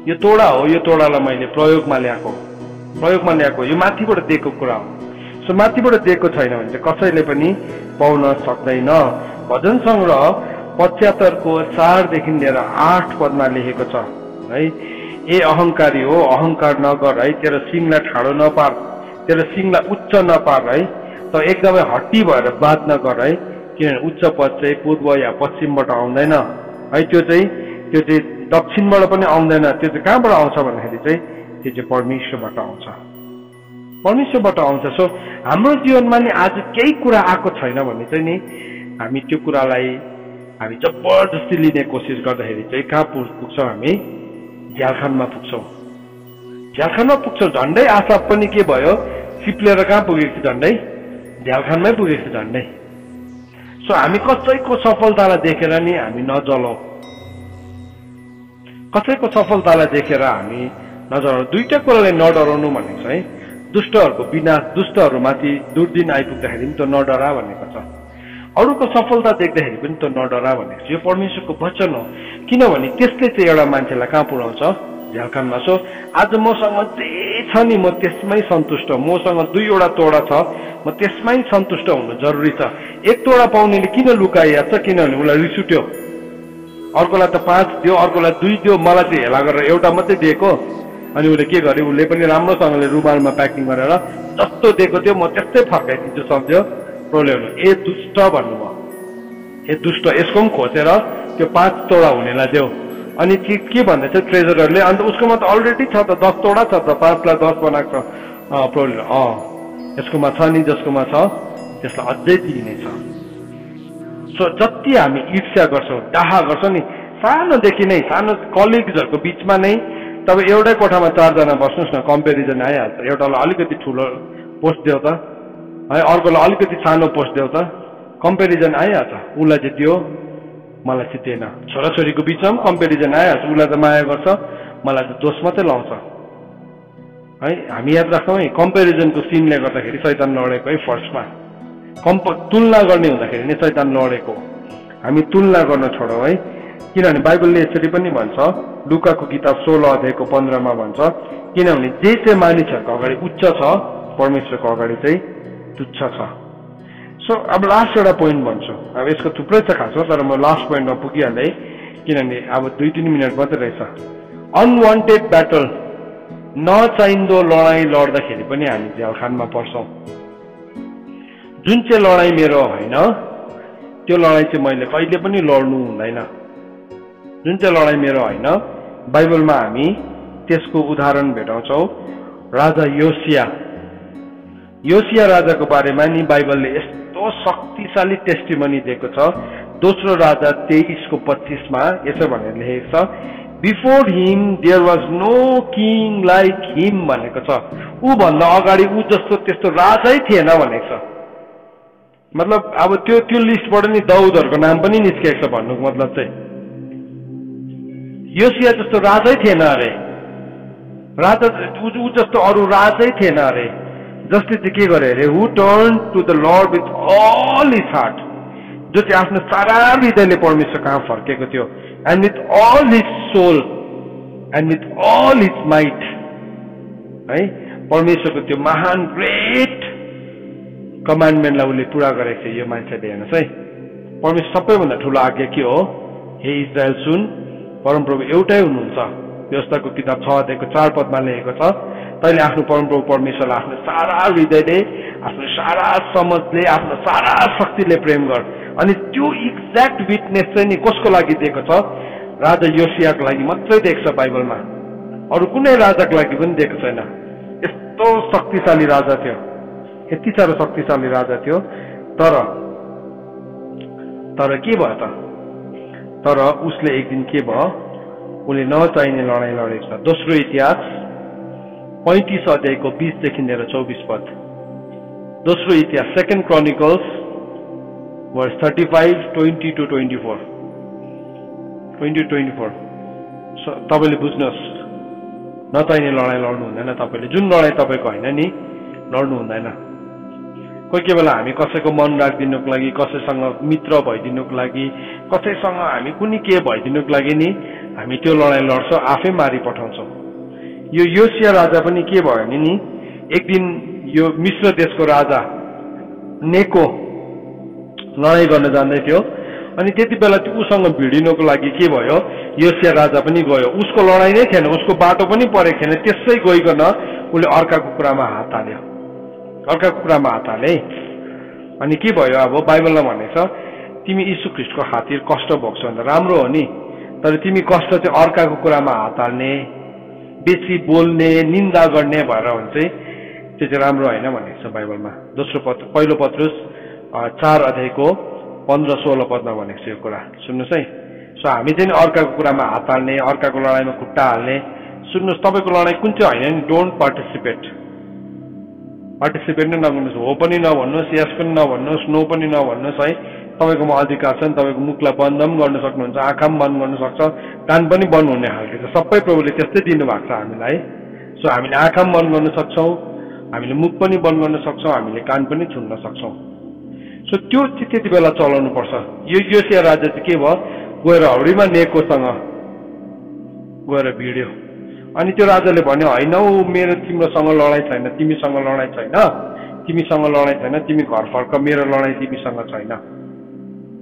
यो तोडा हो, यो तोडालाई मैले प्रयोगमा ल्याएको, यो माथिबाट दिएको कुरा हो। सो माथिबाट दिएको छैन भने चाहिँ कसैले पनि पाउन सक्दैन। भजन सङ्ग्रह 75को 4 देखि लिएर 8 पदमा लेखेको छ है, ए अहङ्कारी हो अहङ्कार नगर है, तेरो सिङलाई ठाडो नपार, तेरो सिङलाई उच्च नपार है, त एकदमै हट्टी भएर बात नगर है, किनभने उच्च पद चाहिँ पूर्व या पश्चिमबाट आउँदैन है, त्यो चाहिँ दक्षिणबाट पनि आउँदैन। त्यो चाहिँ कहाँबाट आउँछ भन्दाखेरि चाहिँ त्यो चाहिँ परमेश्वरबाट आउँछ। सो हाम्रो जीवनमा नि आज केही कुरा आएको छैन भने चाहिँ नि हामी त्यो कुरालाई हामी जबरजस्ती लिने कोसिस गर्दाखेरि चाहिँ कहाँ पुग्छौँ? हामी झ्यालखानमा पुग्छौँ। झन्डै आशा पनि के भयो, सिप्लेर कहाँ पुगेको थियो? झन्डै झ्यालखानमै पुगेको थियो झन्डै। सो हामी कसैको सफलतालाई देखेर नि हामी नजलौँ, कसैको सफलतालाई देखेर हामी नजलौँ। दुईटा कुराले नडराउनु भनेको छ है, दुष्टहरूको विनाश, दुष्टहरूमाथि दुर्दिन आइपुग्दाखेरि पनि त्यो नडरा भनेको छ, अरूको सफलता देख्दाखेरि पनि त्यो नडरा भनेको छ। यो परमेश्वरको वचन हो, किनभने त्यसले चाहिँ एउटा मान्छेलाई कहाँ पुर्याउँछ? झ्यालखानमा। सो आज मसँग जे छ नि म त्यसमै सन्तुष्ट, मसँग 2वटा तोडा छ, म त्यसमै सन्तुष्ट हुनु जरुरी छ। 1 तोडा पाउनेले किन लुकाइहाल्छ? किनभने उसलाई रिस उठ्यो, अर्कोलाई त 5 दियो, अर्कोलाई 2 दियो, मलाई चाहिँ हेला गरेर एउटा मात्रै दिएको। अनि उसले के गर्यो? उसले पनि राम्रोसँगले रुमालमा प्याकिङ गरेर जस्तो दिएको थियो म त्यस्तै फर्काइदिन्छु सम्झ्यो प्रब्लम। ए दुष्ट भन्नुभयो, ए दुष्ट, यसको पनि खोजेर त्यो 5 तोडा हुनेलाई देऊ। अनि के भन्दैछ ट्रेजररले? अन्त उसकोमा त अलरेडी छ त, 10 तोडा छ त, 5 लाई 10 बनाएको छ प्रब्लम। यसकोमा छ नि, जसकोमा छ त्यसलाई अझै दिइनेछ। सो जति हामी ईर्ष्या गर्छौँ, डाहा गर्छौँ नि, सानोदेखि नै, सानो कलिग्सहरूको बिचमा नै, तब एउटै कोठामा 4 जना बस्नुहोस् न, कम्पेरिजन आइहाल्छ। एउटालाई अलिकति ठुलो पोस्ट देऊ त है, अर्कोलाई अलिकति सानो पोस्ट देऊ त, कम्पेरिजन आइहाल्छ। उसलाई चाहिँ दियो, मलाई चाहिँ दिएन। छोराछोरीको बिचमा पनि कम्पेरिजन आइहाल्छ, उसलाई त माया गर्छ, मलाई त दोष मात्रै लाउँछ है। हामी याद राख्छौँ है, कम्पेरिजनको सिनले गर्दाखेरि शैतान लडेको है। फर्स्टमा तुलना गर्ने हुँदाखेरि नै शैतान लडेको। हामी तुलना गर्न छोडौँ है, किनभने बाइबलले यसरी पनि भन्छ, लुकाको किताब 16 अध्यायको 15 मा भन्छ, किनभने जे चाहिँ मानिसहरूको अगाडि उच्च छ परमेश्वरको अगाडि चाहिँ तुच्छ छ। सो अब लास्ट एउटा पोइन्ट भन्छु, अब यसको थुप्रै छ खासमा, तर म लास्ट पोइन्टमा पुगिहालेँ किनभने अब 2-3 मिनट मात्रै रहेछ। अनवान्टेड ब्याटल, नचाहिँदो लडाइँ लड्दाखेरि पनि हामी झ्यालखानमा पर्छौँ। जुन चाहिँ लडाइँ मेरो होइन त्यो लडाइँ चाहिँ मैले कहिले पनि लड्नु हुँदैन। जुन चाहिँ लडाइँ मेरो होइन, बाइबलमा हामी त्यसको उदाहरण भेटाउँछौँ। राजा योसिया राजाको बारेमा नि बाइबलले यस्तो शक्तिशाली टेस्टिमनी दिएको छ। दोस्रो राजा 23को 25 मा यसो भनेर लेखेको छ, before him there was no king like him भनेको छ। ऊ भन्दा अगाडि ऊ जस्तो त्यस्तो राजै थिएन भनेको छ। मतलब अब त्यो लिस्टबाट नि दाउदहरूको नाम पनि निस्केको छ भन्नुको मतलब चाहिँ योसिया जस्तो राजै थिएन अरे, राजा ऊ जस्तो अरू राजै थिएन अरे। जसले चाहिँ के गरे अरे, who turn to the Lord with all his heart, जो चाहिँ आफ्नो सारा हृदयले परमेश्वर कहाँ फर्केको थियो, and with all his soul and with all his might है। परमेश्वरको त्यो महान ग्रेट कमान्डमेन्टलाई उसले पुरा गरेको थियो। यो मान्छेले हेर्नुहोस् है, परमेश्वर सबैभन्दा ठुलो आज्ञा के हो? हे इजरायल सुन, परमप्रभु एउटै हुनुहुन्छ। व्यवस्थाको किताब 6 अध्यायको 4 पदमा लेखेको छ, तैँले आफ्नो परमप्रभु परमेश्वरलाई आफ्नो सारा हृदयले, आफ्नो सारा समझले, आफ्नो सारा शक्तिले प्रेम गर। अनि त्यो एक्ज्याक्ट विटनेस चाहिँ नि कसको लागि दिएको छ? राजा योसियाको लागि मात्रै दिएको छ बाइबलमा, अरू कुनै राजाको लागि पनि दिएको छैन। यस्तो शक्तिशाली राजा थियो, यति साह्रो शक्तिशाली राजा थियो। तर के भयो त? तर उसले एक दिन के भयो? उसले नचाहिने लडाइँ लडेको छ। दोस्रो इतिहास 35 अध्यायको 20 देखि लिएर 24 पद। दोस्रो इतिहास second chronicles worse 35 20 to 24 20 to 24। तपाईले बुझ्नुहोस्, नचाहिने लडाईँ लड्नु हुँदैन। तपाईले जुन लडाईँ तपाईको हैन नि लड्नु हुँदैन। कोही बेला हामी कसैको मन राखिदिनुको लागि, कसैसँग मित्र भइदिनुको लागि, कसैसँग हामी कुनै के भइदिनुको लागि नि हामी त्यो लडाईँ लड्छौँ, आफै मारि पठाउँछौँ। यो योसिया राजा पनि के भयो नि एक दिन यो मिश्र देशको राजा नेको लडाईँ गर्न जाँदै थियो। अनि त्यति बेला त्यो उसँग भिडिनुको लागि के भयो, योसिया राजा पनि गयो। उसको लडाईँ नै थिएन, उसको बाटो पनि परेको थिएन। त्यसै गइकन उसले अर्काको कुरामा हात हाल्यो, अर्काको कुरामा हात हाले। अनि के भयो, अब बाइबलमा भनेको छ तिमी यीशु ख्रीष्टको खातिर कष्ट भोग्छौ भने राम्रो हो नि, तर तिमी कष्ट चाहिँ अर्काको कुरामा हात हाल्ने, बेसी बोल्ने, निन्दा गर्ने भएर भने चाहिँ त्यो चाहिँ राम्रो होइन भनेको छ बाइबलमा। दोस्रो पहिलो पत्रुस 4 अध्यायको 15-16 पदमा भनेको छ यो कुरा। सुन्नुहोस् है। सो हामी चाहिँ अर्काको कुरामा हात हाल्ने, अर्काको लडाईँमा खुट्टा हाल्ने। सुन्नुहोस्, तपाईँको लडाईँ कुन चाहिँ होइन नि, डोन्ट पार्टिसिपेट नै नगर्नुहोस्। हो पनि नभन्नुहोस्, यस पनि नभन्नुहोस्, नो पनि नभन्नुहोस् है। तपाईँकोमा अधिकार छ नि, तपाईँको मुखलाई बन्द पनि गर्न सक्नुहुन्छ, आँखा पनि बन्द गर्न सक्छ, कान पनि बन्द हुने खालको छ। सबै प्रभुले त्यस्तै दिनुभएको छ हामीलाई। सो हामीले आँखा पनि बन्द गर्न सक्छौँ, हामीले मुख पनि बन्द गर्न सक्छौँ, हामीले कान पनि छुन्न सक्छौँ। सो त्यो त्यति बेला चलाउनु पर्छ। यो योसिया राजा चाहिँ के भयो, गएर हौडीमा नेकोसँग गएर भिड्यो। अनि त्यो राजाले भन्यो, होइन हौ मेरो तिम्रोसँग लडाईँ छैन, तिमीसँग लडाईँ छैन, तिमीसँग लडाईँ छैन, तिमी घर फर्क, मेरो लडाईँ तिमीसँग छैन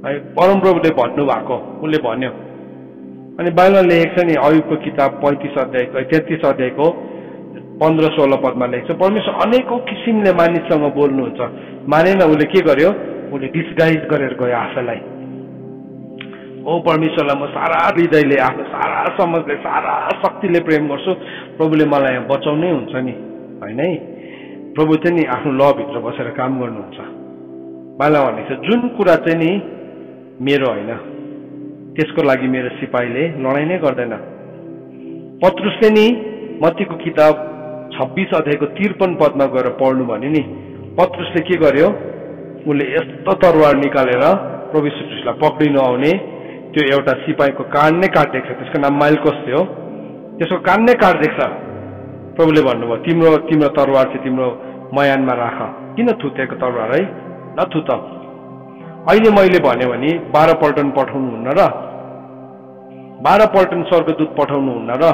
है, परमप्रभुले भन्नुभएको उसले भन्यो। अनि बाइबलमा लेखेको छ नि, अयुबको किताब 33 अध्यायको 15-16 पदमा लेखेको छ, परमेश्वर अनेकौं किसिमले मानिससँग बोल्नुहुन्छ। मानेन, उसले के गर्यो, उसले डिस्गाइज गरेर गयो आफैलाई। ओ परमेश्वरलाई म सारा हृदयले, आफ्नो सारा समझले, सारा शक्तिले प्रेम गर्छु, प्रभुले मलाई बचाउनै हुन्छ नि, होइन है। प्रभु चाहिँ नि आफ्नो लभित्र बसेर काम गर्नुहुन्छ। बाइबलमा भनेको छ जुन कुरा चाहिँ नि मेरो होइन त्यसको लागि मेरो सिपाहीले लडाईँ नै गर्दैन। पत्रुसले नि मत्तीको किताब 26 अध्यायको 53 पदमा गएर पढ्नु भने नि, पत्रुसले के गर्यो, उसले यस्तो तरवार निकालेर प्रभु यीशु ख्रीष्टलाई पक्रिनु आउने त्यो एउटा सिपाहीको कान नै काटिदिएको छ। त्यसको नाम माइल्कोस थियो। त्यसको कान नै काटिदिएको छ। प्रभुले भन्नुभयो, तिम्रो तरवार चाहिँ तिम्रो मयानमा राख। किन थुतेको तरवार है, नथुत। अहिले मैले भन्यो भने 12 पल्टन पठाउनुहुन्न र 12 पल्टन स्वर्गदूत पठाउनुहुन्न र।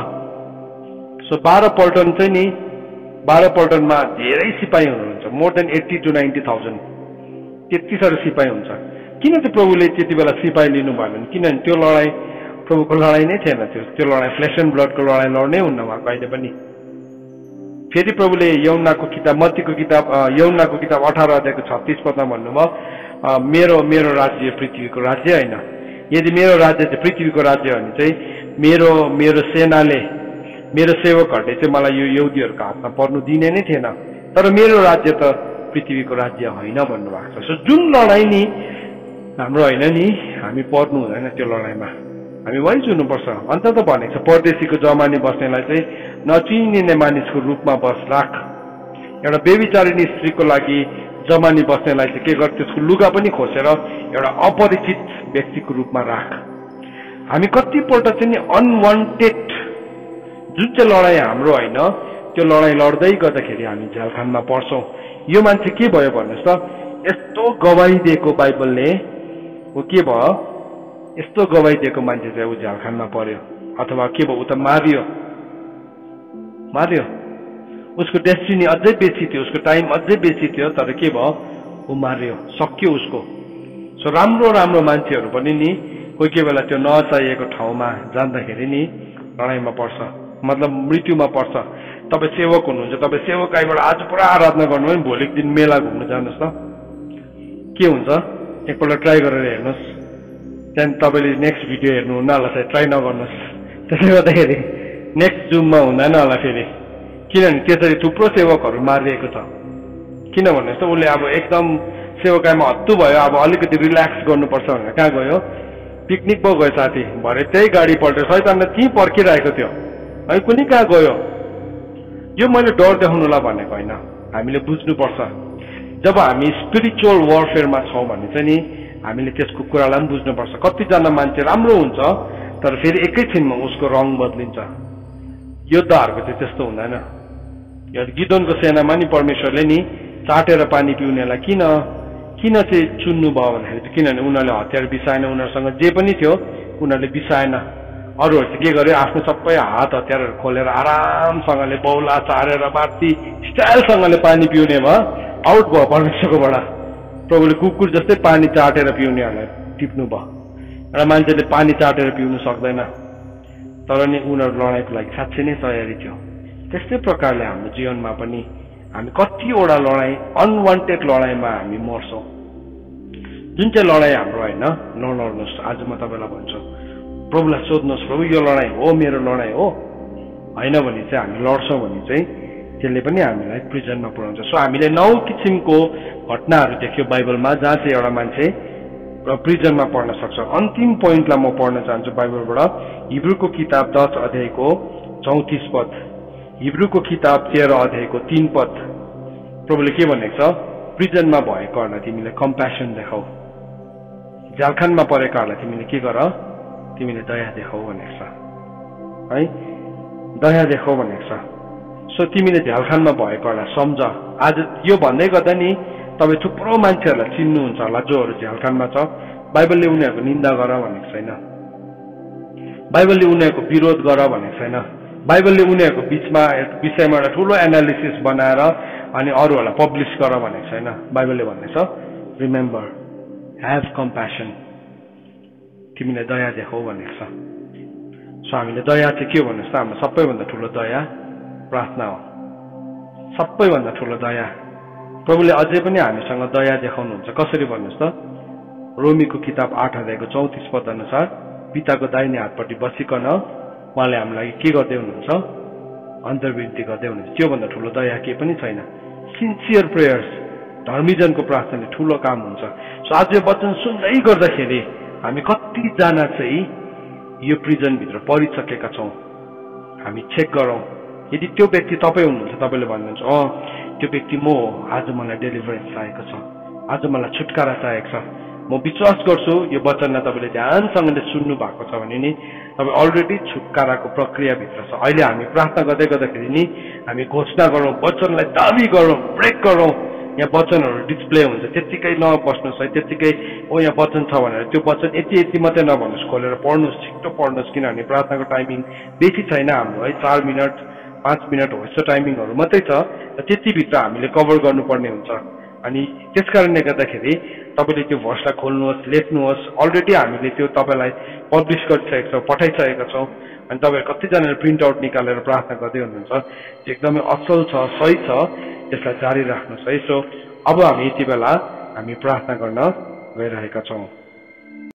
सो 12 पल्टन चाहिँ नि 12 पल्टनमा धेरै सिपाही हुनुहुन्छ, मोर देन 80 to 90,000 त्यति साह्रो सिपाही हुन्छ। किन चाहिँ प्रभुले त्यति बेला सिपाही लिनु भयो भने, किनभने त्यो लडाईँ प्रभुको लडाईँ नै थिएन। त्यो लडाईँ फ्लेश एन्ड ब्लडको लडाईँ लड्नै हुन्न उहाँ कहिले पनि। फेरि प्रभुले यौनाको किताब मत्तीको किताब 18 अध्यायको 36 पदमा भन्नुभयो, मेरो राज्य पृथ्वीको राज्य होइन। यदि मेरो राज्य चाहिँ पृथ्वीको राज्य हो भने चाहिँ मेरो सेनाले, मेरो सेवकहरूले चाहिँ मलाई यो यहुदीहरूको हातमा पर्नु दिने नै थिएन। तर मेरो राज्य त पृथ्वीको राज्य होइन भन्नुभएको छ। सो जुन लडाईँ नि हाम्रो होइन नि, हामी पर्नु हुँदैन त्यो लडाईँमा, हामी वाइज हुनुपर्छ। अन्त त भनेको छ परदेशीको जमानी बस्नेलाई चाहिँ नचिनिने मानिसको रूपमा राख। एउटा बेविचारिणी स्त्रीको लागि जमानी बस्नेलाई चाहिँ के गर, त्यसको लुगा पनि खोसेर एउटा अपरिचित व्यक्तिको रूपमा राख। हामी कतिपल्ट चाहिँ नि अनवान्टेड जुन चाहिँ लडाईँ हाम्रो होइन त्यो लडाईँ लड्दै गर्दाखेरि हामी झ्यालखानमा पर्छौँ। यो मान्छे के भयो भन्नुहोस् त, यस्तो गवाही दिएको बाइबलले, ऊ के भयो, यस्तो गवाही दिएको मान्छे चाहिँ ऊ झ्यालखानमा पर्यो, अथवा के भयो, ऊ त मारियो। उसको डेस्टिनी अझै बेसी थियो, उसको टाइम अझै बेसी थियो, तर के भयो, ऊ मारियो, सक्यो उसको। सो राम्रो मान्छेहरू पनि नि कोही बेला त्यो नचाहिएको ठाउँमा जाँदाखेरि नि लडाईँमा पर्छ, मतलब मृत्युमा पर्छ। तपाईँ सेवक हुनुहुन्छ, तपाईँ सेवकाईबाट आज पुरा आराधना गर्नु भने भोलिको दिन मेला घुम्नु जानुहोस् त, के हुन्छ एकपल्ट ट्राई गरेर हेर्नुहोस्। त्यहाँदेखि तपाईँले नेक्स्ट भिडियो हेर्नुहुन्न होला, सायद ट्राई नगर्नुहोस्। त्यसले गर्दाखेरि नेक्स्ट जुममा हुँदैन होला फेरि, किनभने त्यसरी थुप्रो सेवकहरू मारिएको छ। किन भन्नुहोस् त, उसले अब एकदम सेवकाईमा हत्तु भयो, अब अलिकति रिल्याक्स गर्नुपर्छ भनेर कहाँ गयो, पिकनिक पो गयो साथी भरे, त्यही गाडी पल्टेर शैतानले त्यहीँ पर्खिरहेको थियो है, कुनै कहाँ गयो। यो मैले डर देखाउनुलाई भनेको होइन, हामीले बुझ्नुपर्छ जब हामी स्पिरिचुअल वारफेयरमा छौँ भने चाहिँ नि हामीले त्यसको कुरालाई पनि बुझ्नुपर्छ। कतिजना मान्छे राम्रो हुन्छ तर फेरि एकैछिनमा उसको रङ बदलिन्छ। योद्धाहरूको चाहिँ त्यस्तो हुँदैन। गिदोनको सेनामा नि परमेश्वरले नि चाटेर पानी पिउनेलाई किन चाहिँ चुन्नु भयो भन्दाखेरि, किनभने उनीहरूले हतियार बिसाएन, उनीहरूसँग जे पनि थियो उनीहरूले बिसाएन। अरूहरू चाहिँ के गर्यो, आफ्नो सबै हात हतियारहरू खोलेर आरामसँगले बौला चारेर माथि स्टाइलसँगले पानी पिउने भयो, आउट भयो परमेश्वरकोबाट। प्रभुले कुकुर जस्तै पानी चाटेर पिउनेहरूलाई टिप्नु भयो। एउटा मान्छेले पानी चाटेर पिउनु सक्दैन, तर नि उनीहरू लडाइँको लागि साँच्चै नै तयारी थियो। त्यस्तै प्रकारले हाम्रो जीवनमा पनि हामी कतिवटा लडाइँ, अनवान्टेड लडाइँमा हामी मर्छौँ। जुन चाहिँ लडाइँ हाम्रो होइन, नलड्नुहोस्। आज म तपाईँलाई भन्छु, प्रभुलाई सोध्नुहोस्, प्रभु यो लडाइँ हो, मेरो लडाइँ हो होइन भने चाहिँ हामी लड्छौँ भने चाहिँ त्यसले पनि हामीलाई प्रिजनमा पुर्याउँछ। सो हामीले 9 किसिमको घटनाहरू देख्यो बाइबलमा जहाँ चाहिँ एउटा मान्छे प्रिजनमा पढ्न सक्छ। अन्तिम पोइन्टलाई म पढ्न चाहन्छु बाइबलबाट, हिब्रूको किताब 10 अध्यायको 34 पद, हिब्रूको किताब 13 अध्यायको 3 पद। प्रभुले के भनेको छ, प्रिजनमा भएकोहरूलाई तिमीले कम्प्यासन देखाऊ, झ्यालखानमा परेकाहरूलाई तिमीले के गर, तिमीले दया देखाऊ भनेको छ है, दया देखाऊ भनेको छ। सो तिमीले झ्यालखानमा भएकोहरूलाई सम्झ। आज यो भन्दै गर्दा नि तपाईँ थुप्रो मान्छेहरूलाई चिन्नुहुन्छ होला जोहरू झ्यालखानमा छ। बाइबलले उनीहरूको निन्दा गर भनेको छैन, बाइबलले उनीहरूको विरोध गर भनेको छैन, बाइबलले उनीहरूको विषयमा एउटा ठुलो एनालिसिस बनाएर अनि अरूहरूलाई पब्लिस गर भनेको छैन। बाइबलले भन्नेछ रिमेम्बर, ह्याभ कम्प्यासन, तिमीले दया देखाऊ भनेको छ। सो हामीले दया चाहिँ के भन्नुहोस् त, हाम्रो सबैभन्दा ठुलो दया प्रार्थना हो, सबैभन्दा ठुलो दया। प्रभुले अझै पनि हामीसँग दया देखाउनुहुन्छ। कसरी भन्नुहोस् त, रोमीको किताब 8 अध्यायको 34 पद अनुसार पिताको दाहिने हातपट्टि बसिकन उहाँले हामीलाई के गर्दै हुनुहुन्छ, अन्तर्विन्ती गर्दै हुनुहुन्छ। त्योभन्दा ठुलो दया केही पनि छैन। सिन्सियर प्रेयर्स, धर्मीजनको प्रार्थनाले ठुलो काम हुन्छ। सो आज यो वचन सुन्दै गर्दाखेरि हामी कतिजना चाहिँ यो प्रिजनभित्र परिसकेका छौँ, हामी चेक गरौँ। यदि त्यो व्यक्ति तपाईँ हुनुहुन्छ, तपाईँले भन्नुहुन्छ त्यो व्यक्ति म हो, आज मलाई डेलिभरेन्स चाहिएको छ, आज मलाई छुटकारा चाहिएको छ, म विश्वास गर्छु यो वचनलाई तपाईँले ध्यानसँगले सुन्नु भएको छ भने नि तपाईँ अलरेडी छुटकाराको प्रक्रियाभित्र छ। अहिले हामी प्रार्थना गर्दै गर्दाखेरि नि हामी घोषणा गरौँ, वचनलाई दाबी गरौँ, ब्रेक गरौँ। यहाँ वचनहरू डिस्प्ले हुन्छ, त्यत्तिकै नबस्नुहोस् है, त्यत्तिकै यहाँ वचन छ भनेर त्यो वचन यति मात्रै नभन्नुहोस्, खोलेर पढ्नुहोस्, छिट्टो पढ्नुहोस्। किनभने प्रार्थनाको टाइमिङ बेसी छैन हाम्रो है, 4 मिनट 5 मिनट हो, यस्तो टाइमिङहरू मात्रै छ। र त्यतिभित्र हामीले कभर गर्नुपर्ने हुन्छ। अनि त्यस कारणले गर्दाखेरि तपाईँले त्यो भर्सलाई खोल्नुहोस्, लेख्नुहोस्। अलरेडी हामीले त्यो तपाईँलाई पब्लिस गरिसकेको छौँ, पठाइसकेका छौँ। अनि तपाईँहरू कतिजनाले प्रिन्ट आउट निकालेर प्रार्थना गर्दै हुनुहुन्छ, एकदमै असल छ, सही छ, त्यसलाई जारी राख्नुहोस् है। सो अब हामी यति बेला हामी प्रार्थना गर्न गइरहेका छौँ।